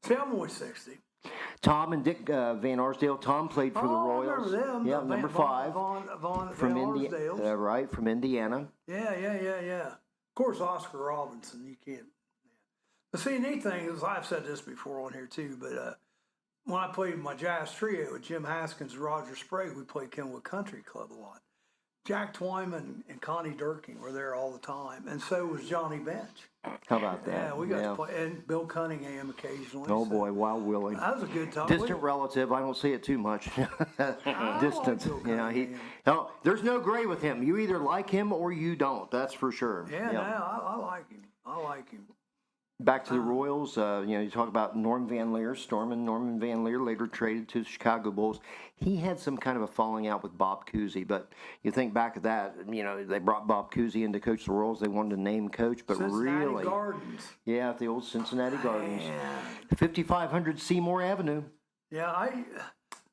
See, I'm only 60. Tom and Dick Van Arsdale. Tom played for the Royals. I remember them. Yeah, number 5. From Van Indiana. Right, from Indiana. Yeah. Of course, Oscar Robinson, you can't. But see, the neat thing is, I've said this before on here too, but when I played my jazz trio with Jim Haskins and Roger Sprague, we played Kenwood Country Club a lot. Jack Twyman and Connie Durking were there all the time, and so was Johnny Bench. How about that? Yeah, we got to play, and Bill Cunningham occasionally. Oh boy, Wild Willie. That was a good time. Distant relative. I don't see it too much. Distant. There's no gray with him. You either like him or you don't. That's for sure. Yeah, no, I like him. I like him. Back to the Royals, you talk about Norm Van Leer, Norman Van Leer, later traded to the Chicago Bulls. He had some kind of a falling out with Bob Cousy, but you think back at that, they brought Bob Cousy in to coach the Royals. They wanted to name coach, but Cincinnati Gardens. Yeah, at the old Cincinnati Gardens. 5500 Seymour Avenue. Yeah,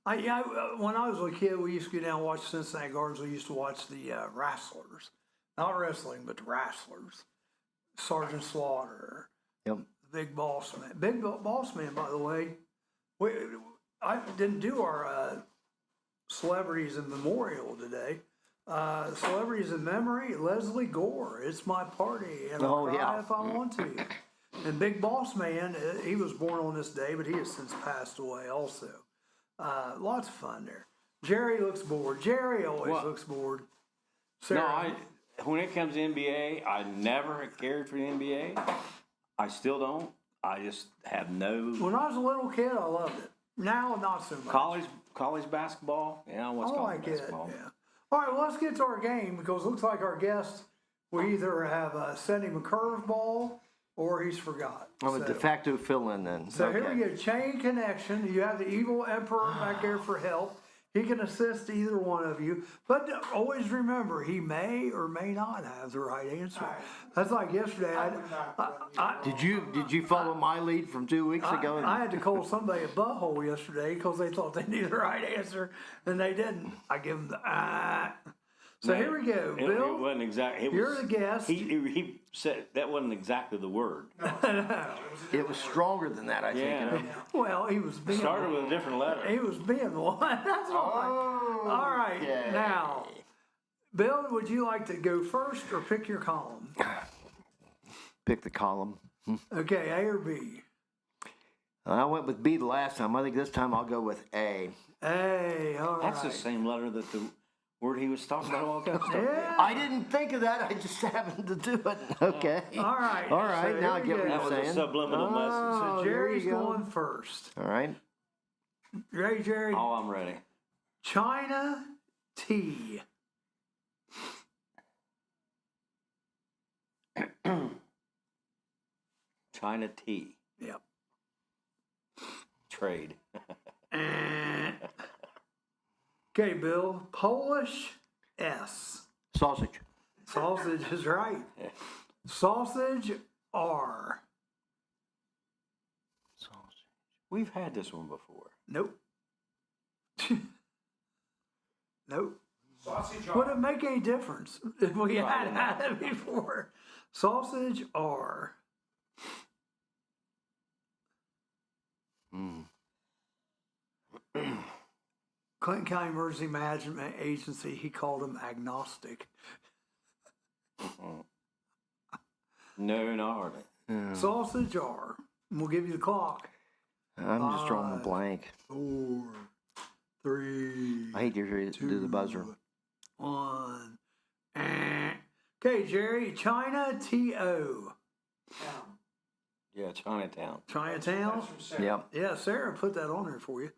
when I was a kid, we used to go down and watch Cincinnati Gardens. We used to watch the wrestlers, not wrestling, but the wrestlers. Sergeant Slaughter. Yep. Big Boss Man. Big Boss Man, by the way. I didn't do our celebrities in memorial today. Celebrities in memory, Leslie Gore. It's my party, and I'll cry if I want to. And Big Boss Man, he was born on this day, but he has since passed away also. Lots of fun there. Jerry looks bored. Jerry always looks bored. Sarah, when it comes to NBA, I never cared for the NBA. I still don't. I just have no. When I was a little kid, I loved it. Now, not so much. College basketball. Yeah, I watch college basketball. Yeah. All right, well, let's get to our game because it looks like our guest, we either have sent him a curveball or he's forgot. I'm a de facto fill-in then. So here we go. Chain connection. You have the evil emperor back there for help. He can assist either one of you, but always remember, he may or may not have the right answer. That's like yesterday. Did you follow my lead from 2 weeks ago? I had to call somebody a butthole yesterday because they thought they knew the right answer, and they didn't. I give them the So here we go, Bill. It wasn't exactly. You're the guest. He said that wasn't exactly the word. It was stronger than that, I think. Yeah. Well, he was being Started with a different letter. He was being one. That's all. All right, now, Bill, would you like to go first or pick your column? Pick the column. Okay, A or B? I went with B the last time. I think this time I'll go with A. A, all right. That's the same letter that the word he was talking about all ago. Yeah. I didn't think of that. I just happened to do it. Okay. All right. All right. So now I here get we what go. you're That was saying. a subliminal message. So Jerry's going first. All right. You ready, Jerry? Oh, I'm ready. China tea. China tea. Yep. Trade. Okay, Bill. Polish S. Sausage. Sausage is right. Sausage R. Sausage. We've had this one before. Nope. Nope. Sausage Would it make any difference if we had had it before? Sausage R. Clinton County Emergency Management Agency, he called them agnostic. No, not hardly. Sausage R. We'll give you the clock. I'm just drawing a blank. 4, 3. I hate to hear you do the buzzer. 1. Okay, Jerry. China T.O. Yeah, Chinatown. Chinatown? That's from Sarah. Yep. Yeah, Sarah put that on there for you.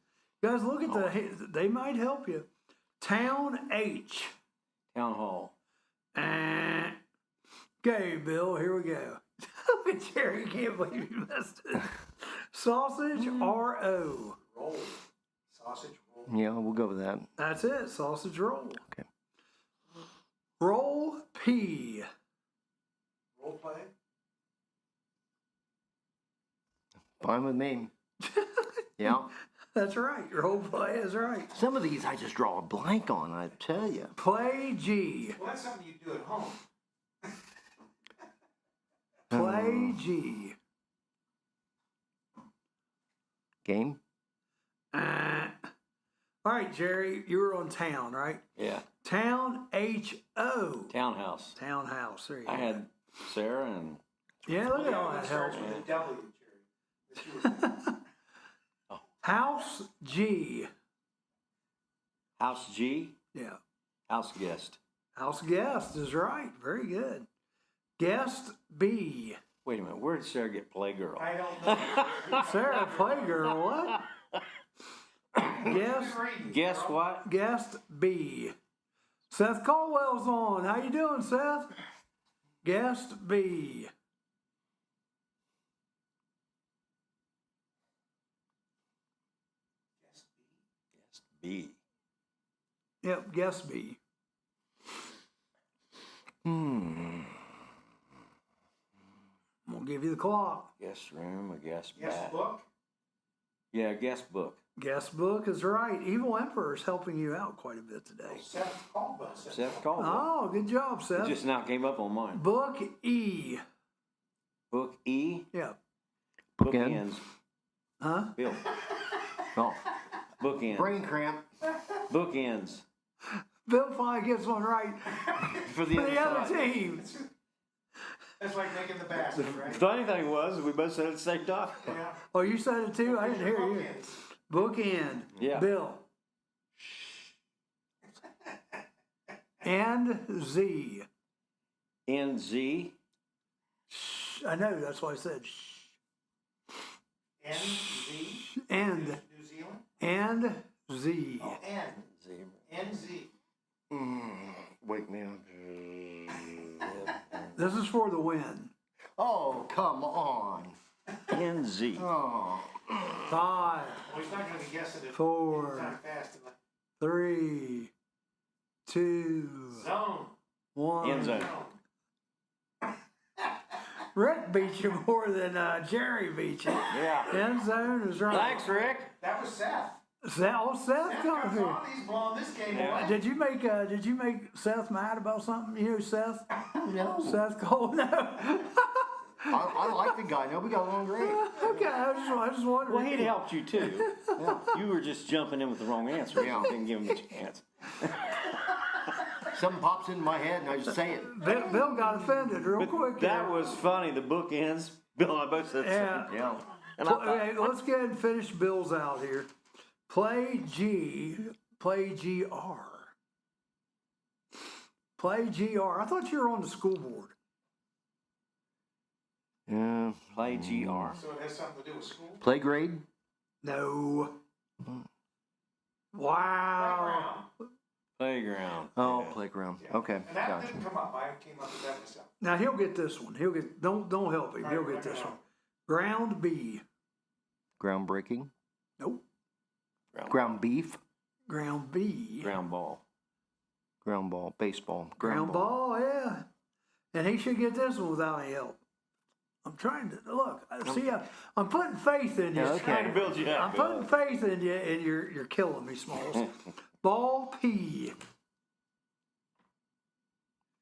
Guys, look at they might help you. Town H. Town Hall. Okay, Bill, here we go. Look at Jerry, I can't believe you missed it. Sausage R.O. Roll. Sausage roll. Yeah, we'll go with that. That's it, sausage roll. Okay. Roll P. Role play. Fine with me. Yeah. That's right, roll play is right. Some of these I just draw a blank on, I tell you. Play G. Well, that's something you do at home. Play G. Game? All right, Jerry, you were on town, right? Yeah. Town H.O. Townhouse. Townhouse, there you I go. had Sarah and Yeah, look at all that It help. starts with a W, Jerry. That you were- House G. House G. Yeah. House Guest. House guest is right. Very good. Guest B. Wait a minute. Where did Sarah get Playgirl? I don't know. Sarah Playgirl, what? Guest, Guess what? guest B. Seth Caldwell's on. How you doing, Seth? Guest B. B. Yep, guest B. We'll give you the clock. Guest room. A guest Yes, bath. book. Yeah, guest book. Guest book is right. Evil Emperor is helping you out quite a bit today. Seth Caldwell. Seth Caldwell. Oh, good job, It Seth. just now came up on mine. Book E. Book E. Yeah. Bookend. Bookends. Huh? Bill. Oh, Bookends. brain cramp. Bookends. Bill finally gets one right For the for the other other side. team. That's like making the basket, right? The funny thing was, we both said it at the same time. Yeah. Oh, you said it too? I didn't hear you. Bookends. Bookend. Yeah. Bill. And Z. NZ. I know, that's why I said shh. NZ. And. New Zealand. And Z. Oh, N. Zebra. NZ. Wake me up. This is for the win. Oh, come on. NZ. Oh. 5, Well, he's not going to guess it. 4, Time fast enough. 3, 2, Zone. 1. End zone. Rick beat you more than Jerry beat you. Yeah. End zone is right. Thanks, Rick. That was Seth. Seth Seth come comes here. on. He's blowing this game Yeah. away. Did you make Seth mad about something? You know Seth? No. Seth Cole? No. I like the guy. No, we got along great. Okay, I just wondered. Well, he'd helped you too. You were just jumping in with the wrong answer. Yeah. You didn't give him a chance. Something pops into my head and I just say it. Bill got offended real quick. That there. was funny. The book ends. Bill and I both said Yeah. something. Yeah. And I thought, Hey, let's go ahead and finish Bill's out here. Play G. Play GR. Play GR. I thought you were on the school board. Yeah. play GR. So it has something to do with school? Play grade? No. Wow. Playground. Oh, Yeah. playground. Okay, And that gotcha. didn't come up. I came up with that myself. Now he'll get this one. He'll get. Don't help him. He'll get this one. Ground B. Groundbreaking. Nope. Ground beef. Ground B. Ground ball. Ground ball. Baseball. Ground ball. Yeah. And he should get this one without any help. I'm trying to look. See, I'm putting faith in you. Yeah, okay. Trying to build you up. I'm putting faith in you, and you're killing me, Smalls. Ball P.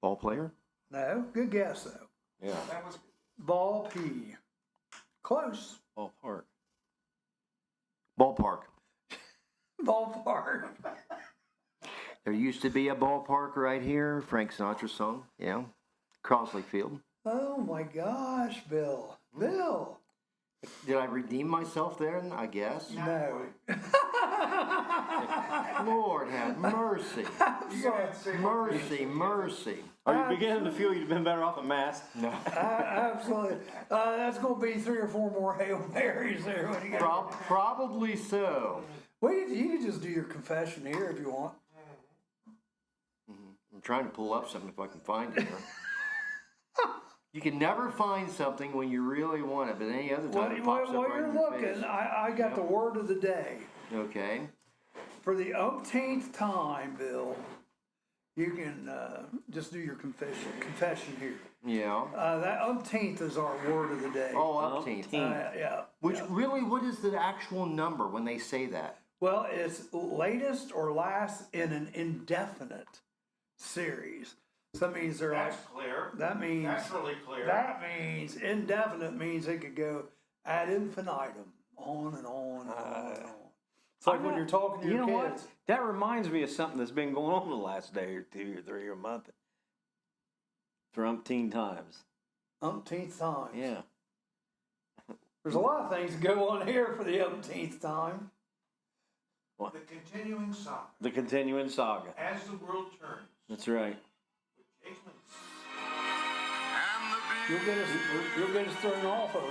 Ball player. No, good guess though. Yeah. That was Ball P. Close. Ball park. Ballpark. Ballpark. There used to be a ballpark right here, Frank Sinatra song, yeah, Crosley Field. Oh my gosh, Bill. Bill. Did I redeem myself then? I guess. No. Lord have mercy. Mercy, mercy. Are you beginning to feel you've been better off at Mass? No. Absolutely. That's going to be 3 or 4 more Hail Marys there. When you get Probably so. well, you can just do your confession here if you want. I'm trying to pull up something if I can find it. You can never find something when you really want it, but any other time it pops up While right you're in your looking, face. I got the word of the day. Okay. For the umpteenth time, Bill, you can just do your confession here. Yeah. That umpteenth is our word of the day. Oh, umpteenth. Yeah. Which yeah. really, what is the actual number when they say that? Well, it's latest or last in an indefinite series. So that means they're That's like, clear. that means, That's really clear. that means indefinite means it could go ad infinitum, on and on and on and on. It's like when you're talking to your what? kids. That reminds me of something that's been going on the last day or 2 or 3 or a month. For umpteen times. Umpteenth time. Yeah. There's a lot of things that go on here for the umpteenth time. The continuing saga. The continuing saga. As the world turns. That's right. You'll get us thrown off of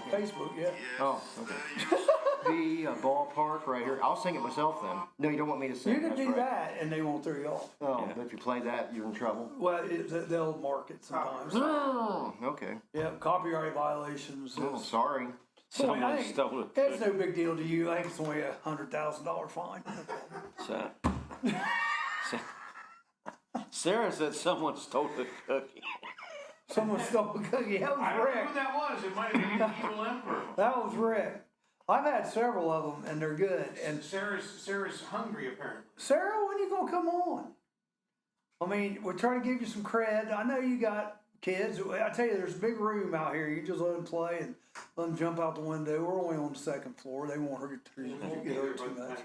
Facebook, yeah. Oh, okay. The ballpark right here. I'll sing it myself then. No, you don't want me to sing. You can That's do right. that and they won't throw you off. Oh, but if you play that, you're in trouble. Well, they'll mark it sometimes. Okay. Yeah, copyright violations. Oh, sorry. Someone I think stole it. it's no big deal to you. I think it's only $100,000 fine. So, Sarah said someone stole the cookie. Someone stole a cookie. That I was don't know Rick. who that was. It might have been the evil emperor. That was Rick. I've had several of them and they're good. And Sarah's hungry apparently. Sarah, when you gonna come on? I mean, we're trying to give you some cred. I know you got kids. I tell you, there's a big room out here. You can just let them play and let them jump out the window. We're only on the 2nd floor. They won't hurt get hurt too much.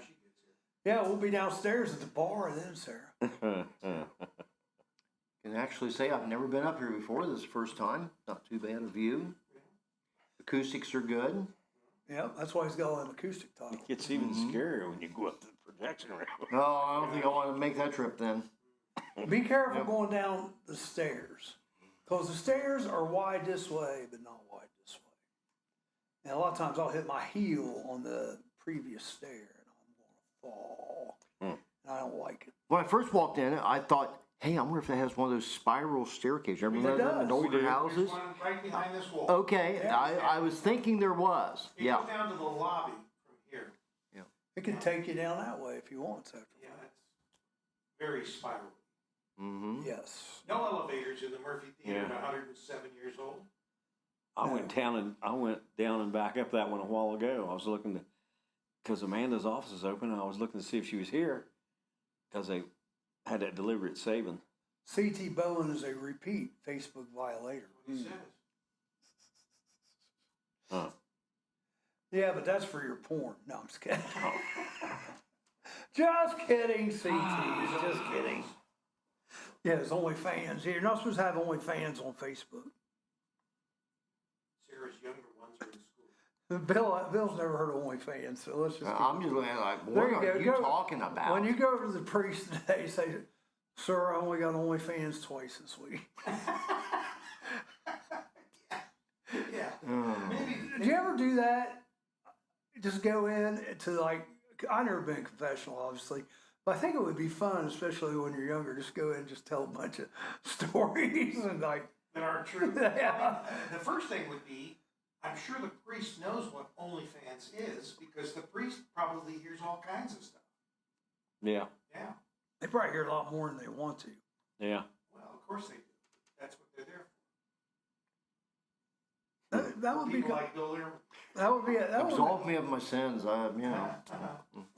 Yeah, we'll be downstairs at the bar then, Sarah. Can actually say I've never been up here before. This is the first time. Not too bad a view. Acoustics are good. Yeah, that's why he's got all them acoustic talk. It's even scarier when you go up to the projection room. No, I don't think I want to make that trip then. Be careful going down the stairs. Because the stairs are wide this way, but not wide this way. And a lot of times I'll hit my heel on the previous stair and I'm going to fall. And I don't like it. When I first walked in, I thought, hey, I wonder if it has one of those spiral staircases. Remember It those in does. older There's houses? one right behind this wall. Okay, I was thinking there was. It Yeah. goes down to the lobby from here. It can take you down that way if you want to. Yeah, that's very spiral. Mm-hmm. Yes. No elevators in the Murphy Theater, Yeah. 107 years old. I went down and back up that one a while ago. I was looking to, because Amanda's office is open, and I was looking to see if she was here, because they had that deliberate saving. C.T. Bowen is a repeat Facebook violator. What he says. Huh. Yeah, but that's for your porn. No, I'm just kidding. Just kidding, C.T. Just kidding. Yeah, there's OnlyFans. You're not supposed to have OnlyFans on Facebook. Sarah's younger ones are in school. Bill's never heard of OnlyFans, so let's just. I'm just looking at it like, There what you are go. you Go- talking about? When you go over to the priest today, say, "Sir, I only got OnlyFans twice this week." Yeah. Maybe. Do you ever do that? Just go in to like, I've never been confessional, obviously, but I think it would be fun, especially when you're younger, just go in and just tell a bunch of stories and like. That aren't true. Yeah. The first thing would be, I'm sure the priest knows what OnlyFans is because the priest probably hears all kinds of stuff. Yeah. Yeah. They probably hear a lot more than they want to. Yeah. Well, of course they do. That's what they're there for. That would be People good. like Bill Ehrman. That would be. Absolve me of my sins. I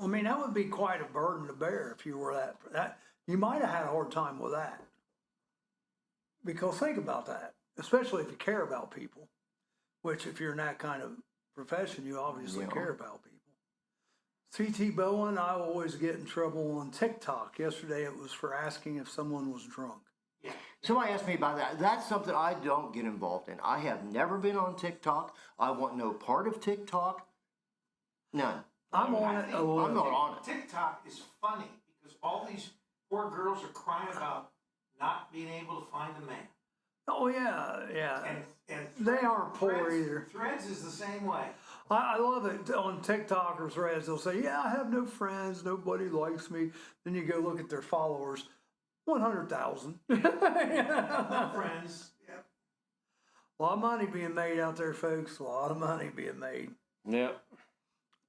mean, that would be quite a burden to bear if you were that. You might have had a hard time with that. Because think about that, especially if you care about people, which if you're in that kind of profession, you obviously care about people. CT Bowen, I always get in trouble on TikTok. Yesterday it was for asking if someone was drunk. Somebody asked me about that. That's something I don't get involved in. I have never been on TikTok. I want no part of TikTok. None. I'm on it a little. I'm not on it. TikTok is funny because all these poor girls are crying about not being able to find a man. Oh yeah, yeah. And They aren't poor either. Threads is the same way. I love it on TikTok or Threads. They'll say, "Yeah, I have no friends. Nobody likes me." Then you go look at their followers, 100,000. Friends. Yep. A lot of money being made out there, folks. A lot of money being made. Yep.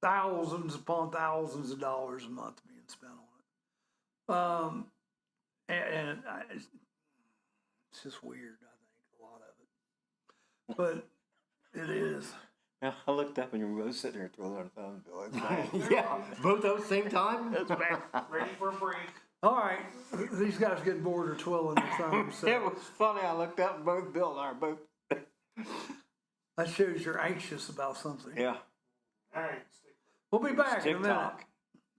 Thousands upon thousands of dollars a month being spent on it. It's just weird, I think, a lot of it. But it is. Yeah, I looked up and you were both sitting there twiddling our thumbs, Bill. Yeah, both at the same time? That's bad. Ready for a break. All right, these guys getting bored or twiddling their thumbs. So It was funny. I looked up and both Bill and I are both. that shows you're anxious about something. Yeah. All right. We'll be back in a minute. TikTok.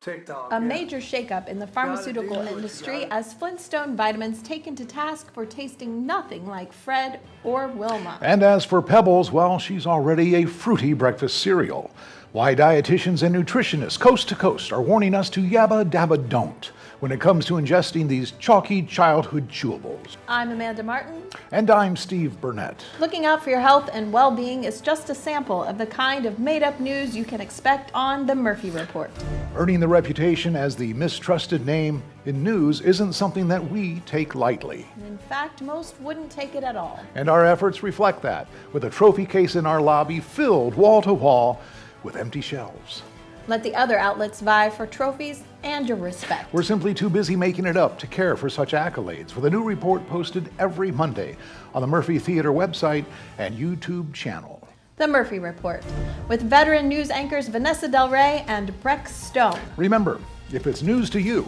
TikTok. A yeah. major shakeup in the pharmaceutical do what you industry gotta. as Flintstone Vitamins taken to task for tasting nothing like Fred or Wilma. And as for Pebbles, well, she's already a fruity breakfast cereal. Why dietitians and nutritionists coast to coast are warning us to yabba dabba don't when it comes to ingesting these chalky childhood chewables. I'm Amanda Martin. And I'm Steve Burnett. Looking out for your health and well-being is just a sample of the kind of made-up news you can expect on The Murphy Report. Earning the reputation as the mistrusted name in news isn't something that we take lightly. In fact, most wouldn't take it at all. And our efforts reflect that, with a trophy case in our lobby filled wall to wall with empty shelves. Let the other outlets vie for trophies and your respect. We're simply too busy making it up to care for such accolades, with a new report posted every Monday on the Murphy Theater website and YouTube channel. The Murphy Report, with veteran news anchors Vanessa Del Rey and Breck Stone. Remember, if it's news to you,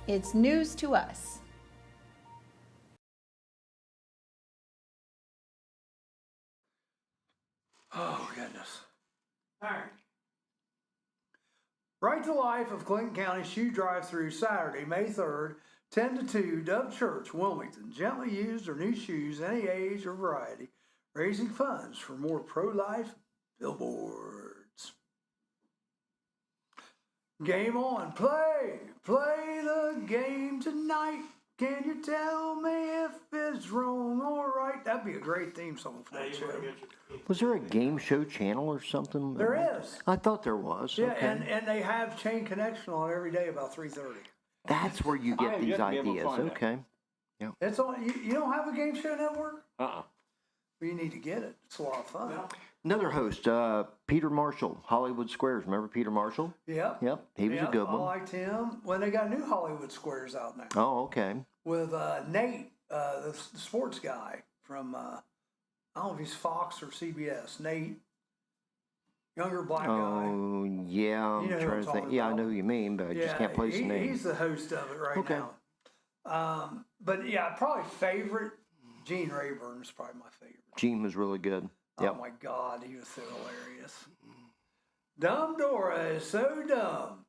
It's news to us. Oh, goodness. All right. Right to Life of Clinton County Shoe Drive-Through Saturday, May 3rd, 10 to 2, Dove Church, Wilmington. Gently used or new shoes, any age or variety, raising funds for more pro-life billboards. Game on. Play the game tonight. Can you tell me if it's wrong or right? That'd be a great theme song for that show. Was there a game show channel or something? There is. I thought there was. Yeah, Okay. and they have Chain Connection on every day about 3:30. That's where you I get have these yet to be able to ideas. find that. Okay. It's on. You don't have a game show network? Uh-uh. Well, you need to get it. It's a lot of fun. Another host, Peter Marshall, Hollywood Squares. Remember Peter Marshall? Yep. Yep, he was a Yep, good I one. liked him. When they got new Hollywood Squares out now Oh, okay. with Nate, the sports guy from I don't know if he's Fox or CBS. Nate, younger black guy. Oh, yeah. I'm You know who I'm trying to think. talking Yeah, I about. know who you mean, but I just can't place the name. He's the host of it right Okay. now. But yeah, probably favorite. Gene Rayburn's probably my favorite. Gene was really good. Oh Yep. my God, he was so hilarious. Dumb Dora is so dumb.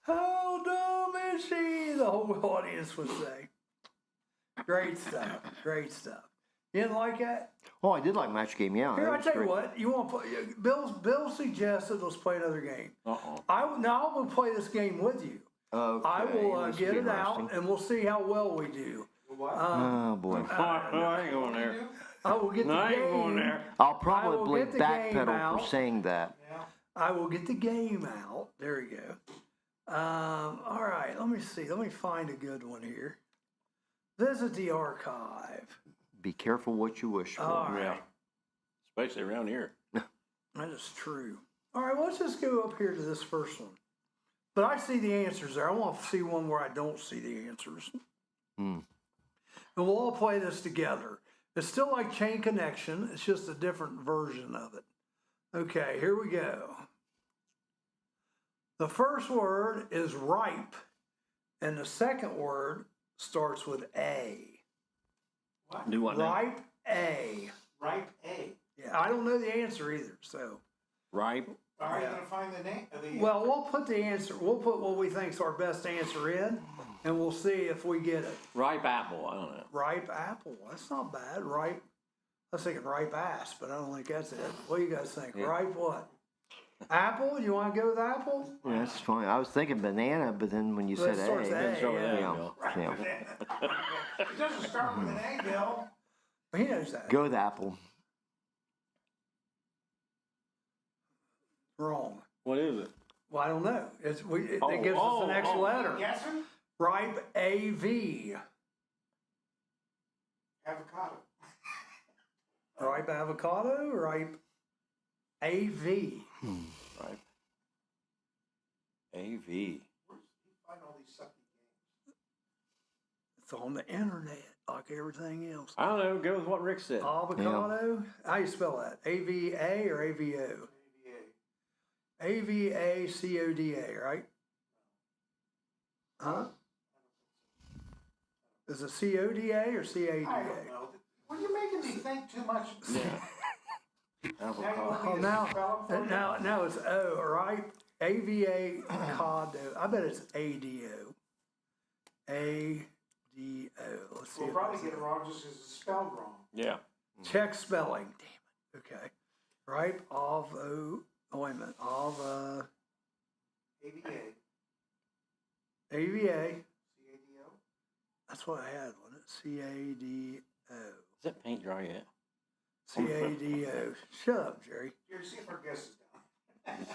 How dumb is she? The whole audience would say. Great stuff. Great stuff. You didn't like that? Oh, I did like Match Game. Yeah. Here, that I was tell you great. what. You want to play? Bill suggested let's play another game. Uh-oh. I will play this game with you. Okay. I will this get will be it out, interesting. and we'll see how well we do. Oh, boy. No, I ain't going there. I will get No, the I ain't going game. there. I'll I will probably get the game backpedal out. for saying that. I will get the game out. There we go. All right, let me see. Let me find a good one here. Visit the archive. Be careful what you wish for. All right. Yeah. Especially around here. That is true. All right, let's just go up here to this first one. But I see the answers there. I want to see one where I don't see the answers. Hmm. And we'll all play this together. It's still like Chain Connection. It's just a different version of it. Okay, here we go. The first word is ripe, and the second word starts with A. What? Do what now? Ripe A. Ripe A. Yeah, I don't know the answer either, so. Ripe How are you gonna find the name of the? Well, we'll put the answer, we'll put what we think's our best answer in, and we'll see if we get it. Ripe apple, I don't know. Ripe apple, that's not bad. Ripe, I was thinking ripe ass, but I don't think that's it. What do you guys think? Yeah. Ripe what? Apple? You want to go with apple? Yeah, that's fine. I was thinking banana, but then when you Well, said it starts with A, A, Start with yeah. A, yeah, Bill. yeah. It doesn't start with an A, Bill. He knows that. Go with apple. Wrong. What is it? Well, I don't know. It gives us the oh, next oh. letter. Guessing? Ripe AV. Avocado. Ripe avocado, ripe AV. Ripe. AV. Where's he find all these sucky games? It's on the internet, like everything else. I don't know. Go with what Rick said. Avocado. How you spell that? AVA or AVO? AVACODA, right? Huh? Is it CODA or CADA? I don't know. Well, you're making me think too much. Yeah. Avocado. Oh, now it's O, right? AVA-CODO. I bet it's ADO. ADO. Let's see. We'll if probably it's get it wrong just because it's spelled wrong. Yeah. Check spelling. Damn it. Okay. Ripe of wait a minute. Of ABA. AVA. CADO. That's what I had, wasn't it? CADO. Is that paint dry yet? CADO. Shut up, Jerry. Here, see if our guess is down.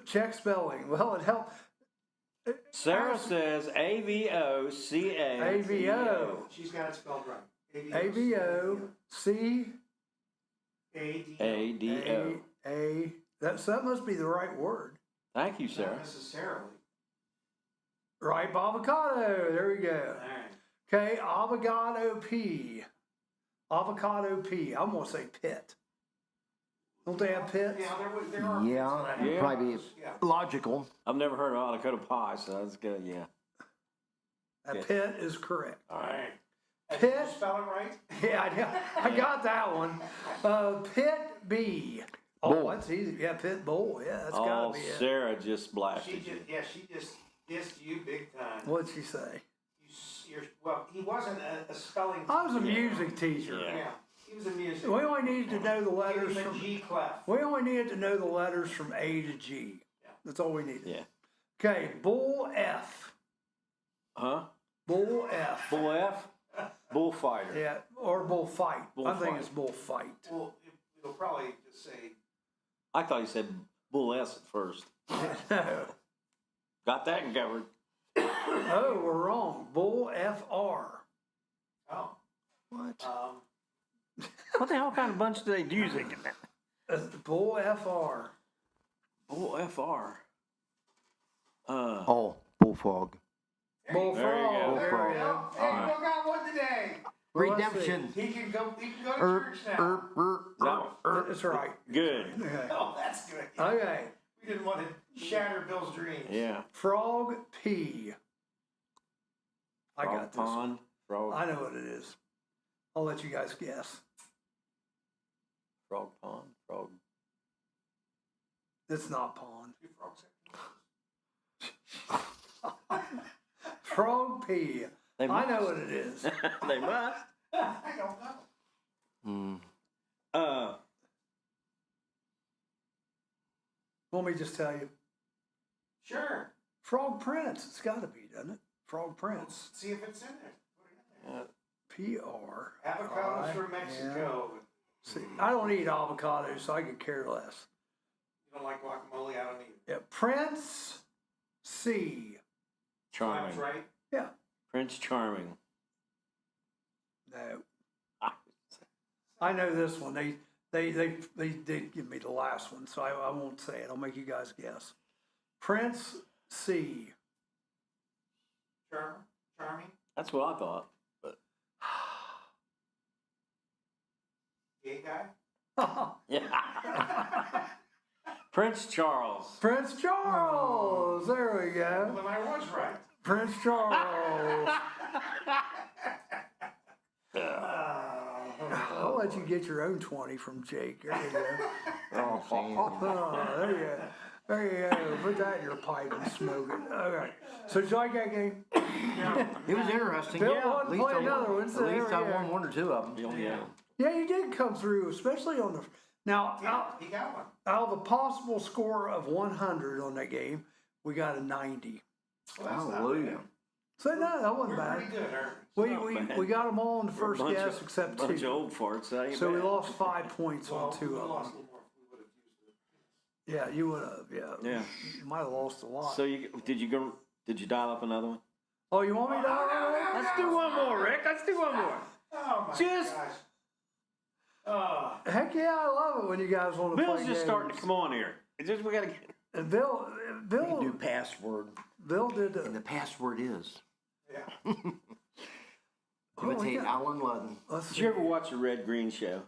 Check spelling. Well, it helped. Sarah says AVOCA. AVO. She's got it spelled right. AVO. C. ADO. A. That must be the right word. Thank you, Not Sarah. necessarily. Ripe avocado. There we go. All right. Okay, avocado P. Avocado P. I'm going to say pit. Don't they have pits? Yeah, there are. Yeah, Yeah. probably Yeah. logical. I've never heard of avocado pie, so that's good. Yeah. A Yeah. pit is correct. All right. Did Pit. you spell it right? Yeah, I got that one. Pit B. Oh, Bull. that's easy. Yeah, pit bull. Yeah, that's Oh, got to be it. Sarah just blasted you. She just dissed you big time. What'd she say? Well, he wasn't a spelling. I was a teacher. music teacher. Yeah. Yeah, he was a music. We only needed to know the Give letters him a from. G clef. We only needed to know the letters from A to G. Yeah. That's all we needed. Yeah. Okay, bull F. Huh? Bull F. Bull F? Bullfighter. Yeah, or bullfight. I think Bullfight. it's bullfight. Well, it'll probably just say. I thought you said Bull S at first. No. Got that covered. Oh, we're wrong. Bull FR. Oh. What? What the hell kind of bunch do they use in that? Bull FR. Bull FR. Oh, bullfrog. Bullfrog. There you go. There we go. Hey, we got one today. Well, let's Redemption. He can go to church now. That's right. Good. Okay. Oh, that's good. Okay. We didn't want to shatter Bill's dreams. Yeah. Frog P. I Frog got this. pond. Frog. I know what it is. I'll let you guys guess. Frog pond. Frog. It's not pond. Two frogs. Frog P. They I know what it is. They must. I don't know. Want me to just tell you? Sure. Frog Prince. It's got to be, doesn't it? Frog Prince. See if it's in there. Put it in there. PR. Avocados from Mexico. See, I don't eat avocados, so I could care less. You don't like guacamole? I don't either. Yeah, Prince C. Charming. That's right. Yeah. Prince Charming. No. I know this one. They did give me the last one, so I won't say it. I'll make you guys guess. Prince C. Charming. That's what I thought. But Gay guy. yeah. Prince Charles. Prince Charles. There we go. Well, then I was right. Prince Charles. I'll let you get your own 20 from Jake. There you go. Oh, There you go. There you go. Put that in your pipe and smoke it. Okay. So did you like that game? it was interesting. Bill Yeah, wanted to play another one, so at least there I we won go. one or two of them. Yeah. Yeah, you did come through, especially on the. Now, He got one. out of a possible score of 100 on that game, we got a 90. Well, that's not Hallelujah. bad. So no, that We're wasn't bad. pretty good, aren't bad. We got them all in the We're a first bunch guess of- except bunch two. of old farts. That ain't So we bad. lost 5 points we? on two we of lost a them. little more if we would have used it. Yeah, you would have. Yeah. Yeah. You might have lost a lot. So did you dial up another one? Oh, you want me to? Let's do one more, Rick. Let's do one more. Oh my Just- gosh. Oh. Heck yeah, I love it when you guys want to play Bill's just games. starting to come on here. It's just we gotta get. And Bill, We can do password. Bill did And the password is Yeah. imitate Alan Ludden. Let's Did see. you ever watch the Red Green Show?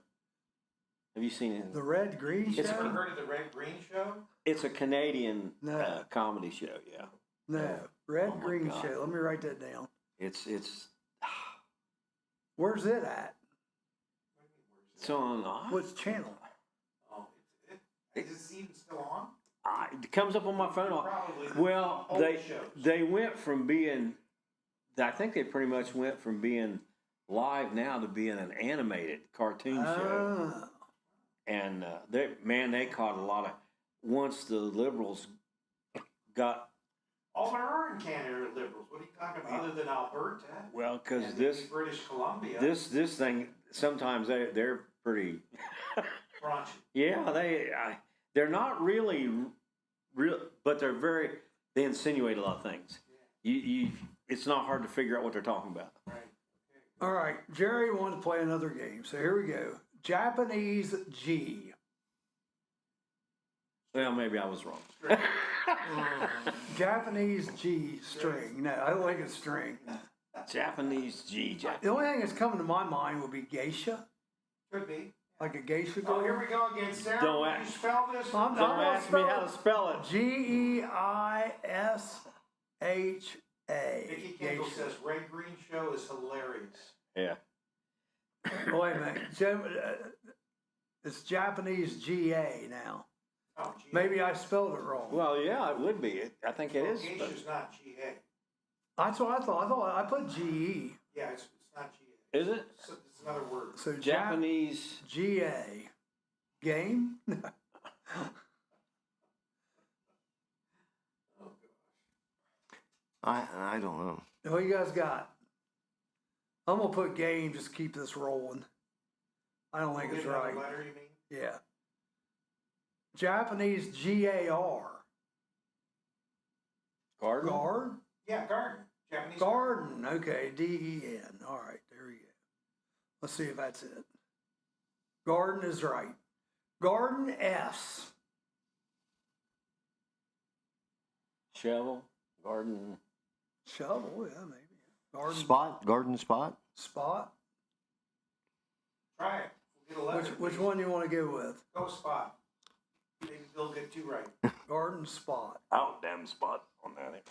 Have you seen it? The Red Green It's Show? Ever heard of the Red Green Show? It's a Canadian No. comedy show. Yeah, No, Red Oh my Green God. Show. Let me write that down. it's Where's it at? on. What's channel? Oh, is it even still on? It comes up on my phone. Probably Well, old they shows. went from being. I think they pretty much went from being live now to being an animated cartoon show. Ah, And they caught a lot of. Once the liberals got All there are in Canada are liberals. What are you talking about? Other than Alberta. well, because and this maybe British Columbia. this thing sometimes they're pretty. Raunchy. Yeah, they're not really real, but they insinuate a lot of things. It's not hard to figure out what they're talking about. Right. all right, Jerry wanted to play another game, so here we go. Japanese G. Well, maybe I was wrong. Japanese G string. No, I don't think it's string. Japanese G. The only thing that's coming to my mind would be geisha, Could be. like a geisha girl. Oh, here we go again. Sarah, Don't can ask- you spell this? I'm Don't gonna ask me spell how to spell it. Geisha. Vicky Kendall says Red Green Show is hilarious. Yeah. Wait a minute. It's Japanese GA now. Oh, G. Maybe I spelled it wrong. Well, yeah, it would be. I think it is. but- Geisha's not GA. That's what I thought. I thought I put GE. Yeah, it's not GA. Is it It's another word. So Japanese? GA. Game? I don't know. What you guys got? I'm going to put game just to keep this rolling. I don't think We'll it's get another right. letter, you mean? Yeah. Japanese GAR. Garden? Guard? Yeah, garden. Japanese Garden. Okay, DEN. All right, there we go. Let's see if that's it. Garden is right. Garden S. Shovel? Garden? Shovel, yeah, maybe. Garden Spot, garden spot. spot. Try it. We'll get a letter. Which one you want to go with? Go spot. Maybe Bill get two right. Garden spot. Out damn spot on that.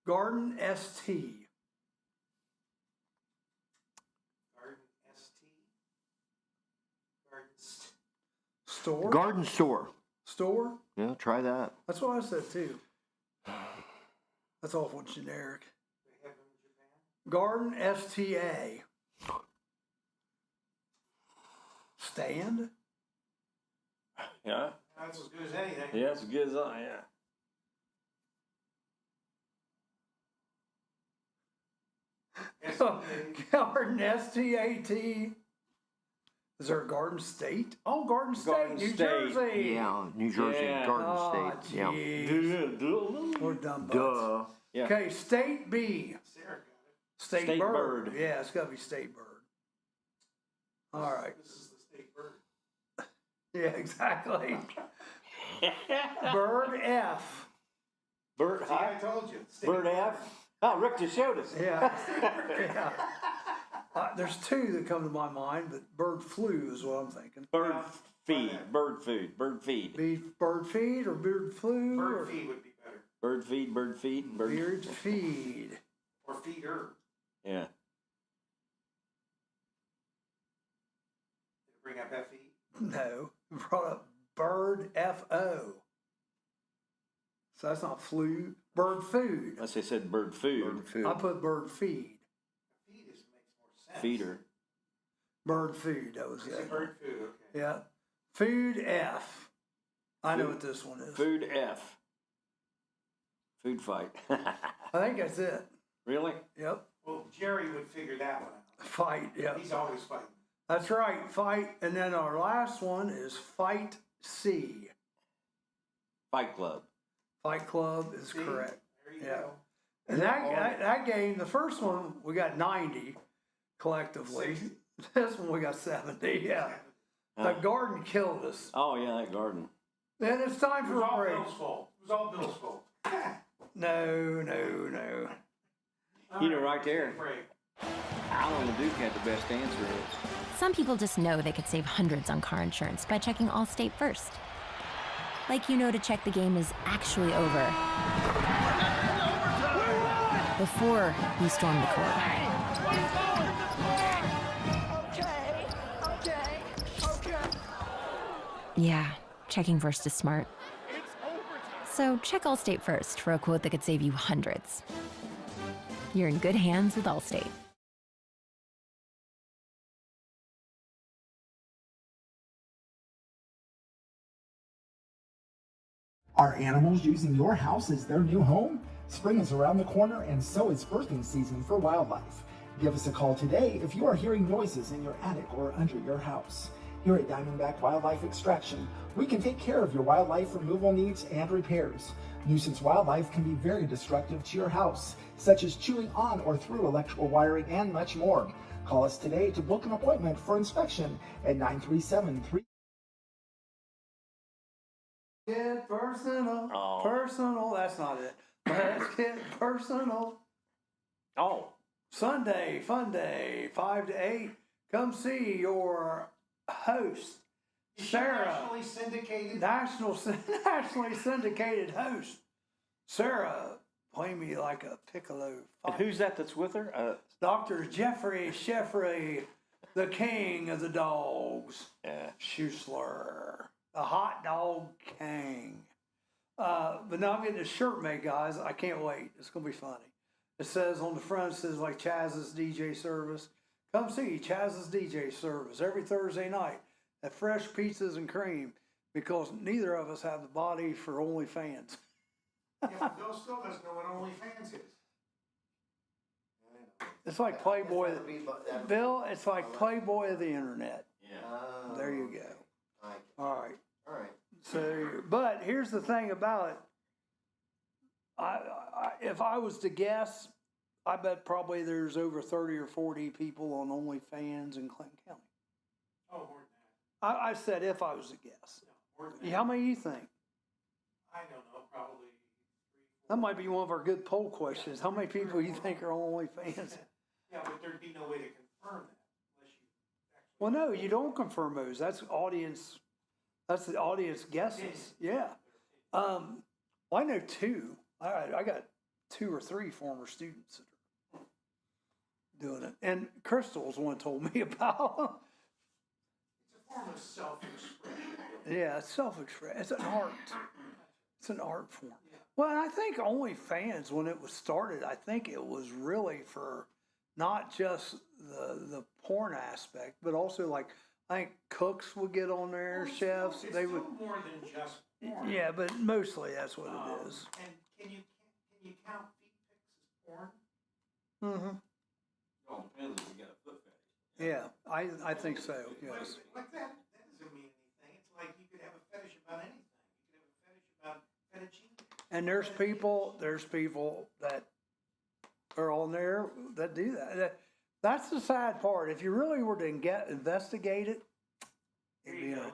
Garden ST. Garden ST. Garden Store. Garden store. Store. Yeah, try that. That's what I said too. That's awful generic. They have them in Japan. Garden STA. Stand. Yeah? That's as good as anything. Yeah, it's as good as I, yeah. STA. Garden STAT. Is there a Garden State? Oh, Garden State, Garden New State. Jersey. Yeah, New Jersey, Yeah. Garden Oh, State. Yeah. geez. We're dumb butts. Duh. Yeah. Okay, State B. Sarah got it. State bird. bird. Yeah, it's got to be state bird. All right. This is the state bird. Yeah, exactly. Bird F. Bird, See, I told you. State Bird F. Oh, Rick just showed us. Yeah. Yeah. There's two that come to my mind, but bird flu is what I'm thinking. Bird Yeah. feed. Bird food. Bird feed. Beef bird feed or bird flu? Bird or feed would be better. Bird feed. Bird feed. Bird. Bird feed. Or feeder. Yeah. Bring up FE. No, brought up bird, F-O. So that's not flu, bird food. Unless they said bird food. I put bird feed. Feed makes more sense. Feeder. Bird food, that was Is it it. bird food? Okay. Yeah. Food F. I know what this one is. Food F. Food fight. I think that's it. Really? Yep. Well, Jerry would figure that one out. Fight, yep. He's always fighting. That's right, fight. And then our last one is Fight C. Fight Club. Fight Club is See? correct. There you Yeah. go. And that game, the first one, we got 90 collectively. This one, we got 70, yeah. The garden killed us. Oh, yeah, that garden. Then it's time It for was a all break. Bill's fault. It was all Bill's fault. No. You know, right there. Break. Alan LeDuc had the best answer. Some people just know they could save hundreds on car insurance by checking Allstate first. Like you know to check the game is actually over before you storm the court. Yeah, checking first is smart. So check Allstate first for a quote that could save you hundreds. You're in good hands with Allstate. Are animals using your house as their new home? Spring is around the corner, and so is birthing season for wildlife. Give us a call today if you are hearing noises in your attic or under your house. Here at Diamondback Wildlife Extraction, we can take care of your wildlife removal needs and repairs. Nuisance wildlife can be very destructive to your house, such as chewing on or through electrical wiring and much more. Call us today to book an appointment for inspection at 937-3. Get personal. Oh. Personal. That's not it. Let's get personal. Oh. Sunday, fun day, 5 to 8. Come see your host, Is she Sarah. nationally syndicated? Nationally syndicated host. Sarah, play me like a piccolo. And who's that's with her? Dr. Jeffrey Sheffrey, the king of the dogs. Yeah. Schuessler, the hot dog king. But now I'm getting a shirt made, guys. I can't wait. It's going to be funny. It says on the front, it says like Chaz's DJ service. Come see Chaz's DJ service every Thursday night at Fresh Pizzas and Cream, because neither of us have the body for OnlyFans. Yeah, Bill still doesn't know what OnlyFans is. It's like Playboy. Bill, it's like Playboy of the internet. Yeah. There you go. All right. All right. So, but here's the thing about it. If I was to guess, I bet probably there's over 30 or 40 people on OnlyFans in Clinton County. Oh, more than that. I said if I was to guess. No, more than How many you think? I don't know, probably 3, 4. That might be one of our good poll questions. How many people you think are on OnlyFans? Yeah, but there'd be no way to confirm that unless you actually. Well, no, you don't confirm those. That's audience. That's the audience guesses. Yeah. Well, I know two. I got 2 or 3 former students that are doing it, and Crystal's one told me about. It's a form of self-expression. Yeah, it's self-expression. It's an art. It's an art form. Well, and I think OnlyFans, when it was started, I think it was really for not just the porn aspect, but also like I think cooks would get on there, Well, chefs. It's They still would. more than just porn. Yeah, but mostly that's what it is. And can you count feet pics as porn? Mm-hmm. It all depends if you got a foot fetish. Yeah, I think so. Yes. But that doesn't mean anything. It's like you could have a fetish about anything. You could have a fetish about fettuccine. And there's people that are on there that do that. That's the sad part. If you really were to investigate it, you know,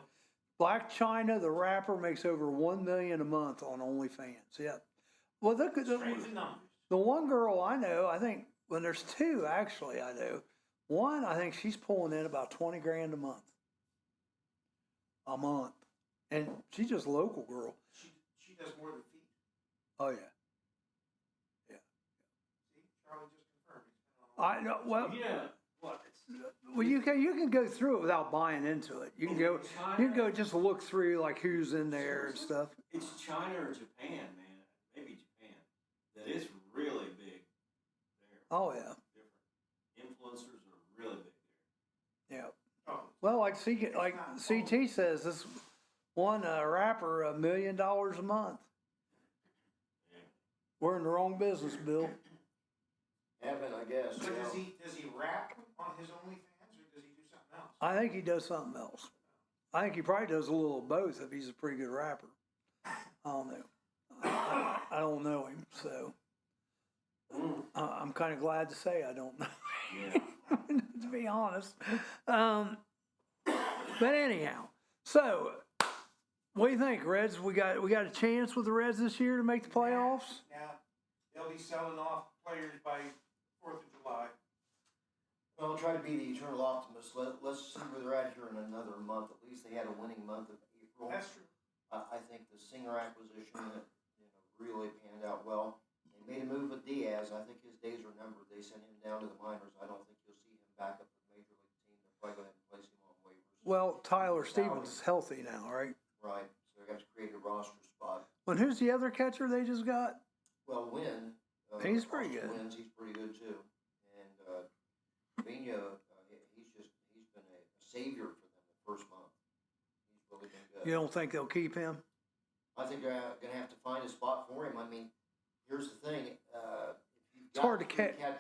Black China, the rapper, makes over $1 million a month on OnlyFans. Yeah. Well, look at the one girl I know. I think there's 2 actually. I know one. I think she's pulling in about 20 grand a month. And she's just a local girl. She does more than feet. Oh yeah. See, Charlie just confirmed. He's been on I know. Well, Yeah. What? It's well, you can go through it without buying into it. You can go just look through like who's in there and stuff. It's China or Japan, man. Maybe Japan. That is really big there. Oh yeah. Different influencers are really big there. Yeah. Well, like CT says, this one rapper $1 million a month. We're in the wrong business, Bill. Heaven, I guess. So does he rap on his OnlyFans, or does he do something else? I think he does something else. I think he probably does a little of both if he's a pretty good rapper. I don't know. I don't know him, so I'm kind of glad to say I don't know. Yeah. To be honest. But anyhow, so what do you think, Reds? We got a chance with the Reds this year to make the playoffs? Yeah, they'll be selling off players by 4th of July. Well, I'll try to be the eternal optimist. Let's see where they're at here in another month. At least they had a winning month of April. That's true. I think the Singer acquisition really panned out well. They made a move with Diaz. I think his days are numbered. They sent him down to the minors. I don't think you'll see him back up with the major league team. They'll probably go ahead and place him on waivers. Well, Tyler Stevens is healthy now, right? Right. So they have to create a roster spot. Well, who's the other catcher they just got? Well, Wynn. He's pretty good. Wins, he's pretty good too. And Vino, he's been a savior for them the first month. He's really been good. You don't think they'll keep him? I think they're going to have to find a spot for him. I mean, here's the thing. It's hard to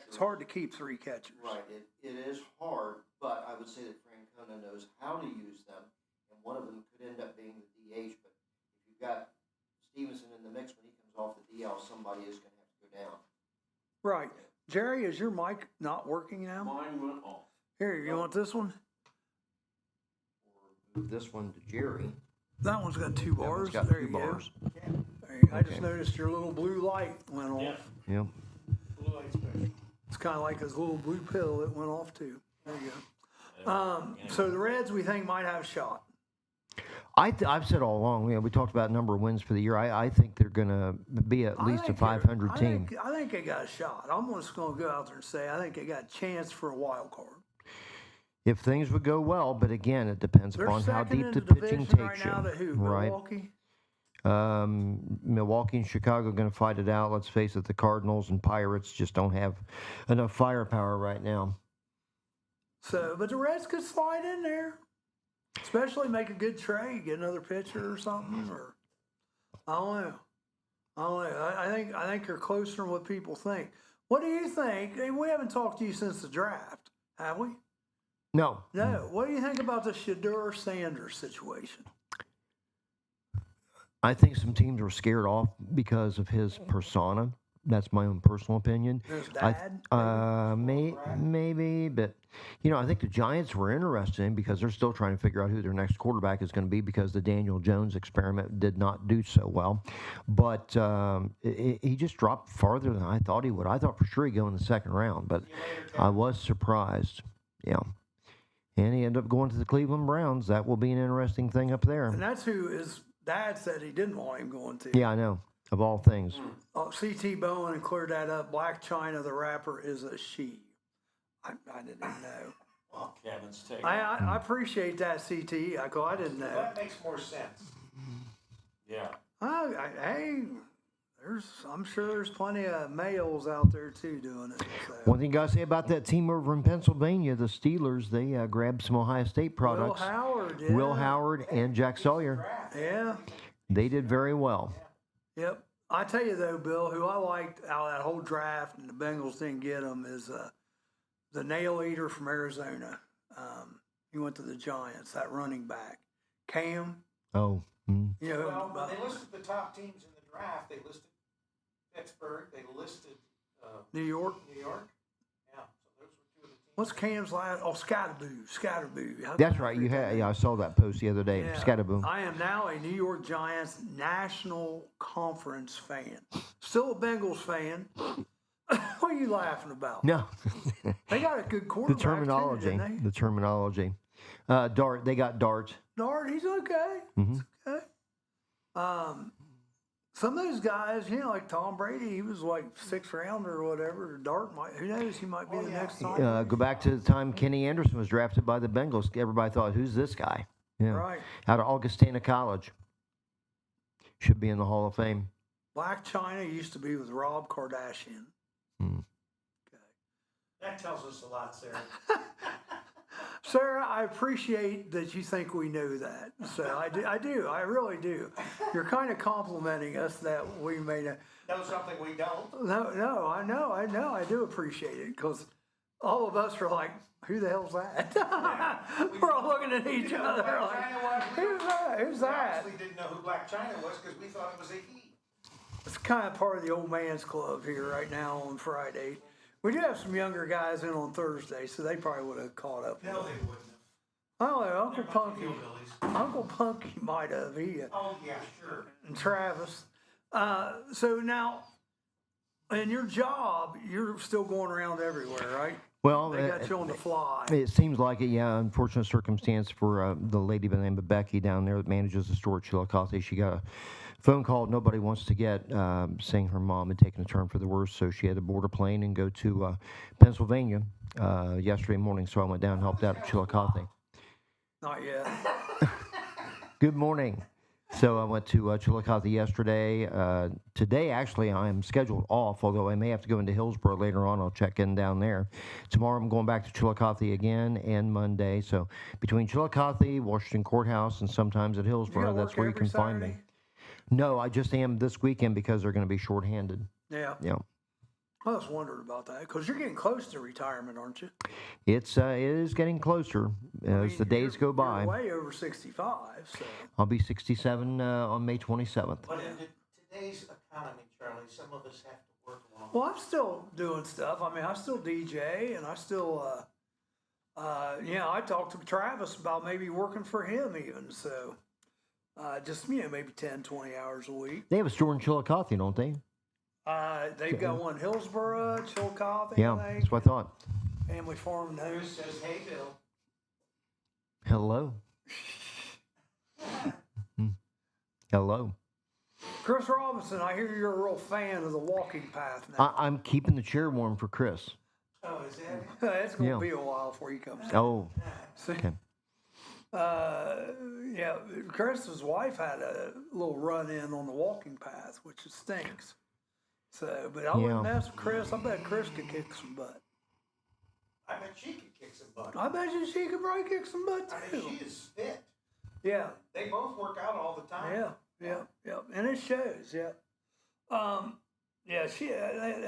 It's hard to keep three catchers. Right. It is hard, but I would say that Francona knows how to use them, and one of them could end up being the DH. But if you've got Stevenson in the mix when he comes off the DL, somebody is going to have to go down. Right. Jerry, is your mic not working now? Mine went off. Here, you want this one? Or move this one to Jerry. That one's got two bars. Got There two you bars. go. There you go. I just noticed your little blue light went off. Yep. Blue light special. It's kind of like his little blue pill that went off too. There you go. So the Reds, we think, might have a shot. I've said all along, we talked about number of wins for the year. I think they're going to be at least a 500 team. I think they got a shot. I'm just going to go out there and say I think they got a chance for a wild card. If things would go well, but again, it depends They're upon how second deep in the the pitching division takes right now you. to who? Right. Milwaukee? Milwaukee and Chicago are going to fight it out. Let's face it, the Cardinals and Pirates just don't have enough firepower right now. So, but the Reds could slide in there. Especially make a good trade, get another pitcher or something, or I don't know. I think you're closer than what people think. What do you think? Hey, we haven't talked to you since the draft, have we? No. No. What do you think about the Shedeur Sanders situation? I think some teams were scared off because of his persona. That's my own personal opinion. His dad? Maybe, but I think the Giants were interested in because they're still trying to figure out who their next quarterback is going to be because the Daniel Jones experiment did not do so well. But he just dropped farther than I thought he would. I thought for sure he'd go in the second round, but I was surprised. Yeah. And he ended up going to the Cleveland Browns. That will be an interesting thing up there. And that's who his dad said he didn't want him going to. Yeah, I know. Of all things. C.T. Bowen cleared that up. Black China, the rapper, is a she. I didn't know. Well, Kevin's taking. I appreciate that, C.T. I didn't know. That makes more sense. Yeah. I'm sure there's plenty of males out there too doing it. So. One thing you got to say about that team over in Pennsylvania, the Steelers, they grabbed some Ohio State products. Will Howard, yeah. Will Howard and Jack Sawyer. Yeah. They did very well. Yep. I tell you though, Bill, who I liked out of that whole draft and the Bengals didn't get him is the nail eater from Arizona. He went to the Giants, that running back. Cam. Oh. Mm. Well, when they listed the top teams in the draft, they listed Pittsburgh, they listed New York. Yeah, so those were two of the teams. What's Cam's last? Oh, Scatterboo. That's right. I saw that post the other day. Yeah. Scatterboo. I am now a New York Giants National Conference fan. Still a Bengals fan. What are you laughing about? No. They got a good quarterback. The terminology. Too, didn't they? The terminology. Dart. They got Dart. Dart, he's okay. Mm-hmm. He's okay. some of those guys, like Tom Brady, he was like 6th rounder or whatever. Dart who knows, he might be the next time. Go back to the time Kenny Anderson was drafted by the Bengals. Everybody thought, who's this guy? Yeah. Right. Out of Augustana College. Should be in the Hall of Fame. Black China used to be with Rob Kardashian. That tells us a lot, Sarah. Sarah, I appreciate that you think we know that. So I do. I really do. You're kind of complimenting us that we may not. Know something we don't. No, I know. I do appreciate it because all of us are like, who the hell's that? We're all looking at each other like, who's that? Who's We that? obviously didn't know who Black China was because we thought it was a he. It's kind of part of the old man's club here right now on Friday. We do have some younger guys in on Thursday, so they probably would have caught up. No, they wouldn't have. Oh, Uncle They're Punky. hillbillies. Uncle Punky might have. Oh, yeah, sure. And Travis. So now, in your job, you're still going around everywhere, right? Well, They got you on the fly. it seems like it, yeah. Unfortunate circumstance for the lady by the name of Becky down there that manages the store at Chillicothe. She got a phone call nobody wants to get, saying her mom had taken a turn for the worse, so she had to board a plane and go to Pennsylvania yesterday morning. So I went down and helped out at Chillicothe. Not yet. Good morning. So I went to Chillicothe yesterday. Today, actually, I am scheduled off, although I may have to go into Hillsborough later on. I'll check in down there. Tomorrow, I'm going back to Chillicothe again, and Monday. So between Chillicothe, Washington Courthouse, and sometimes at Hillsborough, that's where you can find me. No, I just am this weekend because they're going to be shorthanded. Yeah. Yeah. I was wondering about that because you're getting close to retirement, aren't you? It is getting closer as the days go by. You're way over 65, so. I'll be 67 on May 27th. But in today's economy, Charlie, some of us have to work long. Well, I'm still doing stuff. I mean, I still DJ, and I still, I talked to Travis about maybe working for him even. So, just, maybe 10, 20 hours a week. They have a store in Chillicothe, don't they? They've got one in Hillsborough, Chillicothe, Yeah, I think. that's what I thought. Family Farm Who News. says, hey, Bill? Hello. Hello. Chris Robinson, I hear you're a real fan of the walking path now. I'm keeping the chair warm for Chris. Oh, is that? It's going to Yeah. be a while before he comes in. Oh, See? okay. Chris's wife had a little run in on the walking path, which stinks. So, but I wouldn't mess with Chris. I bet Chris could kick some butt. I bet she could kick some butt. I bet you she could probably kick some butt I too. mean, she is fit. Yeah, They both work out all the time. yeah, and it shows. Yeah, I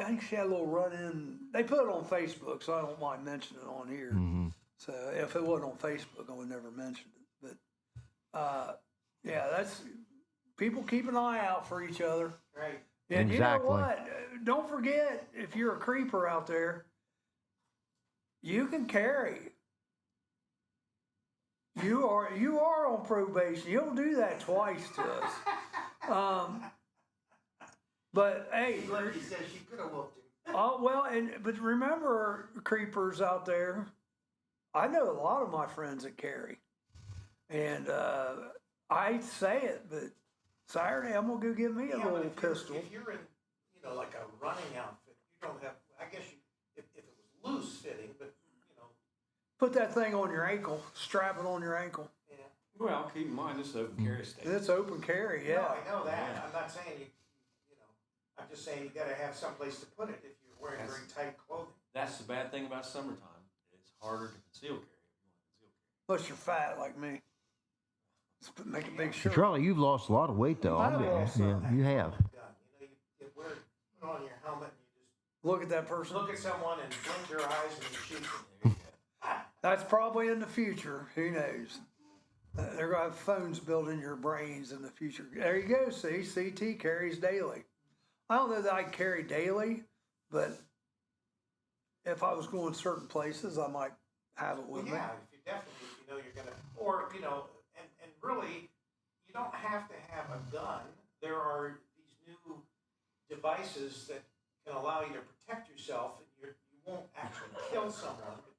think she had a little run in. They put it on Facebook, so I don't mind mentioning it on here. Mm-hmm. So if it wasn't on Facebook, I would never mention it. But that's people keep an eye out for each other. Right. And Exactly. you know what? Don't forget, if you're a creeper out there, you can carry. You are on probation. You don't do that twice to us. But hey, He says she could have whooped him. oh well, but remember, creepers out there. I know a lot of my friends that carry, and I say it, but Saturday I'm gonna go get me a Yeah, but little if you're- pistol. If you're in, like a running outfit, you don't have. I guess if it was loose fitting, but Put that thing on your ankle, strap it on your ankle. yeah. Well, keep in mind, this is open carry state. It's open carry, yeah. No, I know that. I'm not saying I'm just saying you got to have someplace to put it if you're wearing very tight clothing. That's the bad thing about summertime. It's harder to conceal carry if you want to conceal carry. Unless you're fat like me. Let's make a big shirt. Charlie, you've lost a lot of weight, though. I have lost some. Yeah, you have. You put on your helmet and you just Look at that person. look at someone and blink your eyes and you shoot them. That's probably in the future. Who knows? They're going to have phones built in your brains in the future. There you go. See, CT carries daily. I don't know that I carry daily, but if I was going certain places, I might have it with me. Yeah, if you definitely, you're going to, or, and really, you don't have to have a gun. There are these new devices that can allow you to protect yourself, and you won't actually kill someone, but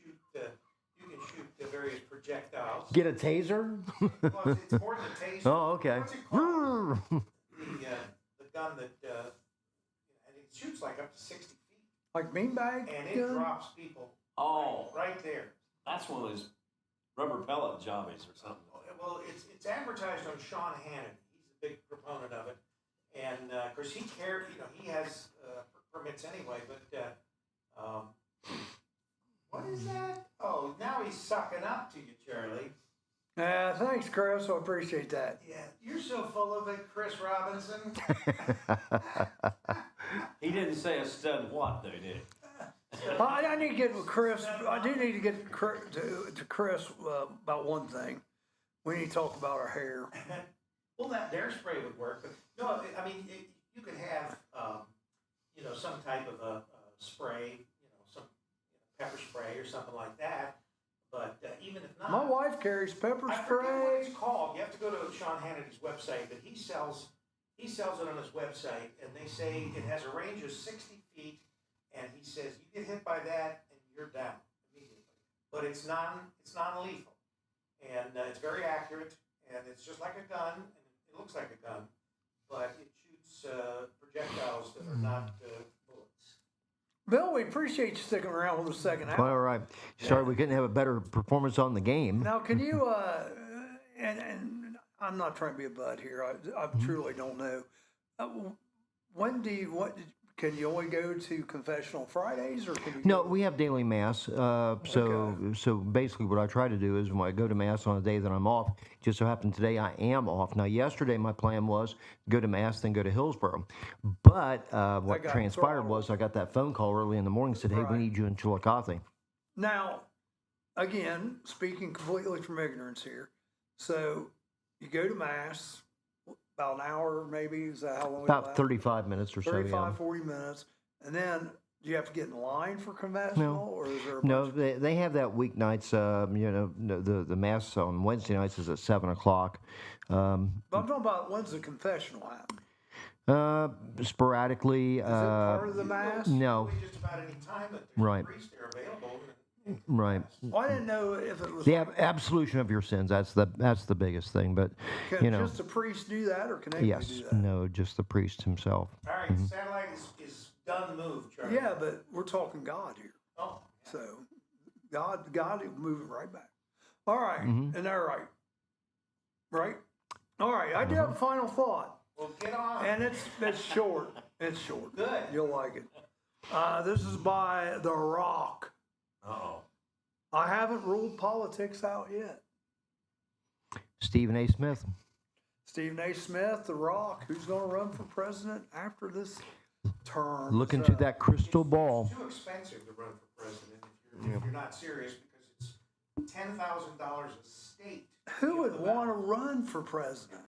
you can shoot the various projectiles. Get a taser? Well, it's more than a taser. Oh, okay. What's it called? shoots like up to 60 feet. Like beanbag? And it gun? drops people Oh, right there. that's one of those rubber pellet jobbies or something. Well, it's advertised on Sean Hannity. He's a big proponent of it. And, of course, he has permits anyway, but, what is that? Oh, now he's sucking up to you, Charlie. Yeah, thanks, Chris. I appreciate that. Yeah, you're so full of it, Chris Robinson. He didn't say a stud what, though, did he? I need to get with Chris. I do need to get to Chris about one thing. We need to talk about our hair. Well, that dare spray would work, but no, I mean, you could have, some type of a spray, some pepper spray or something like that. But even if not, My wife carries pepper I forget what spray. it's called. You have to go to Sean Hannity's website, but he sells it on his website, and they say it has a range of 60 feet, and he says you get hit by that and you're down immediately. But it's non-lethal, and it's very accurate, and it's just like a gun, and it looks like a gun, but it shoots projectiles that are not bullets. Bill, we appreciate you sticking around with us a second All hour. right. Sorry we couldn't have a better performance on the game. Now, can you, and I'm not trying to be a bud here, I truly don't know. Can you only go to confessional Fridays, or can you? No, we have daily mass. So basically, what I try to do is when I go to mass on a day that I'm off. Just so happened today I am off. Now, yesterday my plan was go to mass, then go to Hillsborough. But what got transpired throttled. was I got that phone call early in the morning. Said, "Hey, Right. we need you in Chillicothe." Now, again, speaking completely from ignorance here, so you go to mass about an hour, maybe, is that how long? it About lasts? 35 minutes or so. 35, Yeah. 40 minutes, and then do you have to get in line for confessional, or is there a No, bunch they have that weeknights. The mass on Wednesday nights is at 7:00. But I'm talking about when's the confessional happen? Sporadically. Is it part of the mass? No. Just about any time that there's Right. a priest there available. Right. Well, I didn't know if it was. The absolution of your sins. That's the biggest thing. But Can just the priest do that, or can anybody yes, do that? no, just the priest himself. All right, the satellite is done moved, Charlie. Yeah, but we're talking God here. Oh, So God will move it right back. All right, and they're right. Right? All right, I do have a final thought. well, get on. And it's short. It's short. Good. You'll like it. This is by The Rock. Uh-oh. I haven't ruled politics out yet. Stephen A. Smith. Stephen A. Smith, The Rock, who's going to run for president after this term? Look into that crystal ball. It's too expensive to run for president if you're not serious, because it's $10,000 a state. Who would want to run for president?